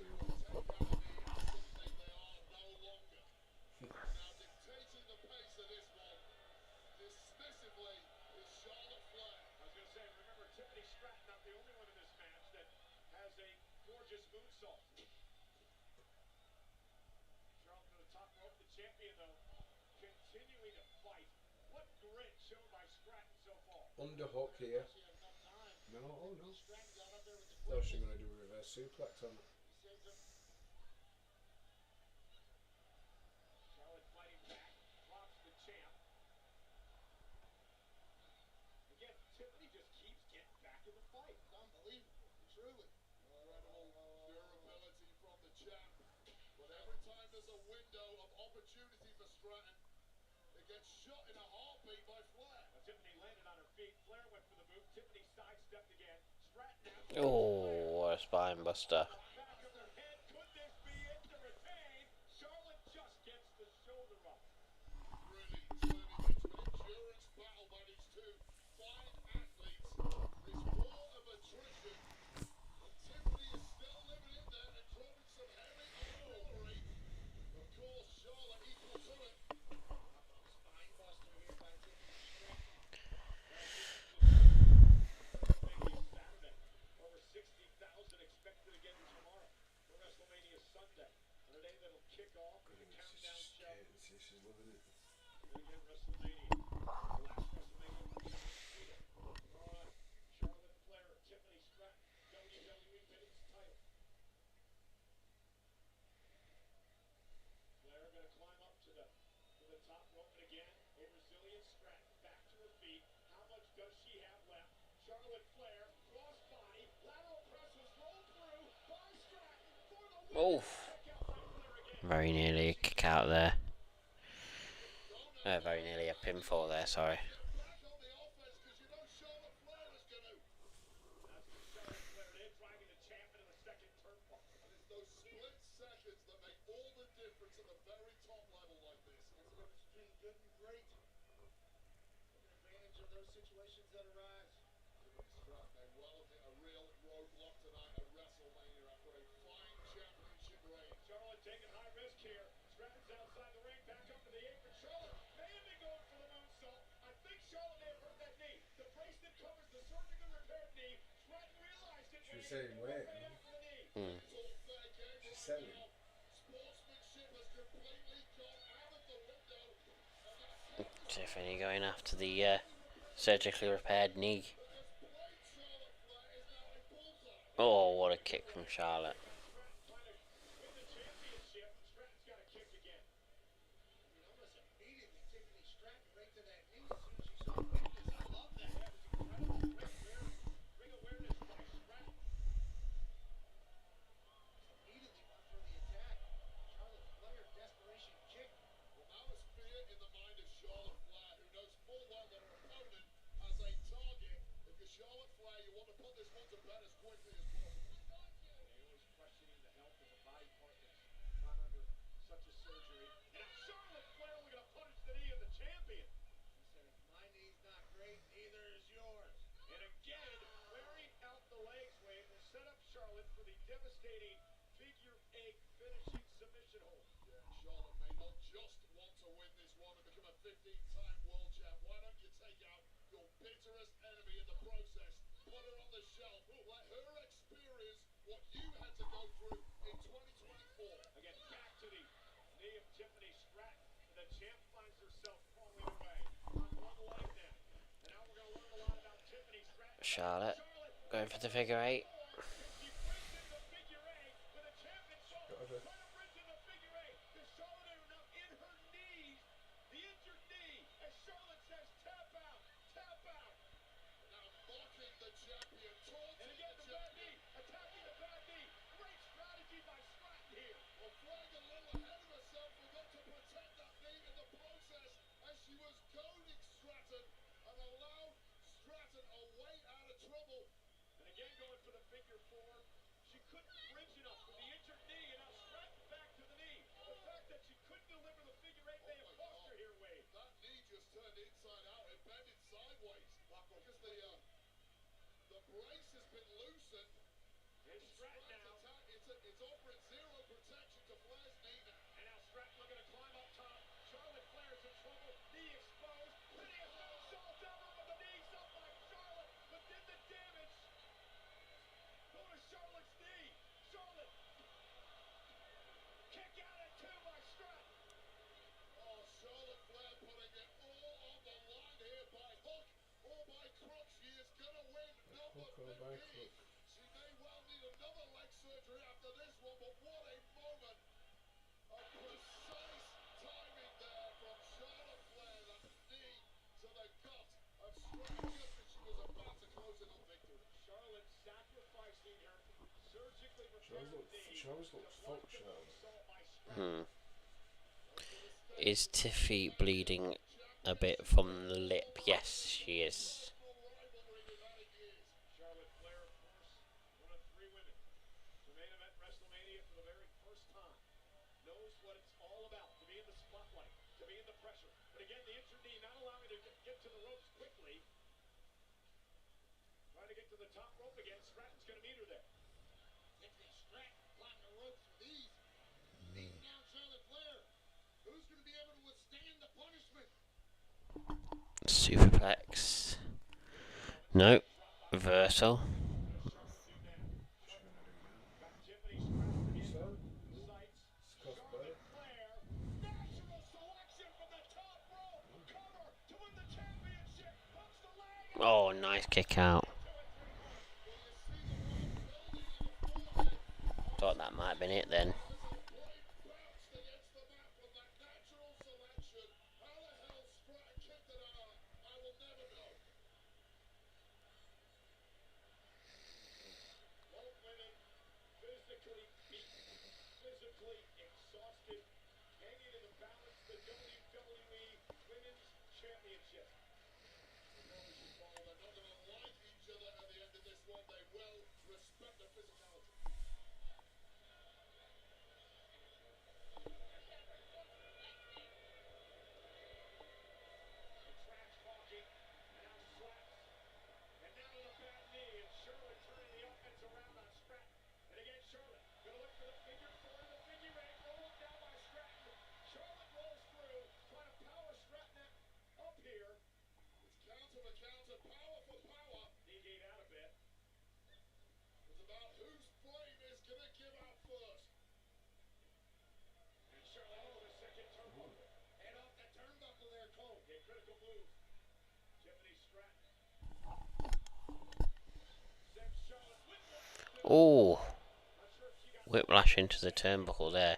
Underhook here. No, oh no. Thought she was going to do a reverse suplex on it. Oh, what a spine buster. it. She's loving it. Big hit WrestleMania. Last WrestleMania when she undefeated. All right. Charlotte Flair, Tiffany Stratton, WWE Women's title. Flair going to climb up to the top rope, and again, a resilient Stratton back to her feet. How much does she have left? Charlotte Flair, crossbody, lateral press was rolled through by Stratton for the win. Oh, Check out by Flair again. very nearly a kick out there. Very nearly a pinfall there, sorry. Back on the offense because you know Charlotte Flair is going to. That's what Charlotte Flair did, driving the champ into the second turnbuckle. And it's those split seconds that make all the difference at the very top level like this. That's the difference between good and great. Taking advantage of those situations that arise. Stratton may well have hit a real roadblock tonight at Wrestlemania after a fine championship reign. Charlotte taking high risk here. Stratton's outside the ring, back up to the apron. Charlotte may have been going for the moonsault. I think Charlotte may have hurt that knee. The brace that covers the surgically repaired knee. Stratton realized it. She was saying, wait. She's selling. Sportsmanship has completely gone out of the window. Tiffany going after the surgically repaired knee. Oh, what a kick from Charlotte. Charlotte Flair, you want to put this one to bed as quickly as possible. Naomi's questioning the health of a body part that's gone under such a surgery. And Charlotte Flair looking to punish the knee of the champion. She said, if my knee's not great, neither is yours. And again, wearing out the legs wave will set up Charlotte for the devastating figure eight finishing submission hold. Yeah, Charlotte may not just want to win this one and become a 15-time world champ. Why don't you take out your bitterest enemy in the process, put her on the shelf, let her experience what you had to go through in 2024. Again, back to the knee of Tiffany Stratton. The champ finds herself falling away on one leg now. And now we're going to learn a lot about Tiffany Stratton. Charlotte going for the figure eight. She brings in the figure eight with a champ in soul. Got her. Trying to bridge in the figure eight. Does Charlotte now in her knees, the injured knee, as Charlotte says, tap out, tap out. Now mocking the champion, taunting and again the bad knee, attacking the bad knee. Great strategy by Stratton here. Well, Flag a little ahead of herself, forgot to protect that knee in the process as she was goading Stratton and allowed Stratton a way out of trouble. And again going for the figure four. She couldn't bridge enough with the injured knee, and now Stratton back to the knee. The fact that she couldn't deliver the figure eight may have cost her here, Wade. That knee just turned inside out. It bended sideways because the brace has been loosened. And Stratton now. It's offering zero protection to Flair's knee now. And now Stratton looking to climb up top. Charlotte Flair's in trouble. Knee exposed. Hideous moonsault down with the knees up by Charlotte. But did the damage go to Charlotte's knee? Charlotte. Kick out at two by Stratton. Oh, Charlotte Flair putting it all on the line here by hook or by crook. She is going to win number Hook or by 15. crook. She may well need another leg surgery after this one, but what a moment of precise timing there from Charlotte Flair. That knee to the gut of Stratton just as she was about to close it on victory. Charlotte sacrificing her surgically repaired knee. Charles looks fucked, Charles. Is Tiffy bleeding a bit from the lip? Yes, she is. Charlotte Flair, of course, one of three women to main event WrestleMania for the very first time. Knows what it's all about, to be in the spotlight, to be in the pressure. But again, the injured knee not allowing her to get to the ropes quickly. Trying to get to the top rope again. Stratton's going to meet her there. Tiffany Stratton climbing the ropes with ease. Beating down Charlotte Flair. Who's going to be able to withstand the punishment? Superplex. No. Reversal. So, Scott Blair. Oh, nice kick out. Thought that might have been it then. Physically exhausted, hanging in the balance, the WWE Women's Championship. They probably should follow. They're not going to like each other at the end of this one. They will respect the physicality. The trash talking, and now slaps, and now with a bad knee, and Charlotte turning the offense around on Stratton. And again, Charlotte going to look for the figure four, the figure eight, rolled down by Stratton. Charlotte rolls through, trying to power Stratton up here. It's counter for counter, power for power. Knee gave out a bit. It's about whose flame is going to give out first. And Charlotte, oh, the second turnbuckle. Head off the turnbuckle there, Cole. A critical move. Tiffany Stratton. Sends Charlotte whiplash. Oh, Not sure if she got whiplash into the turnbuckle there.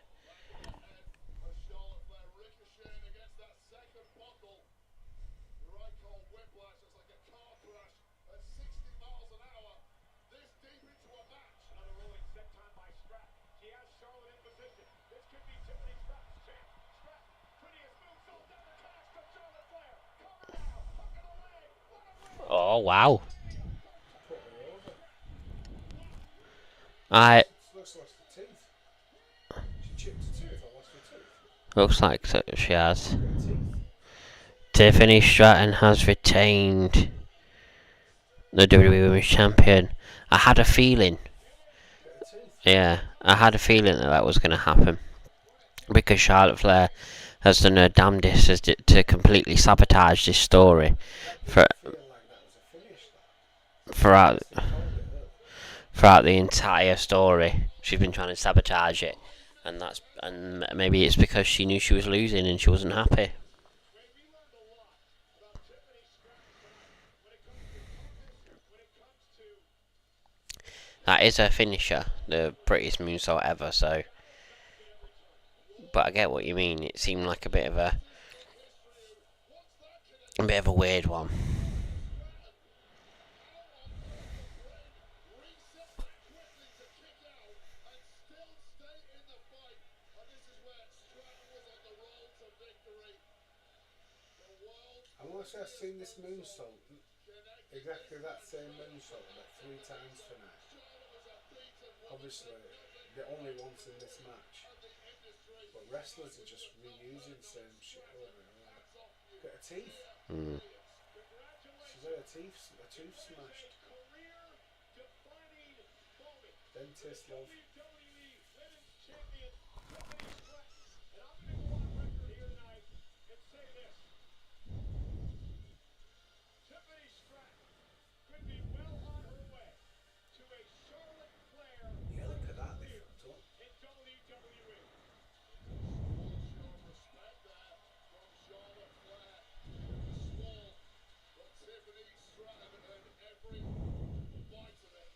Charlotte Flair ricocheting against that second buckle. You're right, Cole. Whiplash. It's like a car crash at 60 miles an hour. This deep into a match. Another rolling set time by Stratton. She has Charlotte in position. This could be Tiffany Stratton's chance. Stratton, prettiest moonsault down the connects to Charlotte Flair. Cover now. Hook of the leg. What a move. Oh, wow. Put her over. Looks lost her teeth. She chipped a tooth or lost her tooth. Looks like so she has. Her teeth. Tiffany Stratton has retained the WWE Women's Champion. I had a feeling. Get her teeth. Yeah, I had a feeling that was going to happen. Because Charlotte Flair has done her damnedest to completely sabotage this story. For, Feeling like that was a finish. throughout, They called it up. throughout the entire story, she's been trying to sabotage it. And maybe it's because she knew she was losing and she wasn't happy. We learned a lot about Tiffany Stratton tonight. When it comes to toughness, when it comes to That is her finisher, the prettiest moonsault ever. So, but I get what you mean. It seemed like a bit of a weird one. I want to say I've seen this moonsault, exactly that same moonsault, about 3 times tonight. Obviously, the only once in this match. But wrestlers are just reusing the same shit over and over. Look at her teeth. Mm. She's had her tooth smashed. Dentist love. Tiffany Stratton could be well on her way to a Charlotte Flair Yeah, look at that. career They fucked up. in WWE. Small show of respect there from Charlotte Flair. It was small, but Tiffany Stratton earned every bite of it.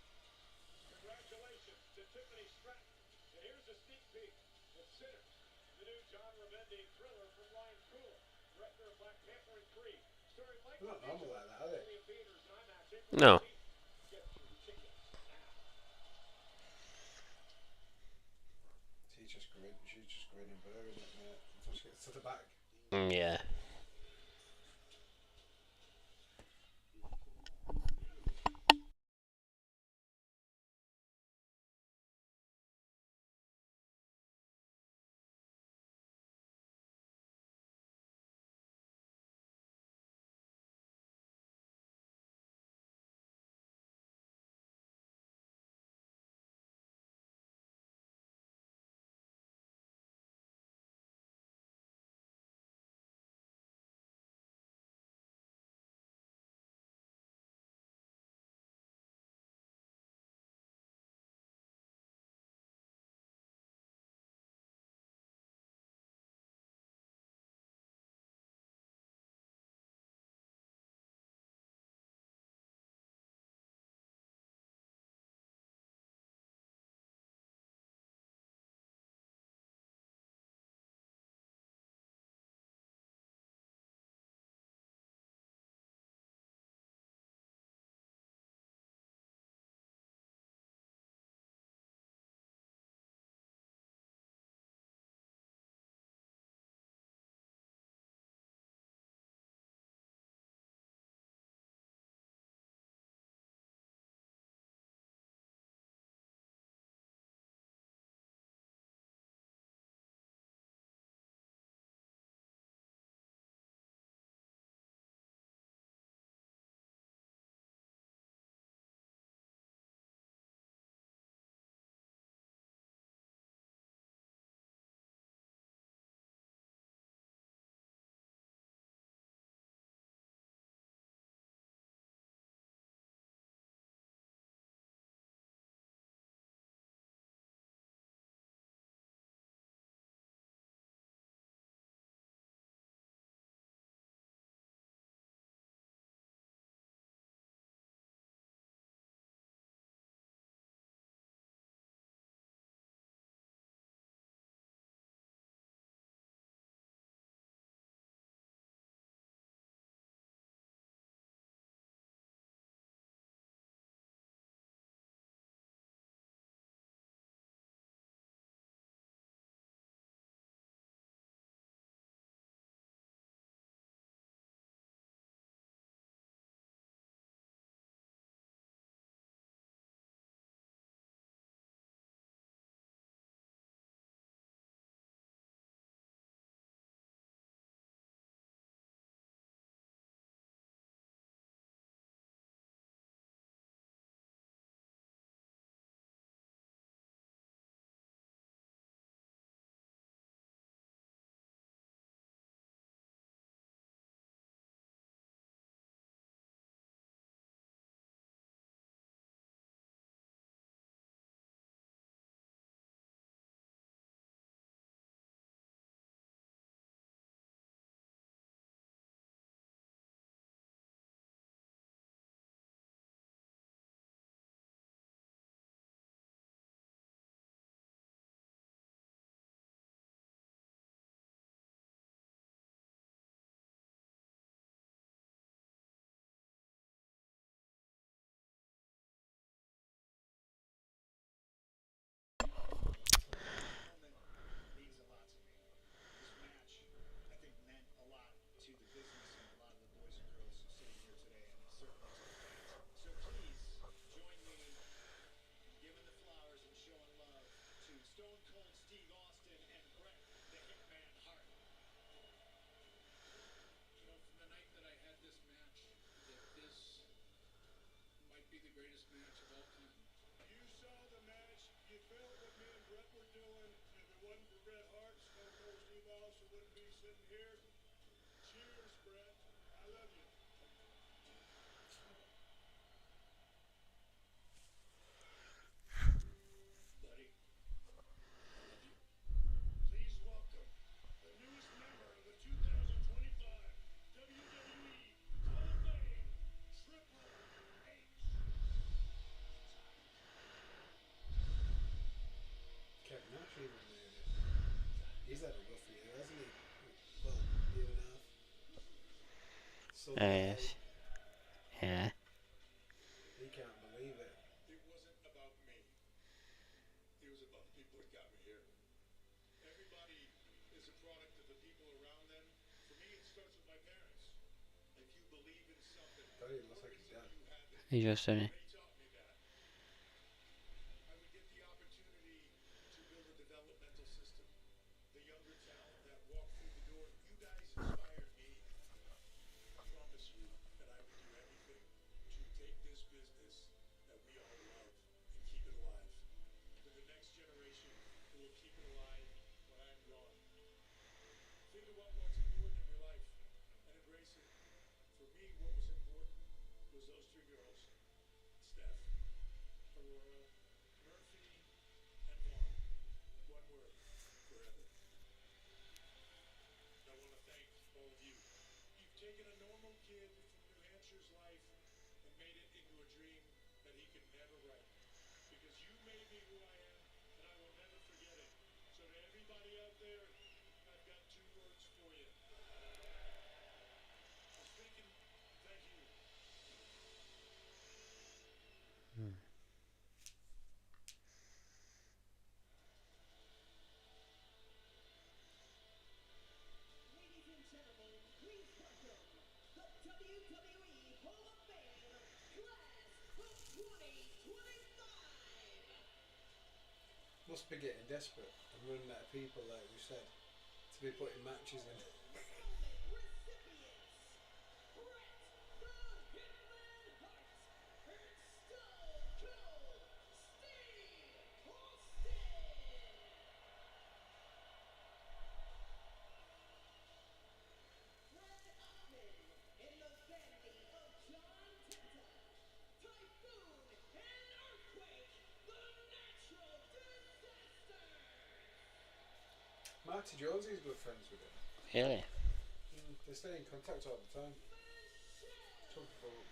Congratulations to Tiffany Stratton. And here's a sneak peek of Sinners, the new John Ravendi thriller from Ryan Coogler, director of Black Panther and Creed. Starring Mike They're not normal like that, are they? No. She's just grinning, bearing it, mate. Until she gets to the back. Yeah. McMillan, and if it wasn't for Bret Hart, Stone Cold Steve Austin wouldn't be sitting here. Cheers, Bret. I love you. Buddy, I love you. Please welcome the newest member of the 2025 WWE Hall of Fame, Triple H. Kevin Nash even made it. He's had a rough year, hasn't he? Well, year and a half. Son died. Yes. Yeah. He can't believe it. It wasn't about me. It was about the people that got me here. Everybody is a product of the people around them. For me, it starts with my parents. If you believe in something, Daddy looks like his dad. you have it. He just done it. They taught me that. I would get the opportunity to build a developmental system. The younger talent that walked through the door, you guys inspired me. I promise you that I would do anything to take this business that we all love and keep it alive. For the next generation who will keep it alive when I'm gone. Think about what's important in your life and embrace it. For me, what was important was those three girls. Steph, Aurora, Murphy, and Vaughn. One word, forever. I want to thank all of you. You've taken a normal kid from New Hampshire's life and made it into a dream that he could never write. Because you made me who I am, and I will never forget it. So to everybody out there, I've got two words for you. I was thinking, thank you. Ladies and gentlemen, please welcome the WWE Hall of Fame Class of 2025. Must be getting desperate and running out of people, like we said, to be putting matches in. Enrollment recipients: Bret the Hitman Hart and Stone Cold Steve Austin. Fred Upman in the family of John Tenta. Typhoon and Earthquake, the natural disasters. Marty Jonesy's good friends with him. Really? They stay in contact all the time. Michelle Talk about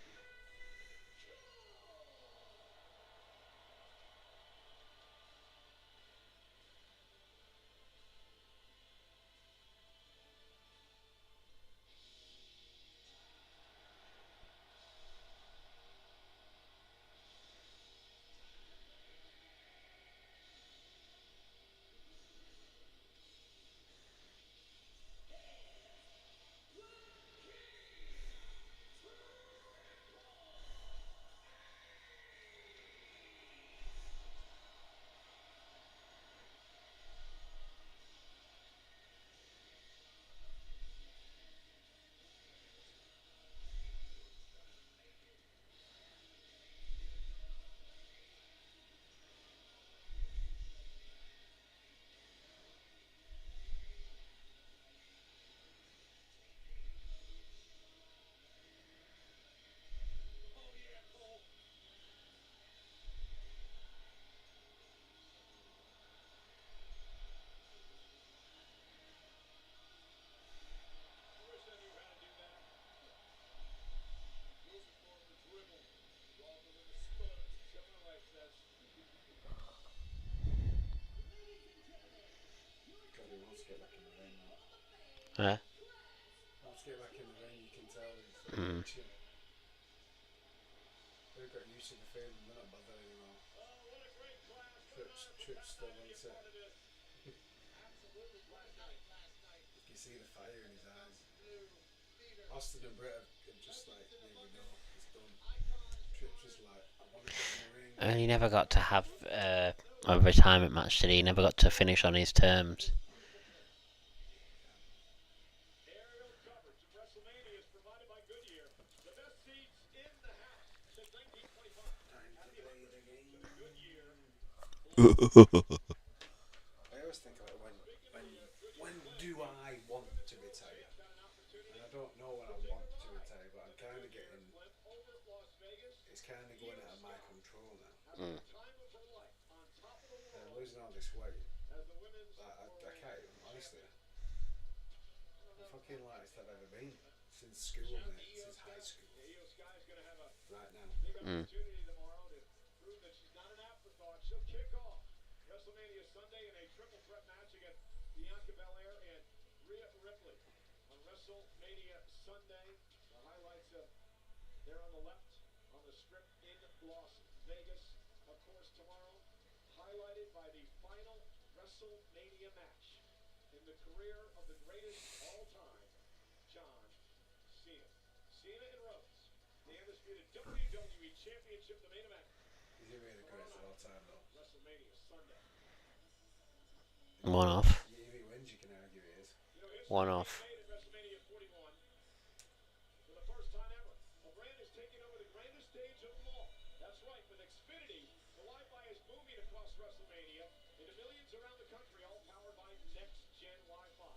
Oh yeah, Cole. I wish I knew how to do that. Yours is more of a dribble rather than a spurt, so my wife says. Ladies and gentlemen, your God, he wants to get back in the ring now. Hall of Fame Yeah. Class Wants to get back in the ring, you can tell he's Mm. itching. They've got used to the feeling, they're not bothered anymore. Oh, what a great class. Trips still wants it. Absolutely last night. You see the fire in his eyes. Austin and Brett are just like, there we go, it's done. Trips is like, I want to get in the ring. He never got to have a retirement match, did he? He never got to finish on his terms. Aerial coverage of Wrestlemania is provided by Goodyear. The best seats in the house since 1925. Time to play the game. Goodyear. don't know when I want to retire, but I'm kind of getting. It's kind of going out of my control now. Mm. Losing all this weight. I can't even, honestly. I'm fucking lightest I've ever been since school, mate. Since high school. Right now. Mm. Wrestlemania Sunday in a triple threat match against Bianca Belair and Rhea Ripley. On Wrestlemania Sunday, the highlights there on the left on the strip in Las Vegas. Of course, tomorrow, highlighted by the final Wrestlemania match in the career of the greatest all time, John Cena. Cena and Rhodes, the undisputed WWE Championship, the main event. Is he really the greatest of all time, though? WrestleMania Sunday. One off. If he wins, you can argue he is. One off. WrestleMania 41. For the first time ever, a brand is taking over the grandest stage of them all. That's right, with Xfinity, the Wi-Fi is booming across WrestleMania into millions around the country, all powered by next-gen Wi-Fi.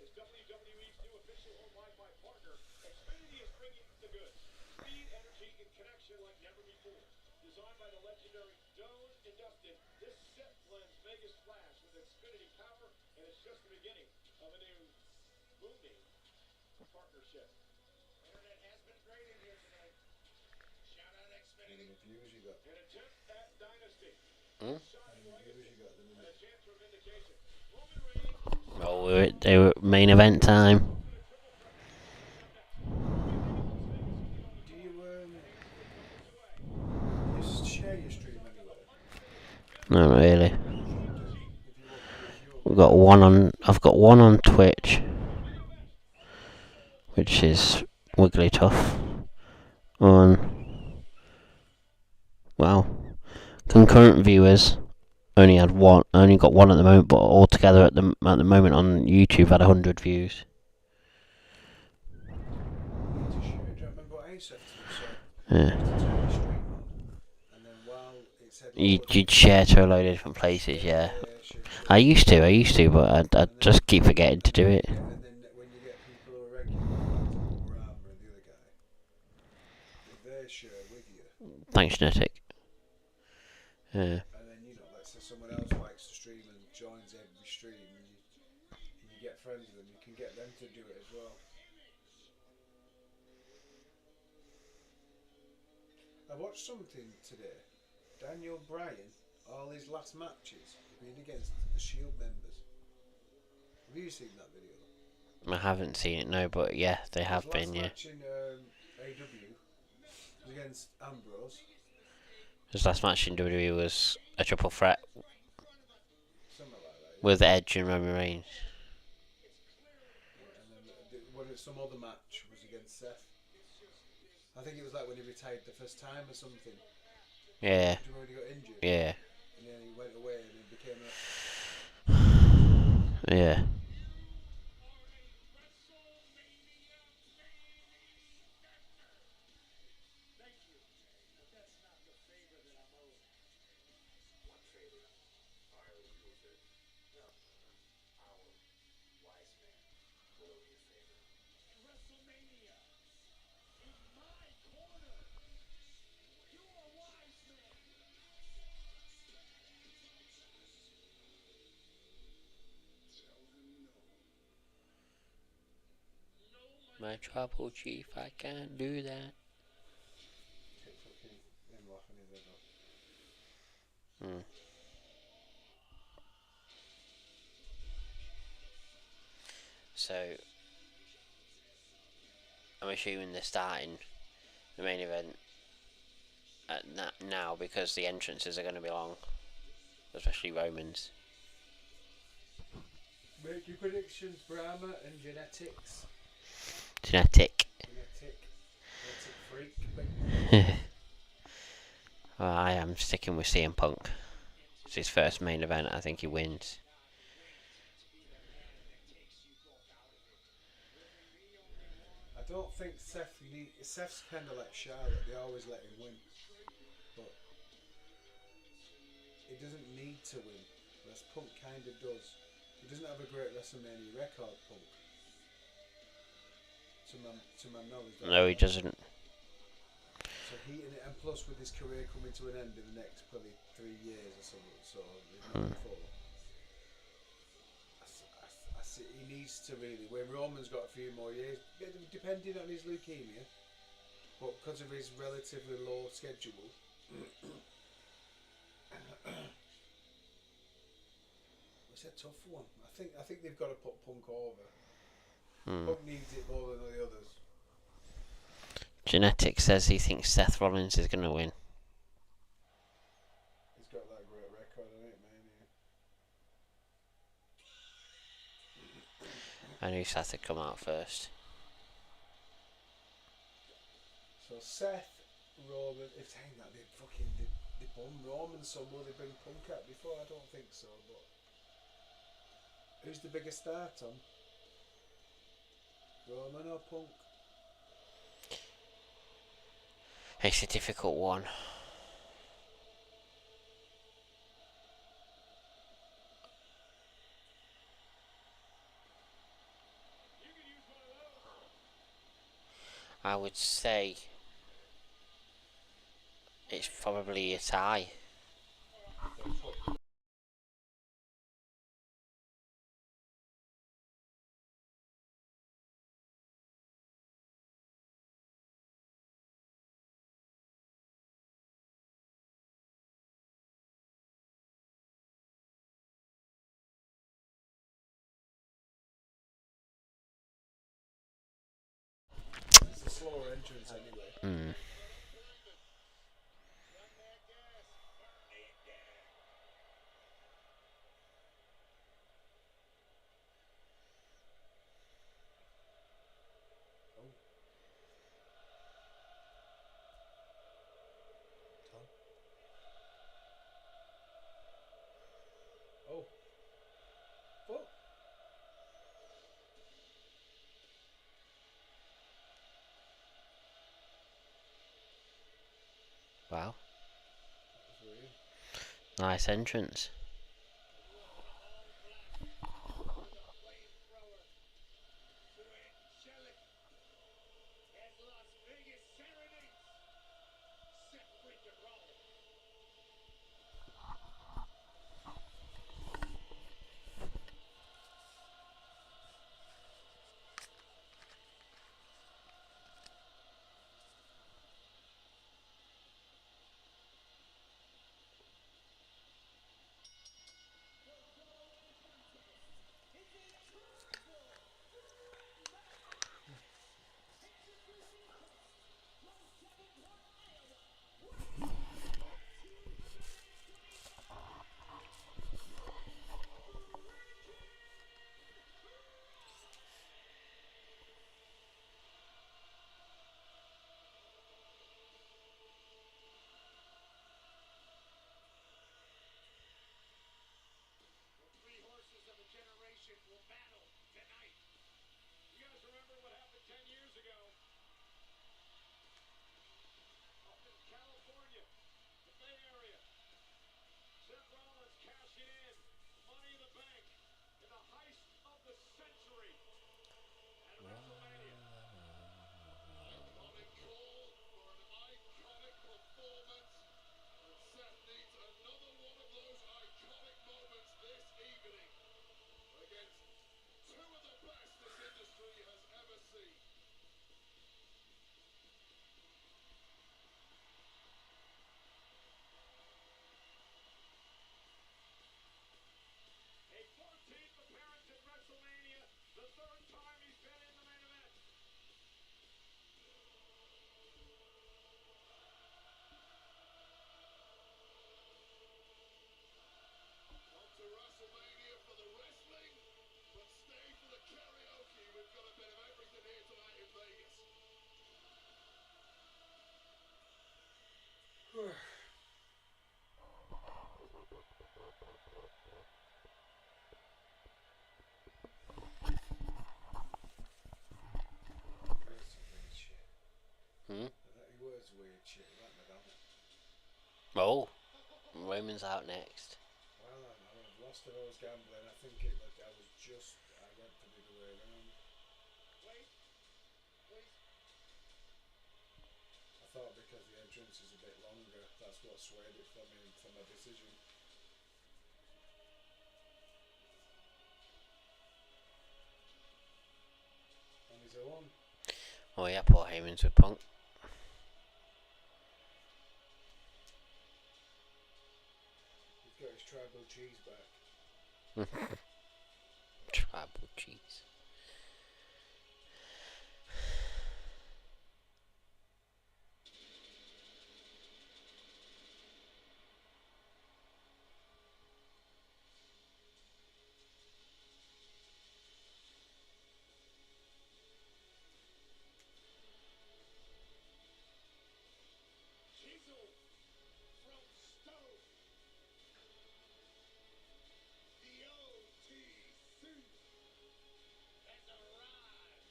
As WWE's new official home Wi-Fi partner, Xfinity is bringing the goods. Speed, energy, and connection like never before. Designed by the legendary Doan and Dustin, this set blends Vegas Flash with Xfinity power, and it's just the beginning of a new booming partnership. Internet has been great in here tonight. Shout out How Xfinity. many views you got? An attempt at dynasty. Hmm? How many views you got at the And a minute? chance for vindication. Roman Reigns. Well, they were main event time. Do you share your stream anywhere? Not really. You should do. If you want, if you're We've got one on. I've got one on Twitch, which is wiggly tough. On wow, concurrent viewers only had one. Only got one at the moment, but altogether at the moment on YouTube had 100 views. you need to share. Do you remember what I used to have to do? So Yeah. to turn your stream on, and then while it said You'd share to a load of different places, yeah. share, I used to, but I just keep forgetting to do it. and then when you get people who are regular, like Brahma and the other guy, if they share with you, Thanks, Genetic. Yeah. and then let's say someone else likes to stream and joins every stream, and you get friends with them, you can get them to do it as well. I watched something today. Daniel Bryan, all his last matches have been against the Shield members. Have you seen that video? I haven't seen it, no, but yeah, they have His been, last yeah. match in AW was against Ambrose. His last match in WWE was a triple threat Something like that. Yeah. with Edge and Roman Reigns. And then some other match was against Seth. I think it was like when he retired the first time or something. Yeah, Do you remember when he got injured? yeah, And then he went away and it became yeah. WrestleMania in my corner. You are wise man. My trouble chief, I can't do that. fucking him laughing his head off. Hmm. So, I'm assuming they're starting the main event at now because the entrances are going to be long, especially Roman's. Make your predictions, Brahma and Genetics. Genetic. Genetic freak. Well, I am sticking with CM Punk. It's his first main event. I think he wins. I don't think Seth's kind of like Charlotte. They always let him win, but he doesn't need to win. Whereas Punk kind of does. He doesn't have a great WrestleMania record, Punk. to my knowledge. No, he doesn't. So and plus with his career coming to an end in the next probably 3 years or something, so if not before. I see he needs to really. When Roman's got a few more years, depending on his leukemia, but because of his relatively low schedule. It's a tough one. I think they've got to put Punk over. Punk needs it more than the others. Genetic says he thinks Seth Rollins is going to win. He's got that great record, hasn't it, man? I knew Seth had come out first. So Seth, Roman, if saying that they bum Roman some will they bring Punk out before? I don't think so, but who's the biggest star, Tom? Roman or Punk? It's a difficult one. I would say it's probably a tie. It's a slower entrance anyway. Oh. Fuck. Wow. That was weird. Nice entrance. Iconic call for an iconic performance, and Seth needs another one of those iconic moments this evening against two of the best this industry has ever seen. A 14th appearance at Wrestlemania, the third time he's been in the main event. Come to Wrestlemania for the wrestling, but stay for the karaoke. We've got a bit of everything here tonight in Vegas. That's some weird shit. Hmm? It was weird shit. Like Madonna. Oh, Roman's out next. Well, I know. I've lost to those gambling. I think I went for the other way around. Wait, because the entrance is a bit longer. That's what swayed it for me for my decision. On his own. Oh yeah, Paul Heyman's with Punk. He's got his tribal cheese back. Tribal cheese. Chiseled from stone. The OTC has arrived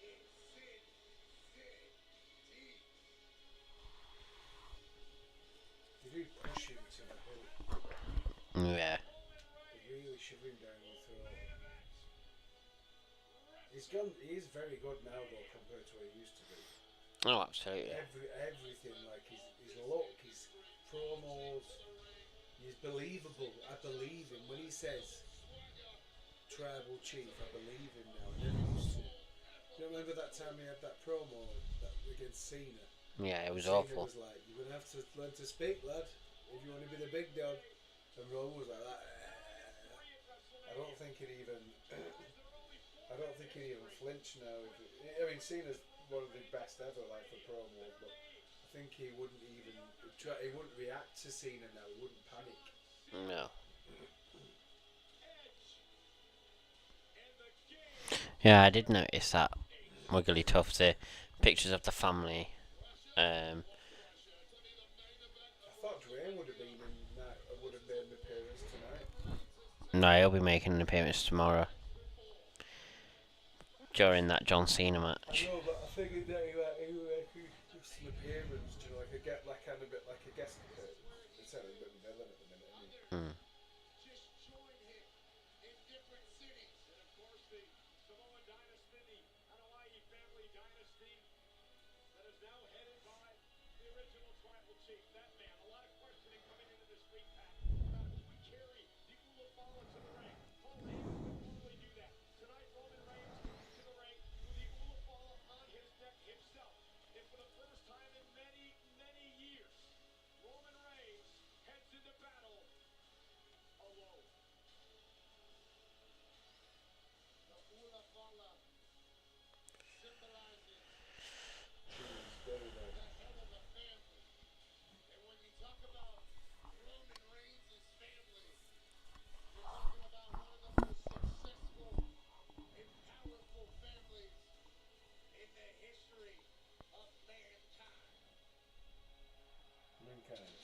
in Sin City. They do push him to the hill. Yeah. They really shove him down the throat. He is very good now though compared to what he used to be. Oh, absolutely. Everything, like his look, his promos, he's believable. I believe him when he says tribal chief. I believe him now. I never used to. Do you remember that time he had that promo against Cena? Yeah, it was Cena awful. was like, "You're gonna have to learn to speak, lad, if you want to be the big dog." And Roman was like that. I don't think it even. I don't think he even flinch now. I mean, Cena's one of the best ever, like for promos, but I think he wouldn't even. He wouldn't react to Cena now. He wouldn't panic. No. And the game Yeah, I did notice that. Wiggly Tough, the pictures of the family. I thought Dwayne would have been in that. Would have made an appearance tonight. No, he'll be making an appearance tomorrow. During that John Cena I match. know, but I figured that he would just an appearance, do you know, like a get like kind of bit like a guest appearance. It's only a bit of a villain at the minute, isn't he? just join him in different cities. And of course, the Samoan dynasty, the Anoa'i family dynasty, that is now headed by the original tribal chief. That man, a lot of questioning coming into this week, Pat, about who would carry the Ulafala to the ring. Paul Heyman would normally do that. Tonight, Roman Reigns comes to the ring with the Ulafala on his neck himself. And for the first time in many, many years, Roman Reigns heads into battle alone. The Ulafala symbolizes He's very nice. the head of the family. And when you talk about Roman Reigns' family, you're talking about one of the most successful and powerful families in the history of mankind. Mankind.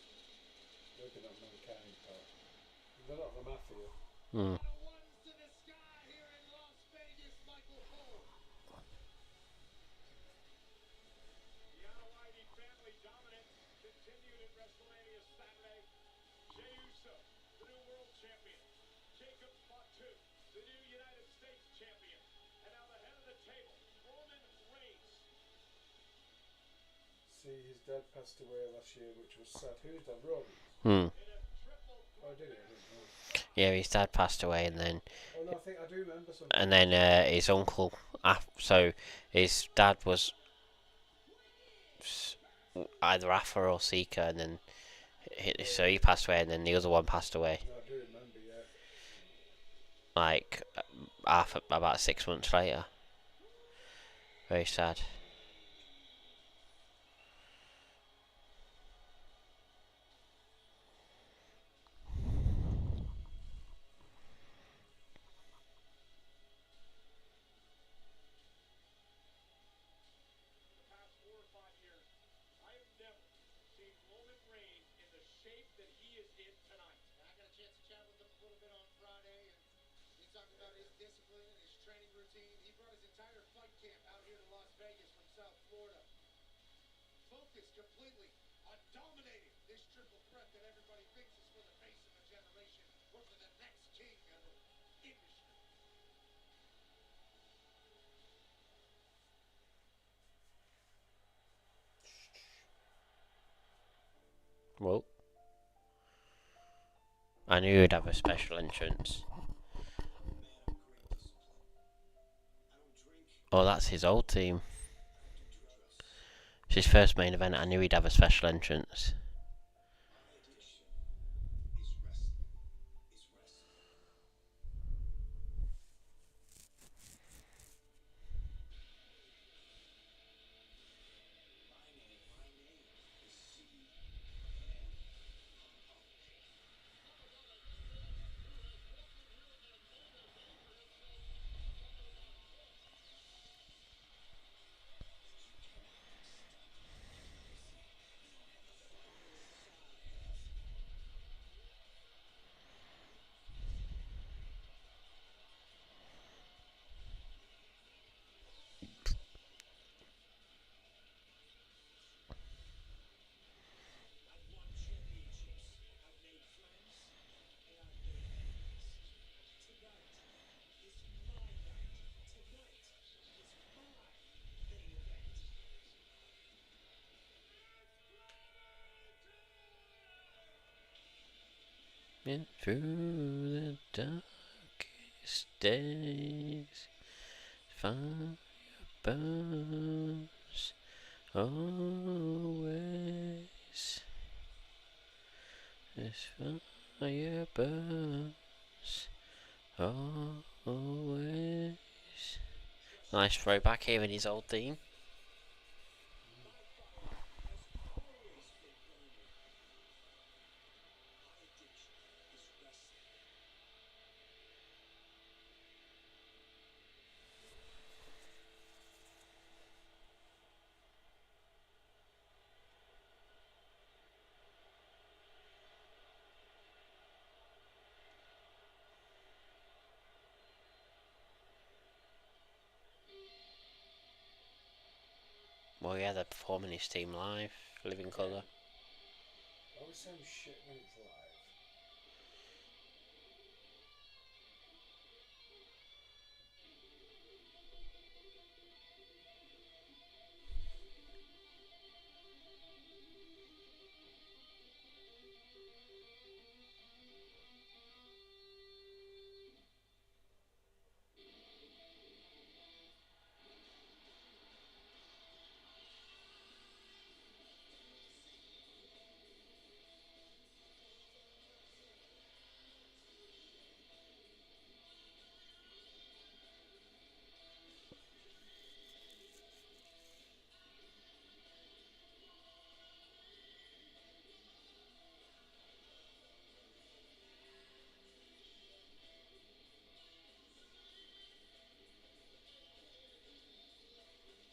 Maybe not mankind, but they're not the mafia. Mm. The ones to the sky here in Las Vegas, Michael Cole. The Anoa'i family dominance continued at WrestleMania Saturday. Jey Uso, the new world champion. Jacob Fatu, the new United States champion. And now the head of the table, Roman Reigns. See, his dad passed away last year, which was sad. Who's dad? Roman? Mm. In a triple Oh, did he? I didn't know. Yeah, his dad passed away, and then Oh, no, I think I do remember something. his uncle. So his dad was either Alpha or Seeker, and then so he passed away, and then the other one passed away. No, I do remember, yeah. Like half about 6 months later. Very sad. the past 4 or 5 years, I have never seen Roman Reigns in the shape that he is in tonight. I got a chance to chat with him a little bit on Friday, and he talked about his discipline and his training routine. He brought his entire fight camp out here to Las Vegas from South Florida. Focused completely on dominating this triple threat that everybody thinks is for the face of a generation or for the next king of the industry. Well, I knew he'd have a special entrance. Oh, that's his old team. It's his first main event. I knew he'd have a special entrance. Been through the darkest days, fire burns always. This fire burns always. Nice throwback here in his old team. Well, yeah, they're performing his team live, living colour. Always sounds shit when it's live.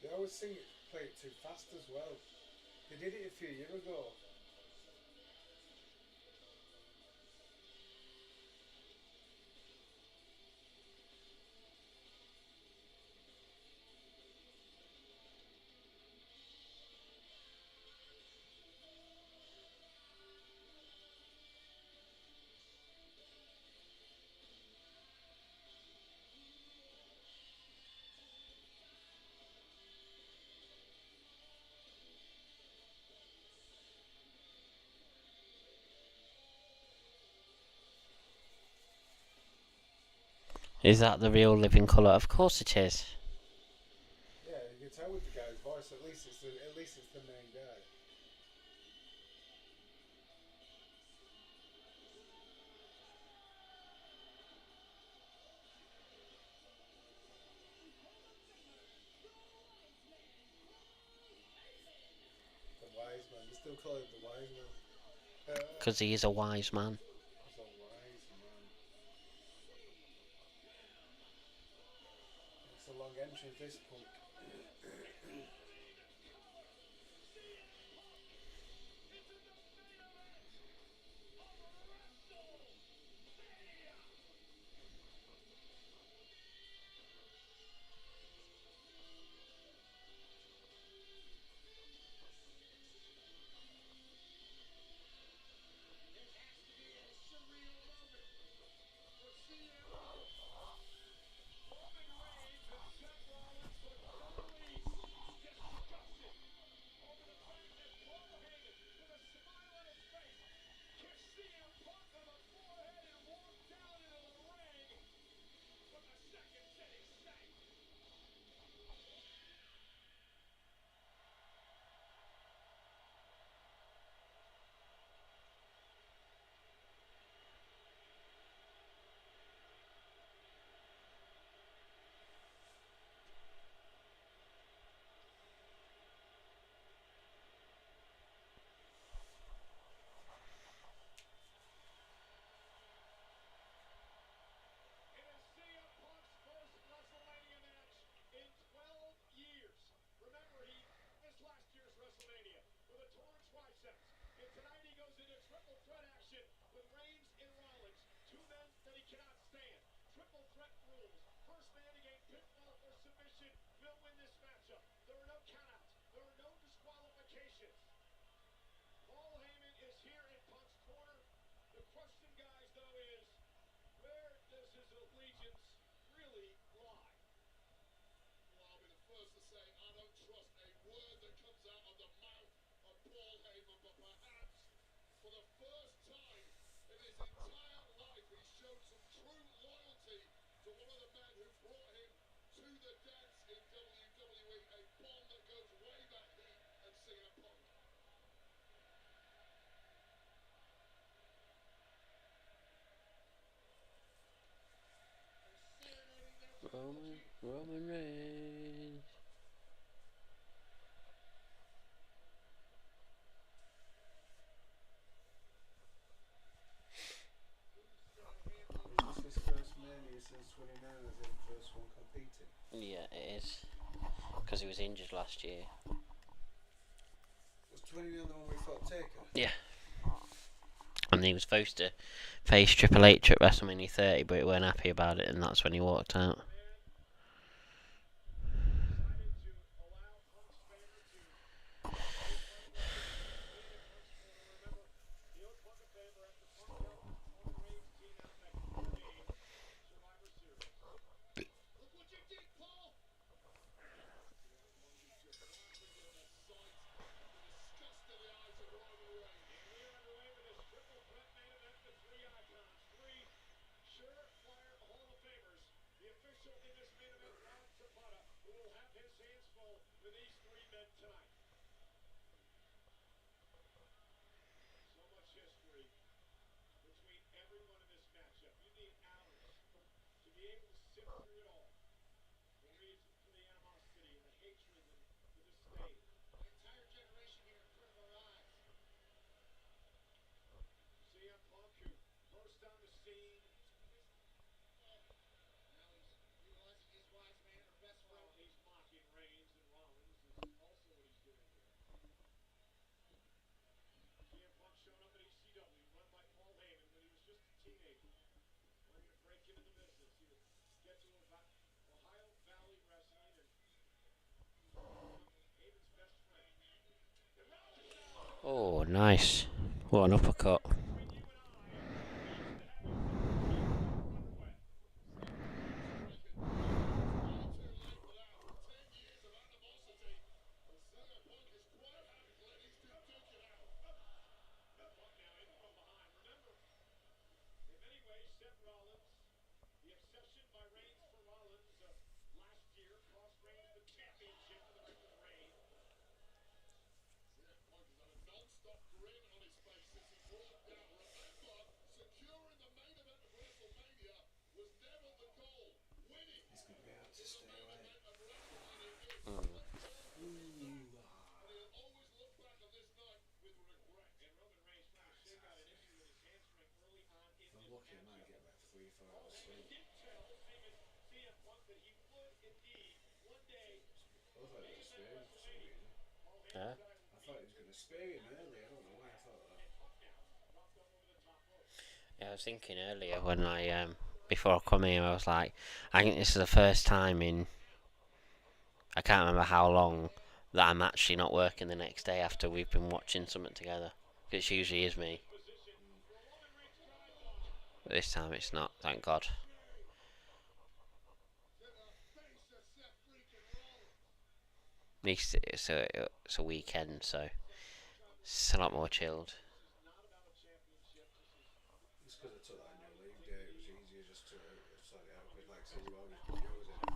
They always play it too fast as well. They did it a few years ago. Is that the real living colour? Of course it is. Yeah, you can tell with the guy's voice. At least it's the main guy. The wise man. They still call it the wise man. Because he is a wise man. He's a wise man. It's a long entrance. This punk. concept. And tonight he goes into triple threat action with Reigns and Rollins, two men that he cannot stand. Triple threat rules. First man to gain pinfall or submission will win this matchup. There are no countouts. There are no disqualifications. Paul Heyman is here in Punk's corner. The question, guys, though, is where does his allegiance really lie? Well, I'll be the first to say I don't trust a word that comes out of the mouth of Paul Heyman, but perhaps for the first time in his entire life, he's shown some true loyalty to one of the men who brought him to the dance in WWE, a bond that goes way back, he and CM Punk. Serenading their trilogy. Roman Reigns. Is this his first Mania since 29 as in first one competing? Yeah, it is. Because he was injured last year. Was 29 the one we fought Taker? Yeah. And he was supposed to face Triple H at WrestleMania 30, but he weren't happy about it, and that's when he walked out. Decided to allow Punk's favor to take part in WrestleMania, being in Punk's corner. Remember, he owed Punk a favor after Punk helped Roman Reigns' team out back in 2008 Survivor Series. Look what you did, Paul! CM Punk is just laughing at the sight of the disgust in the eyes of Roman Reigns. And we are underway with this triple threat main event with three icons, three surefire Hall of Famers. The official in this main event, Ron Zapata, who will have his hands full with these three men tonight. So much history between everyone in this matchup. You need hours to be able to sift through it all. The reason for the animosity and the hatred and the disdain. An entire generation here in front of our eyes. CM Punk, who burst on the scene. Now he's utilizing his wise man or best friend. Well, he's mocking Reigns and Rollins is also what he's doing here. CM Punk showing up at ECW, run by Paul Heyman when he was just a teenager. Learning to break into the business. He would get to Ohio Valley Wrestling and become Heyman's best friend. And Rollins now Oh, nice. What an uppercut. between you and I, he's the heavyweight champion underway. Way too late for that. 10 years of animosity. And CM Punk is quite happy to let these two duke it out. Punk now in from behind. Remember, in many ways, Seth Rollins, the obsession by Reigns for Rollins last year cost Reigns the championship for the record reign. CM Punk has had a non-stop grin on his face since he walked out. Remember, securing the main event of WrestleMania was never the goal. Winning It's going to be hard to in the stay main away. event of WrestleMania is what turned the tables. And he'll always look back on this night with regret. And Roman Reigns trying to shake out an issue with his hamstring early on in If I'm this lucky, I might matchup. get about 3 or 4 Paul hours Heyman sleep. did tell CM Punk that he would indeed one day I thought he main was event sparing for some WrestleMania. reason. Paul Heyman Huh? said I will I beat thought he was going to spare him early. I don't know why I thought that. and Punk now dropped up over the top rope. Yeah, I was thinking earlier when before I come here, I was like, I think this is the first time in, I can't remember how long, that I'm actually not working the next day after we've been watching something together. It usually is me. Position for a Roman Reigns drive by. But this time it's not, thank God. To the face of Seth freaking Rollins. At least it's a weekend, so it's a lot more chilled. This is not about a championship. This is It's because I took that annual leave day. It was easier just to sort it out. Because, like I say, you always end up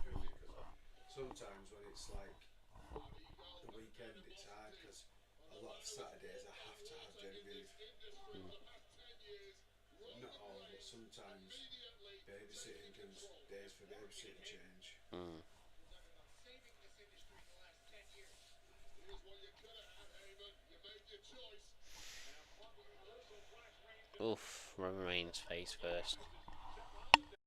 doing it. Because sometimes when it's like the weekend, it's hard. Because a lot of Saturdays I have to have Genevieve. Industry for the past 10 years. Not all, but sometimes babysitting can days for babysitting change. Mm. We're talking about saving this industry in the last 10 years. Here's what you could have had, Heyman. You made your choice. now Punk with a reversal flash Reigns. Oof, Roman Reigns face first. Set Rollins down.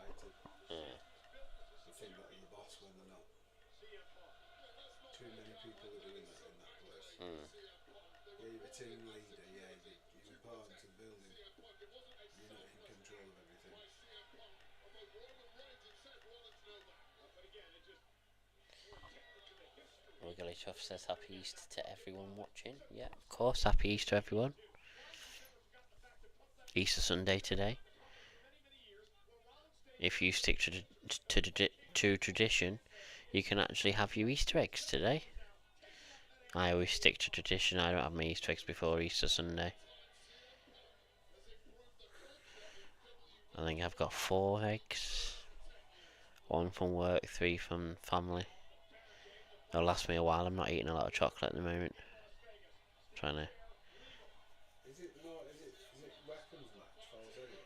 entitled. Yeah. They think that they're the boss when they're not. Too many people are doing that in that place. Mm. Yeah, you're a team leader. Yeah, you're important to the building. You're not in control of everything. Wigglytuff says Happy Easter to everyone watching. Yeah, of course, Happy Easter, everyone. Easter Sunday today. If you stick to tradition, you can actually have your Easter eggs today. I always stick to tradition. I don't have my Easter eggs before Easter Sunday. I think I've got 4 eggs. 1 from work, 3 from family. It'll last me a while. I'm not eating a lot of chocolate at the moment. I'm trying to. Is it Weapons match falls anyway?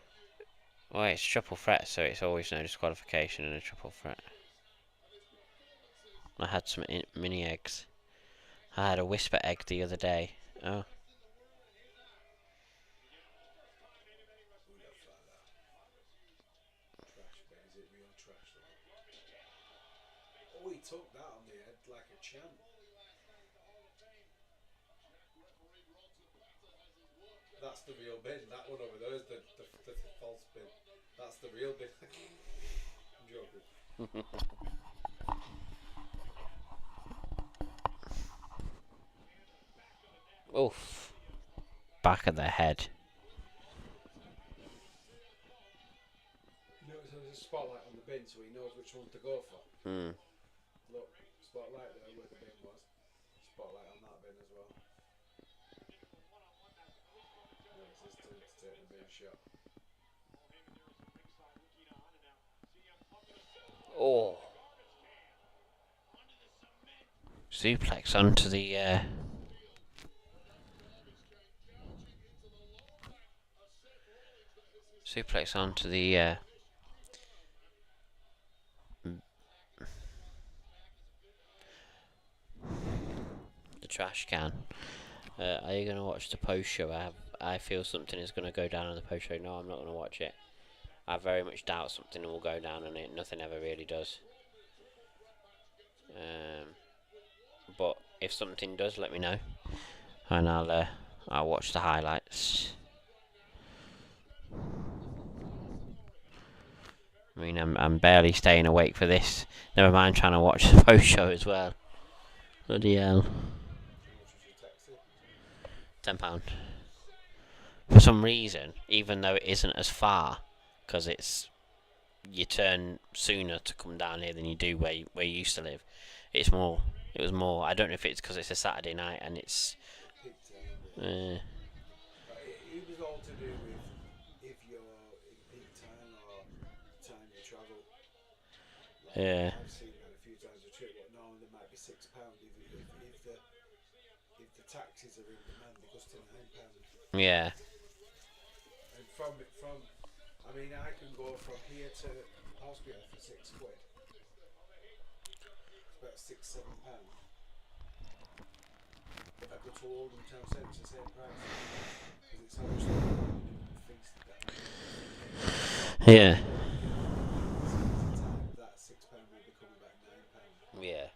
Well, it's triple threat, so it's always no disqualification in a triple threat. I had some mini eggs. I had a whisper egg the other day. Oh. Who'd have thought that? Trash bin, is it real trash though? Oh, he took that on the head like a champ. That's the real bin. That one over there is the false bin. That's the real bin. I'm joking. Oof. Back of the head. You notice there's a spotlight on the bin so he knows which one to go for. Hmm. Look, spotlight there where the bin was. Spotlight on that bin as well. No, it's his turn to take the bin shot. Oh. Suplex onto the the trash can. Are you going to watch the post show? I feel something is going to go down on the post show. No, I'm not going to watch it. I very much doubt something will go down on it. Nothing ever really does. But if something does, let me know, and I'll watch the highlights. I mean, I'm barely staying awake for this. Never mind trying to watch the post show as well. Bloody hell. How much was your taxi? £10. For some reason, even though it isn't as far, because you turn sooner to come down here than you do where you used to live. It was more. I don't know if it's because it's a Saturday night and it's. Peak time, yeah. It was all to do with if you're in peak time or the time you travel. Like, Yeah. I've seen that a few times a trip. What normally might be £6 if the taxis are in demand, it goes to £9. Yeah. And I mean, I can go from here to Hospital for £6. It's about £6-7. If I go to Oldham Town Centre, it's the same price because it's obviously fixed that Yeah. time. That £6 will become about £9. Yeah.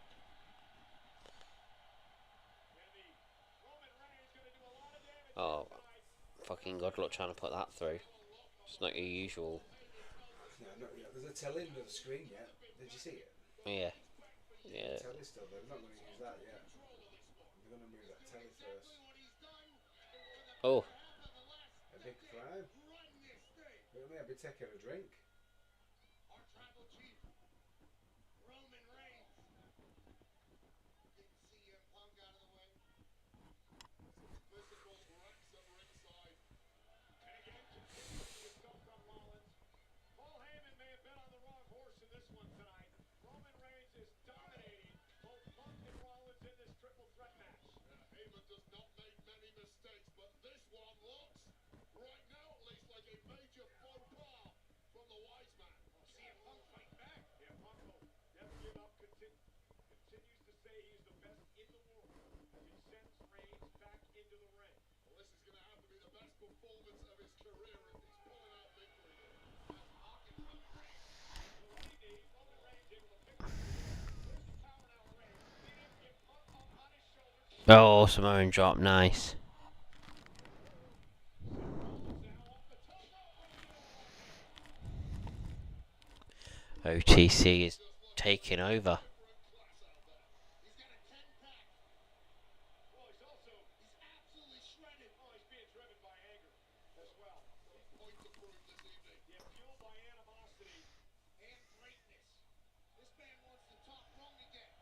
Oh, fucking good luck trying to put that through. It's not your usual. No, not yet. There's a telly under the screen yet. Did you see it? Yeah. Yeah. The telly's still there. They're not going to use that yet. They're going to move that telly first. Oh. A big crime. Look at me, I'll be taking a drink. Heyman does not make many mistakes, but this one looks, right now at least, like a major faux pas from the wise man. CM Punk fight back. Yeah, Punk will never give up. Continues to say he's the best in the world as he sends Reigns back into the ring. Well, this is going to have to be the best performance of his career if he's pulling out victory here. Oh, Samoan drop, nice. OTC is taking over. He's got a 10-pack. Well, he's absolutely shredded. Oh, he's being driven by anger as well. Got a point to prove this evening. Yeah, fueled by animosity. And greatness. This man wants the top rung again.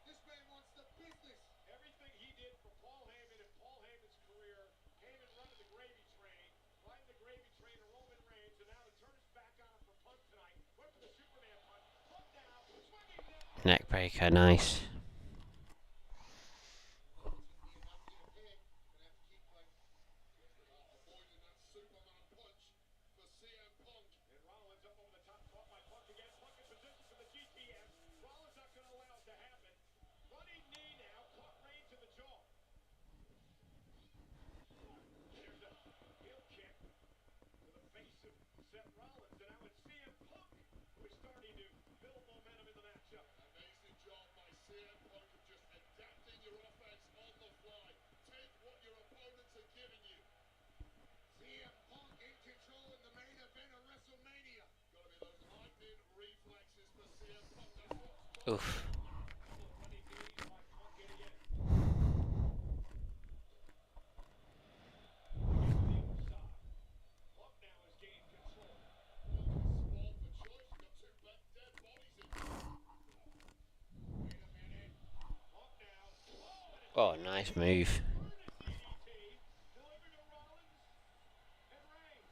This man wants the business. Everything he did for Paul Heyman and Paul Heyman's career, Heyman running the gravy train, riding the gravy train to Roman Reigns, and now to turn his back on him for Punk tonight. Went for the Superman punch. Punk now, swinging down. Neck breaker, nice. OTC about to get a pin. Gonna have to keep avoiding that Superman punch for CM Punk. And Rollins up over the top, caught by Punk again. Punk in position for the GTS. Rollins not going to allow it to happen. Running knee now, caught Reigns in the jaw. There's a heel kick to the face of Seth Rollins, and now it's CM Punk who is starting to build momentum in the matchup. Amazing job by CM Punk of just adapting your offense on the fly. Take what your opponents are giving you. CM Punk in control in the main event of Wrestlemania. Gotta be those lightning reflexes for CM Punk. That's what's Oof. Couple of running knees by Punk yet again. Again to the other side. Punk now has gained control. spoiled for choice. You got two dead bodies in there. Wait a minute. Punk now. Oh, nice move. Furnace DDT delivered to Rollins and Reigns.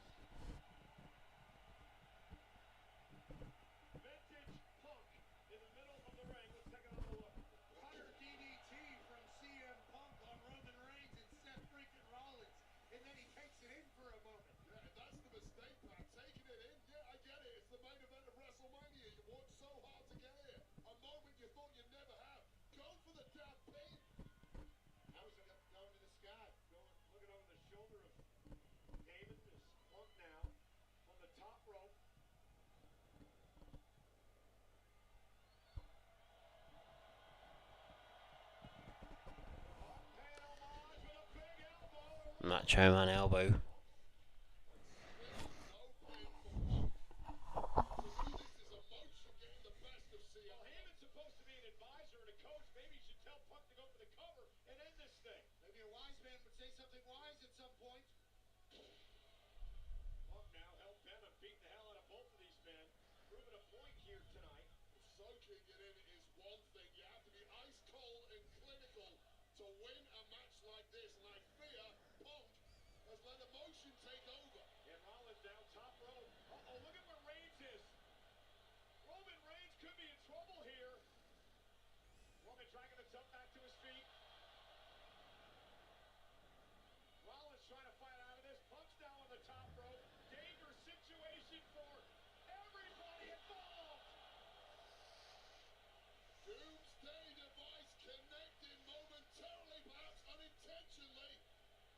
Vintage Punk in the middle of the ring. Let's take another look. Fire DDT from CM Punk on Roman Reigns and Seth freaking Rollins. And then he takes it in for a moment. Yeah, and that's the mistake, Pat. Taking it in. Yeah, I get it. It's the main event of WrestleMania. You worked so hard to get here. A moment you thought you'd never have. Go for the damn pin. How is it going to the sky? Looking over the shoulder of Heyman is Punk now on the top rope. Punk paying homage with a big elbow. Macho Man elbow. Clearly no pin for Punk. To me, this is emotion getting the best of CM Well, Punk. Heyman's supposed to be an advisor and a coach. Maybe you should tell Punk to go for the cover and end this thing. Maybe a wise man would say something wise at some point. Punk now hell bent on beating the hell out of both of these men. Proving a point here tonight. Soaking it in is one thing. You have to be ice cold and clinical to win a match like this. And I fear Punk has let emotion take over. And Rollins down top rope. Uh-oh, look at where Reigns is. Roman Reigns could be in trouble here. Roman dragging himself back to his feet. Rollins trying to fight out of this. Punk's now on the top rope. Dangerous situation for everybody involved. Doomsday device connecting momentarily, perhaps unintentionally.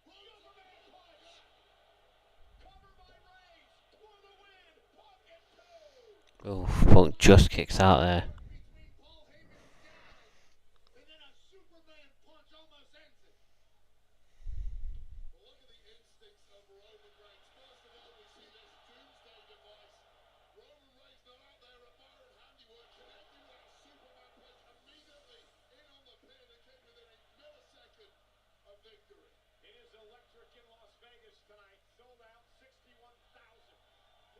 Superman punch. Cover by Reigns for the win. Punk in two. Oh, Punk just kicks out there. Between Paul Heyman's guys, and then a Superman punch almost ends it. Well, look at the instincts of Roman Reigns. First of all, we see this Doomsday device. Roman Reigns not out there admiring handiwork, connecting with that Superman punch immediately in on the pin and came within a millisecond of victory. It is electric in Las Vegas tonight. Sold out 61,467.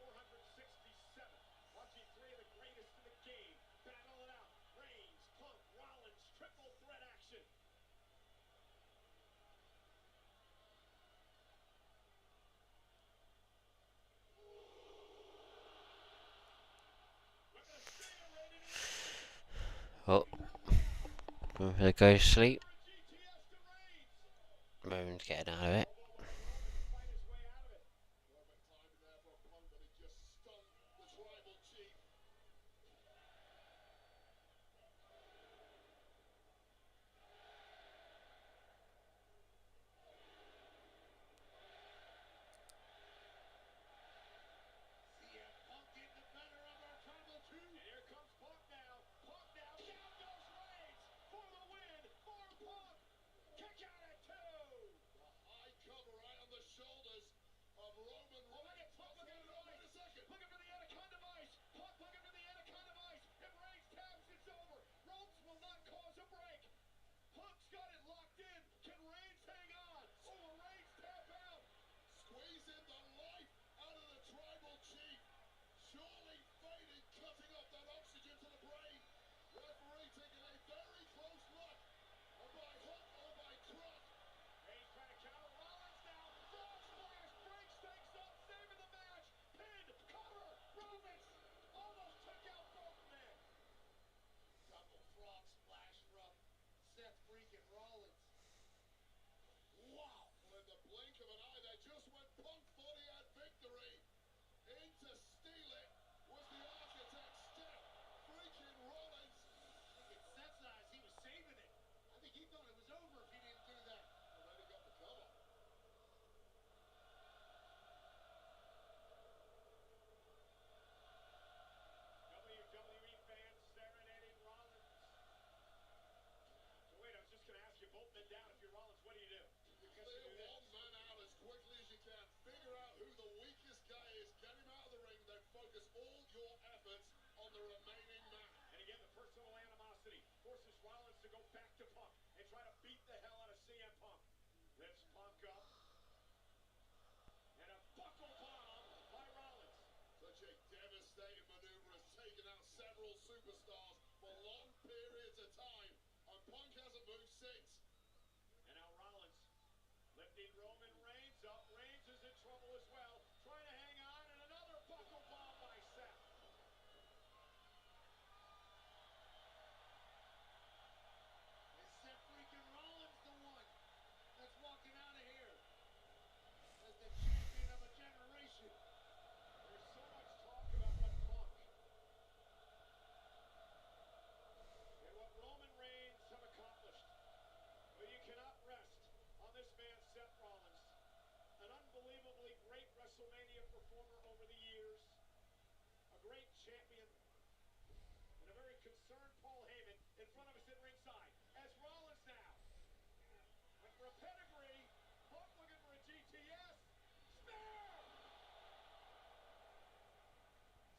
Watching three of the greatest in the game battle it out. Reigns, Punk, Rollins, triple threat action. With the Stinger ready to Oh, going for the go to sleep. for a GTS to Reigns. Roman's getting out of it. Elbow by Roman to fight his way out of it. Perfect timing there for Punk, but it just stung the tribal chief. CM Punk getting the better of our tribal chief. And here comes Punk now. Punk now. Down goes Reigns for the win for Punk. superstars for long periods of time, and Punk hasn't moved since. And now Rollins lifting Roman Reigns up. Reigns is in trouble as well, trying to hang on, and another buckle bomb by Seth. Is Seth freaking Rollins the one that's walking out of here as the champion of a generation? There's so much talk about what Punk and what Roman Reigns have accomplished. But you cannot rest on this man, Seth Rollins. An unbelievably great WrestleMania performer over the years. A great champion. And a very concerned Paul Heyman in front of us at ringside. As Rollins now went for a pedigree. Punk looking for a GTS. Spear!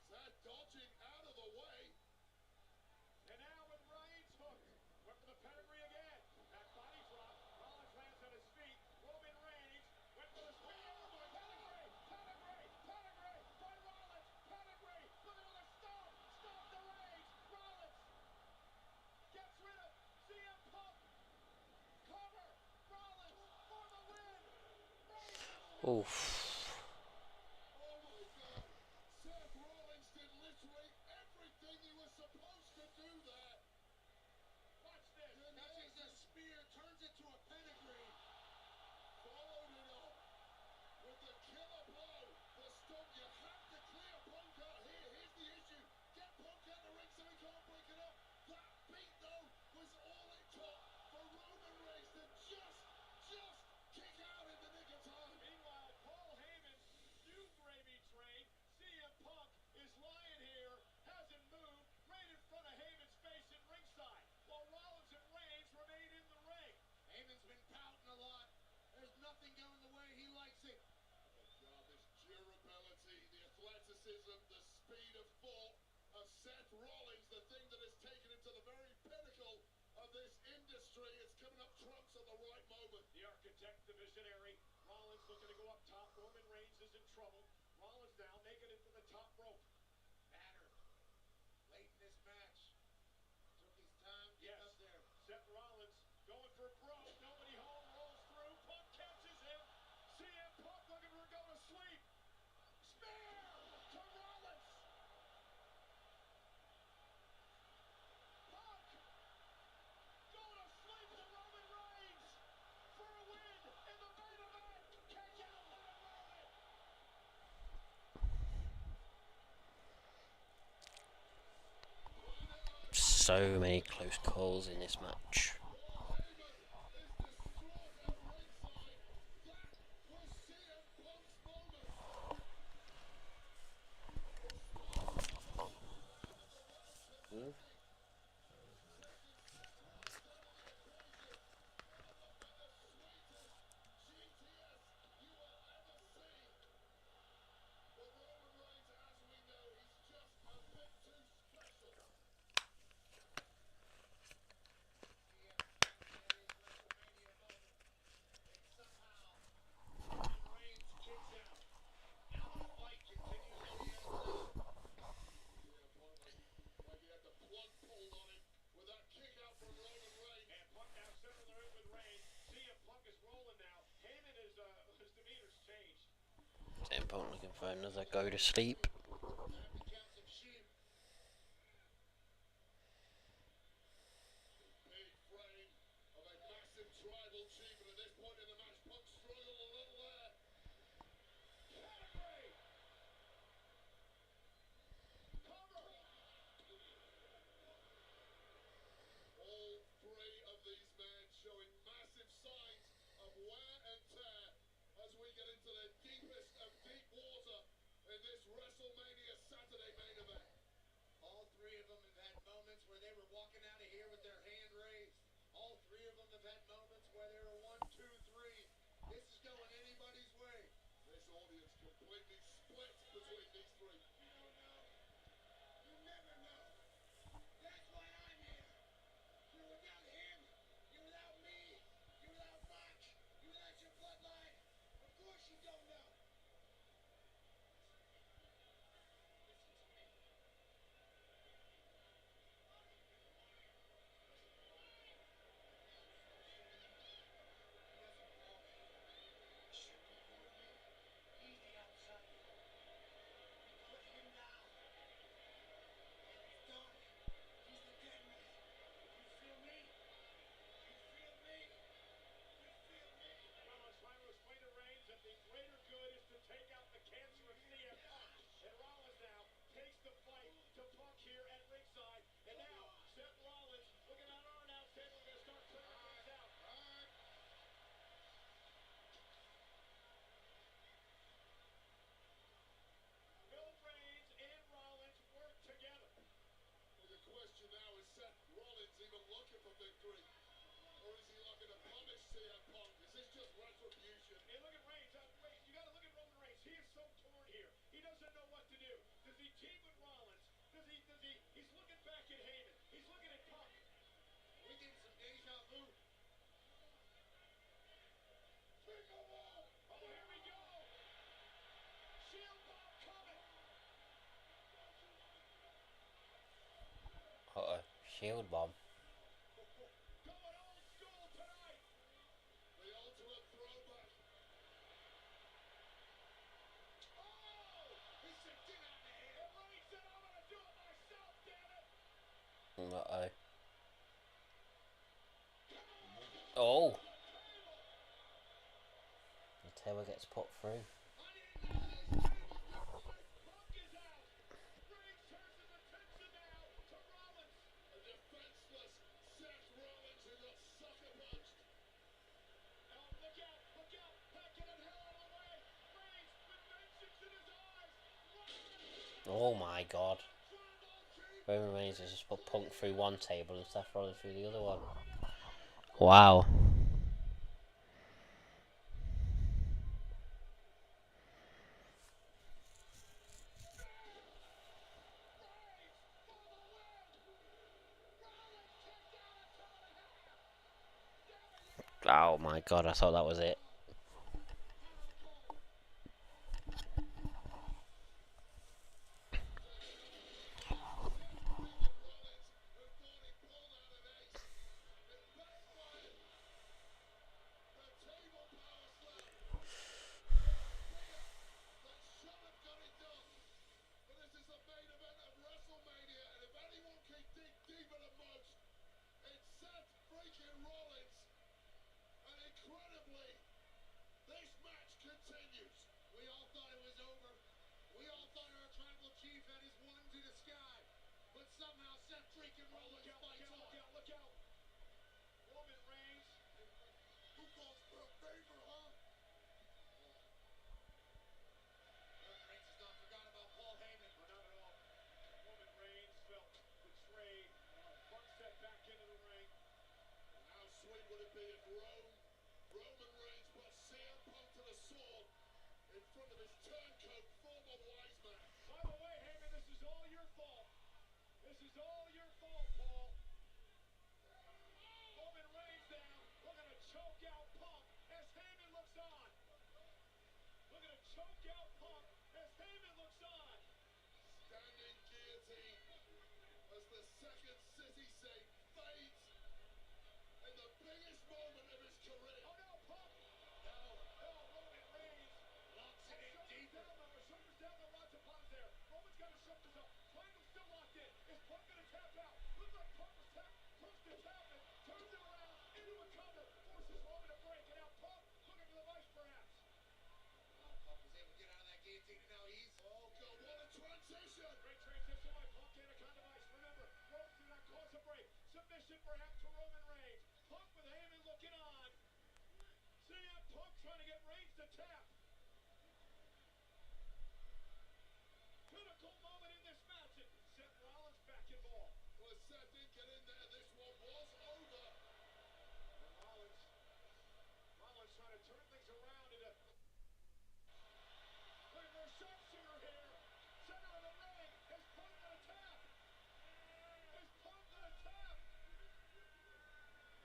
Seth dodging out of the way. And now with Reigns hooked. Went for the pedigree again. Back body drop. Rollins lands on his feet. Roman Reigns went for the spear. Pedigree! Pedigree! Pedigree! By Rollins! Pedigree! Looking for the stomp! Stomp to Reigns! Rollins gets rid of CM Punk. Cover! Rollins for the win! Reigns! Oof. Oh my God! Seth Rollins did literally everything he was supposed to do there. Watch this! Catches the spear, turns it to a pedigree. Followed it up with the killer blow. The stomp. You have to clear Punk out here. Here's the issue. Get Punk out the ring so he can't break it up. That beat though was all it took for Roman Reigns to just kick out in the nick of time. Meanwhile, Paul Heyman, new gravy train. CM Punk is lying here, hasn't moved, right in front of Heyman's face at ringside, while Rollins and Reigns remain in the ring. Heyman's been pouting a lot. There's nothing going the way he likes it. Oh God, this durability, the athleticism, the speed of thought of Seth Rollins, the thing that has taken him to the very pinnacle of this industry. It's coming up trumps at the right moment. The architect, the visionary, Rollins looking to go up top. Roman Reigns is in trouble. Rollins now making it for the top rope. Matter late in this match. Took his time getting Yes, up there. Seth Rollins going for broke. Nobody home, rolls through. Punk catches him. CM Punk looking for a go to sleep. Spear to Rollins. Punk go to sleep to Roman Reigns for a win in the main event. Kick out by Roman. So many close calls in this match. Paul Heyman is distraught at ringside. That was CM Punk's moment. CM Punk looking for another go to sleep. Big frame of a massive tribal chief, and at this point in the match, Punk struggled a little there. Pedigree. Cover. All three of these men showing massive signs of wear and tear as we get into the deepest of deep water in this WrestleMania Saturday main event. All three of them have had moments where they were walking out of here with their hand raised. All three of them have had moments where they were 1, 2, 3. This is going anybody's way. This audience completely split between these three. You don't know. You never know. That's why I'm here. You're without him. You're without me. You're without Mark. You're without your bloodline. Of course you don't know. Listen to me. Seth Rollins even looking for victory? Or is he looking to punish CM Punk? Is this just retribution? Hey, look at Reigns. Reigns, you got to look at Roman Reigns. He is so torn here. He doesn't know what to do. Does he team with Rollins? He's looking back at Heyman. He's looking at Punk. We get some deja vu. King of all. Oh, here we go. Shield bomb coming. Shield bomb. Going old school tonight. The ultimate throwback. Oh! He said, get out of here. And Reigns said, I'm going to do it myself, damn it. Uh-oh. Oh! The table gets put through. Punk is out. Reigns turns his attention now to Rollins. A defenseless Seth Rollins who got sucker punched. Oh, look out, look out. Get the hell out of the way. Reigns with vengeance in his eyes. Rollins. Oh my god. Roman Reigns has just put Punk through one table and Seth Rollins through the other one. Wow. Oh my god, I thought that was it. But this is the main event of Wrestlemania, and if anyone can dig deeper than most, it's Seth freaking Rollins. And incredibly, this match continues. We all thought it was over. We all thought our tribal chief had his wand to the sky. But somehow Seth freaking Rollins fights on. Look out. Roman Reigns. Who calls for a favor, huh? Roman Reigns has not forgotten about Paul Heyman. Oh, not at all. Roman Reigns felt betrayed. Punk set back into the ring. How sweet would it be if Roman Reigns put CM Punk to the sword in front of his turncoat former wise man? By the way, Heyman, this is all your fault. This is all your fault, Paul. Roman Reigns now looking to choke out Punk as Heyman looks on. Looking to choke out Punk as Heyman looks on. Standing guillotine as the second city saint fades in the biggest moment of his career. Oh no, Punk! No, Roman Reigns locks it in deeper. shoulders down, the rods upon there. Roman's got his shoulders up. Triangle still locked in. Is Punk gonna tap out? Looks like Punk was close to tapping. Turns it around into a cover. Forces Roman to break. And now Punk looking for the vice perhaps. Punk was able to get out of that guillotine and now he's... Oh God, what a transition! Great transition by Punk. Anaconda vice. Remember, Rose did not cause a break. Submission perhaps to Roman Reigns. Punk with Heyman looking on. CM Punk trying to get Reigns to tap. Critical moment in this match. And Seth Rollins back involved. Well, if Seth didn't get in there, this one was over. And Rollins trying to turn things around into... Looking for a sharpshooter here. Center of the ring. Is Punk gonna tap? Is Punk gonna tap?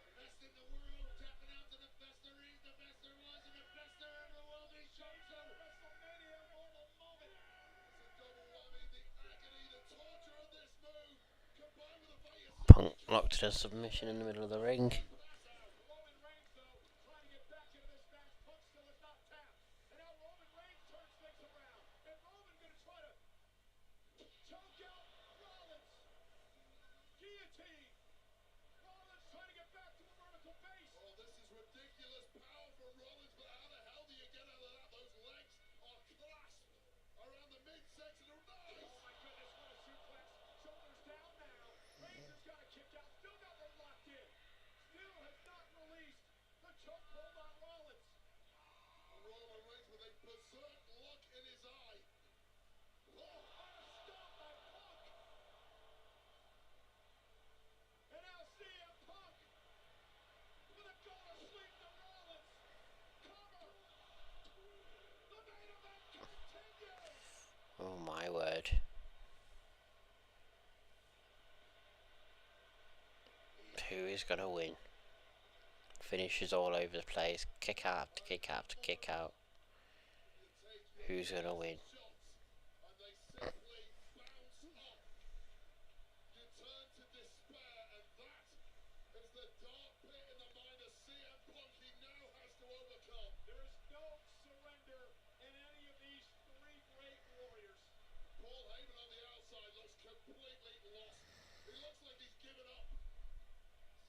The best in the world tapping out to the best there is, the best there was, and the best there ever will be. Sharpshooter. WrestleMania mortal moment. It's a double whammy. The agony, the torture of this move, combined with the fight of Punk locked to a submission in the middle of the ring. Roman Reigns, though, trying to get back into this match. Punk still has not tapped. And now Roman Reigns turns things around. And Roman going to try to choke out Rollins. Guillotine. Rollins trying to get back to a vertical base. Oh, this is ridiculous power for Rollins, but how the hell do you get out of that? Those legs are clasped around the midsection of nice. Oh my goodness, what a suplex. Shoulders down now. Reigns has got a kick out. Still got one locked in. Still has not released the chokehold on Rollins. Roman Reigns with a berserk look in his eye. Oh, on a stomp by Punk. who's gonna win. Finishes all over the place. Kick out after kick out after kick out. Who's gonna win? Shots, and they simply bounce off. You turn to despair, and that is the dark pit in the mind of CM Punk he now has to overcome. There is no surrender in any of these three great warriors. Paul Heyman on the outside looks completely lost. He looks like he's given up.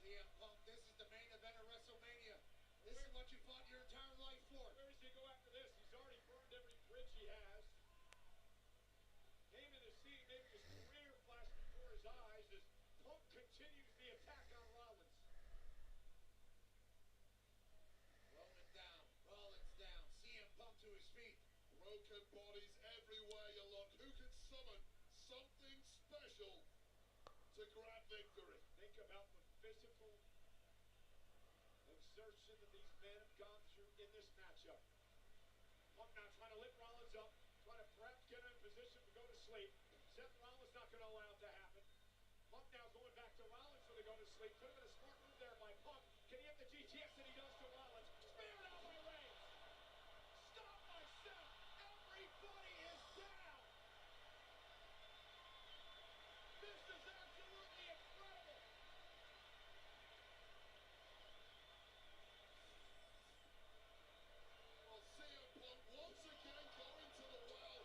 CM Punk, this is the main event of Wrestlemania. This is what you fought your entire life for. Where does he go after this? He's already burned every bridge he has. Heyman is seeing maybe his career flash before his eyes as Punk continues the attack on Rollins. Roman down, Rollins down, CM Punk to his feet. Broken bodies everywhere you look. Who can summon something special to grab victory? Think about the physical exertion that these men have gone through in this matchup. Punk now trying to lift Rollins up, trying to perhaps get him in position to go to sleep. Seth Rollins not going to allow it to happen. Punk now going back to Rollins so they go to sleep. Could have been a smart move there by Punk. Can he have the GTS that he does to Rollins? Speared out by Reigns. Stop by Seth. Everybody is down. This is absolutely incredible. Well, CM Punk once again going to the well,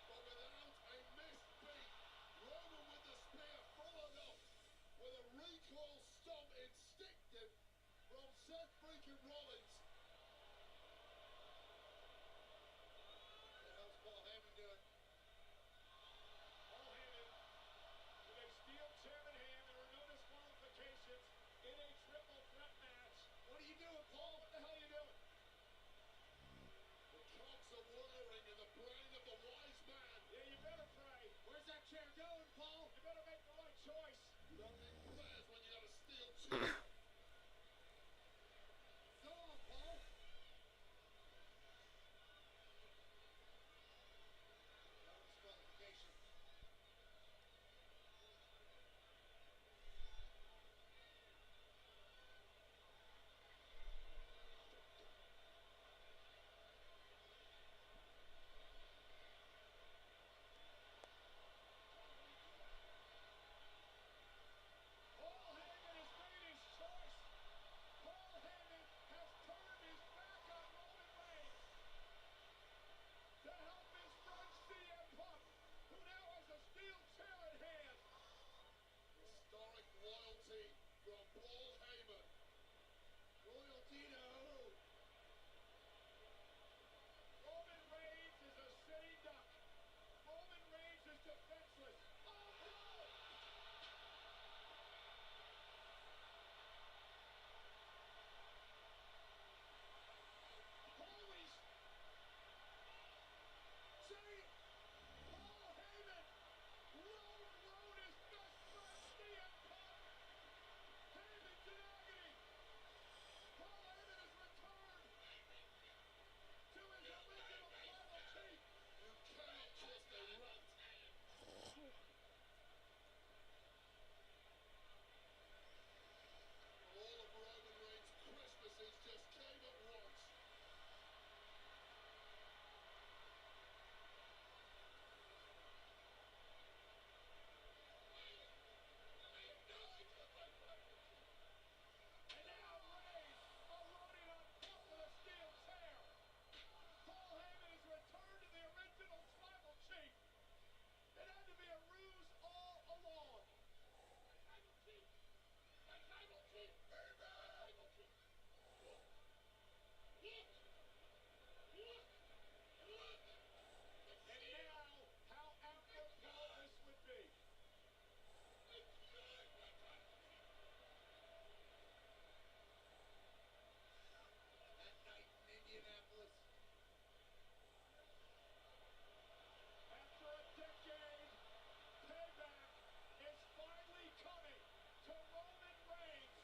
but without a missed beat. Roman with the spear full enough, with a recoil stomp instinctive from Seth freaking Rollins. What the hell's Paul Heyman doing? Paul Heyman with a steel chair in hand. There were no disqualifications in a triple threat match. What are you doing, Paul? What the hell are you doing? The cogs are whirring in the brain of the wise man. Yeah, you better pray. Where's that chair going, Paul? You better make the right choice. You don't need prayers when you got a steel chair. Go on, Paul. No disqualification. Paul Heyman has made his choice. Paul Heyman has turned his back on Roman Reigns to help his friend CM Punk, who now has a steel chair in hand. Historic loyalty from Paul Heyman. Loyalty to who? Roman Reigns is a sitting duck. Roman Reigns is defenseless. Oh no! Holy Say, Paul Heyman rode his best friend CM Punk. Heyman's in agony. Paul Heyman has returned to his original tribal chief. You cannot trust a rat. All of Roman Reigns' Christmases just came at once. And now Reigns unloading on Punk with a steel chair. Paul Heyman has returned to the original tribal chief. It had to be a ruse all along. Tribal chief! My tribal chief! Tribal chief! Look! Look! Look! Look! And now, how apropos this would be. It's good, my tribal chief! That night in Indianapolis. After a decade, payback is finally coming to Roman Reigns.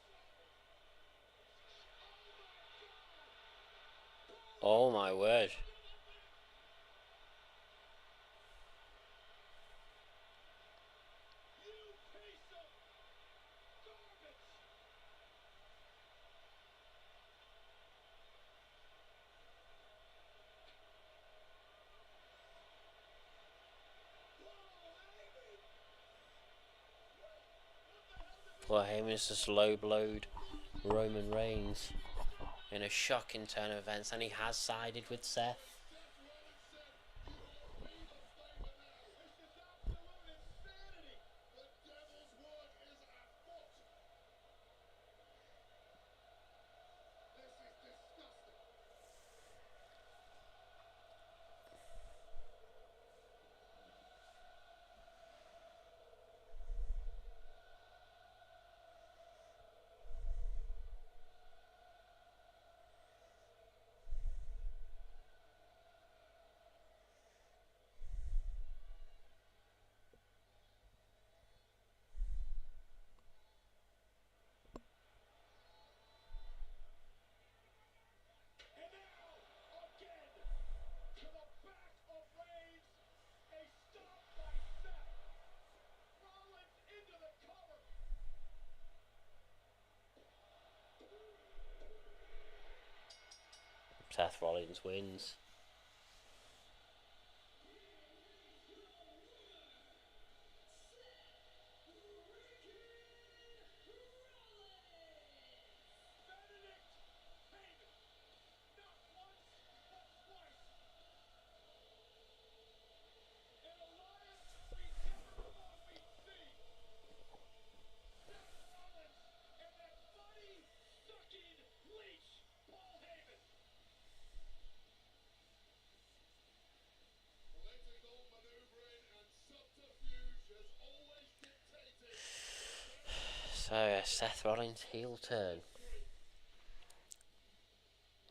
Oh my word. You piece of garbage! Paul Heyman's just low-blowed Roman Reigns in a shocking turn of events, and he has sided with Seth. And now, again, to the back of Reigns, a stop by Seth. Rollins into the cover. Seth Rollins wins. Benedict Heyman. Not once, but twice. An alliance we never thought we'd see. Seth Rollins and that money-sucking leech, Paul Heyman. Political maneuvering and subterfuge has always dictated. So, Seth Rollins heel turn.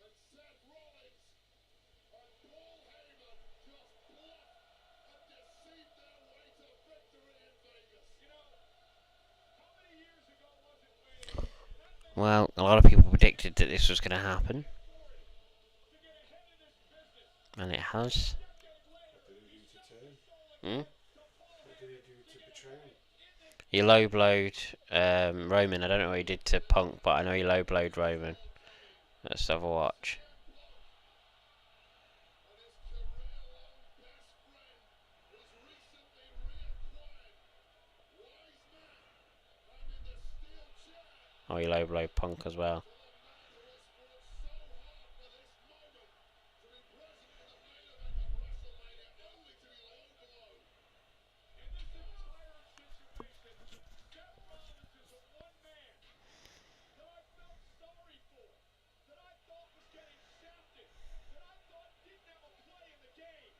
And Seth Rollins and Paul Heyman just bluffed and deceived their way to victory in Vegas. You know, how many years ago was it, Wade? That man Well, a lot of people predicted that this was going to happen, to get ahead in this business. and it has. Decade later, What did he do to turn? Hmm? to Paul What did he do to betray him? He low-blowed Roman. I don't know what he did to Punk, but I know he low-blowed Roman. Let's have a watch. And his career-long best friend was recently reacquired. Wise man. And in the steel chair Oh, he low-blowed Punk as well. to the man who has fought so hard for this moment to be present in the main event of WrestleMania, only to be low blown. In this entire situation, Seth Rollins is the one man that I felt sorry for, that I thought was getting shafted, that I thought didn't have a play in the game.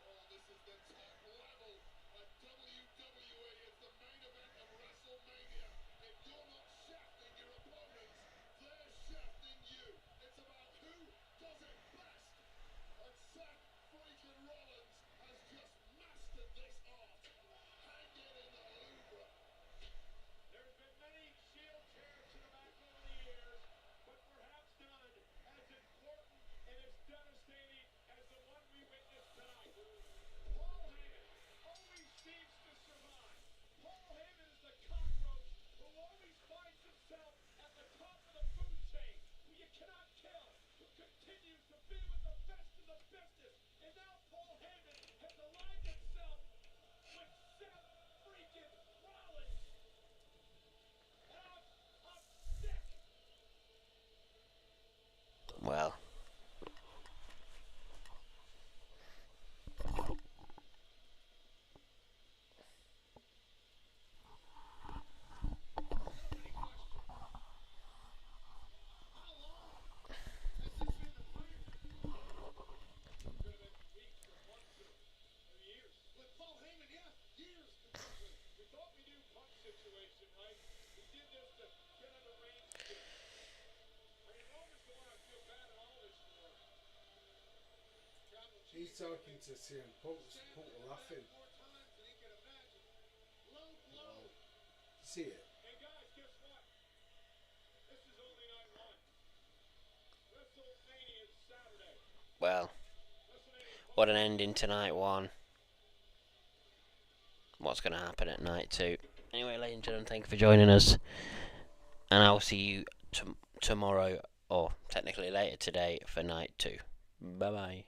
Oh, this is the top level of WWE. It's the main event of WrestleMania. If you're not shafting your opponents, they're shafting you. It's about who does it best. And Seth freaking Rollins has just mastered this art. Hanging in the Louvre. There's been many Shield tears to the back over the years, but perhaps none as important and as devastating as the one we witnessed tonight. Paul Heyman always seems to survive. Paul Heyman is the cockroach who always finds himself at the top of the food chain, who you cannot kill, who continues to be with the best in the business. And now Paul Heyman has aligned himself with Seth freaking Rollins. And I'm sick. Well, How long has this been the plan? Could have been weeks or months or years. With Paul Heyman, yeah, years potentially. We thought we knew Punk's situation, right? He did this to get under Reigns' skin. I mean, Roman's the one I feel bad in all this for. He's talking to CM Punk. Punk were laughing. More times than he can imagine. Low blow. See it? Hey guys, guess what? This is only night one. WrestleMania is Saturday. well, WrestleMania what an ending to night one. What's going to happen at night two? Anyway, ladies and gentlemen, thank you for joining us, and I'll see you tomorrow, or technically later today, for night two. Bye bye.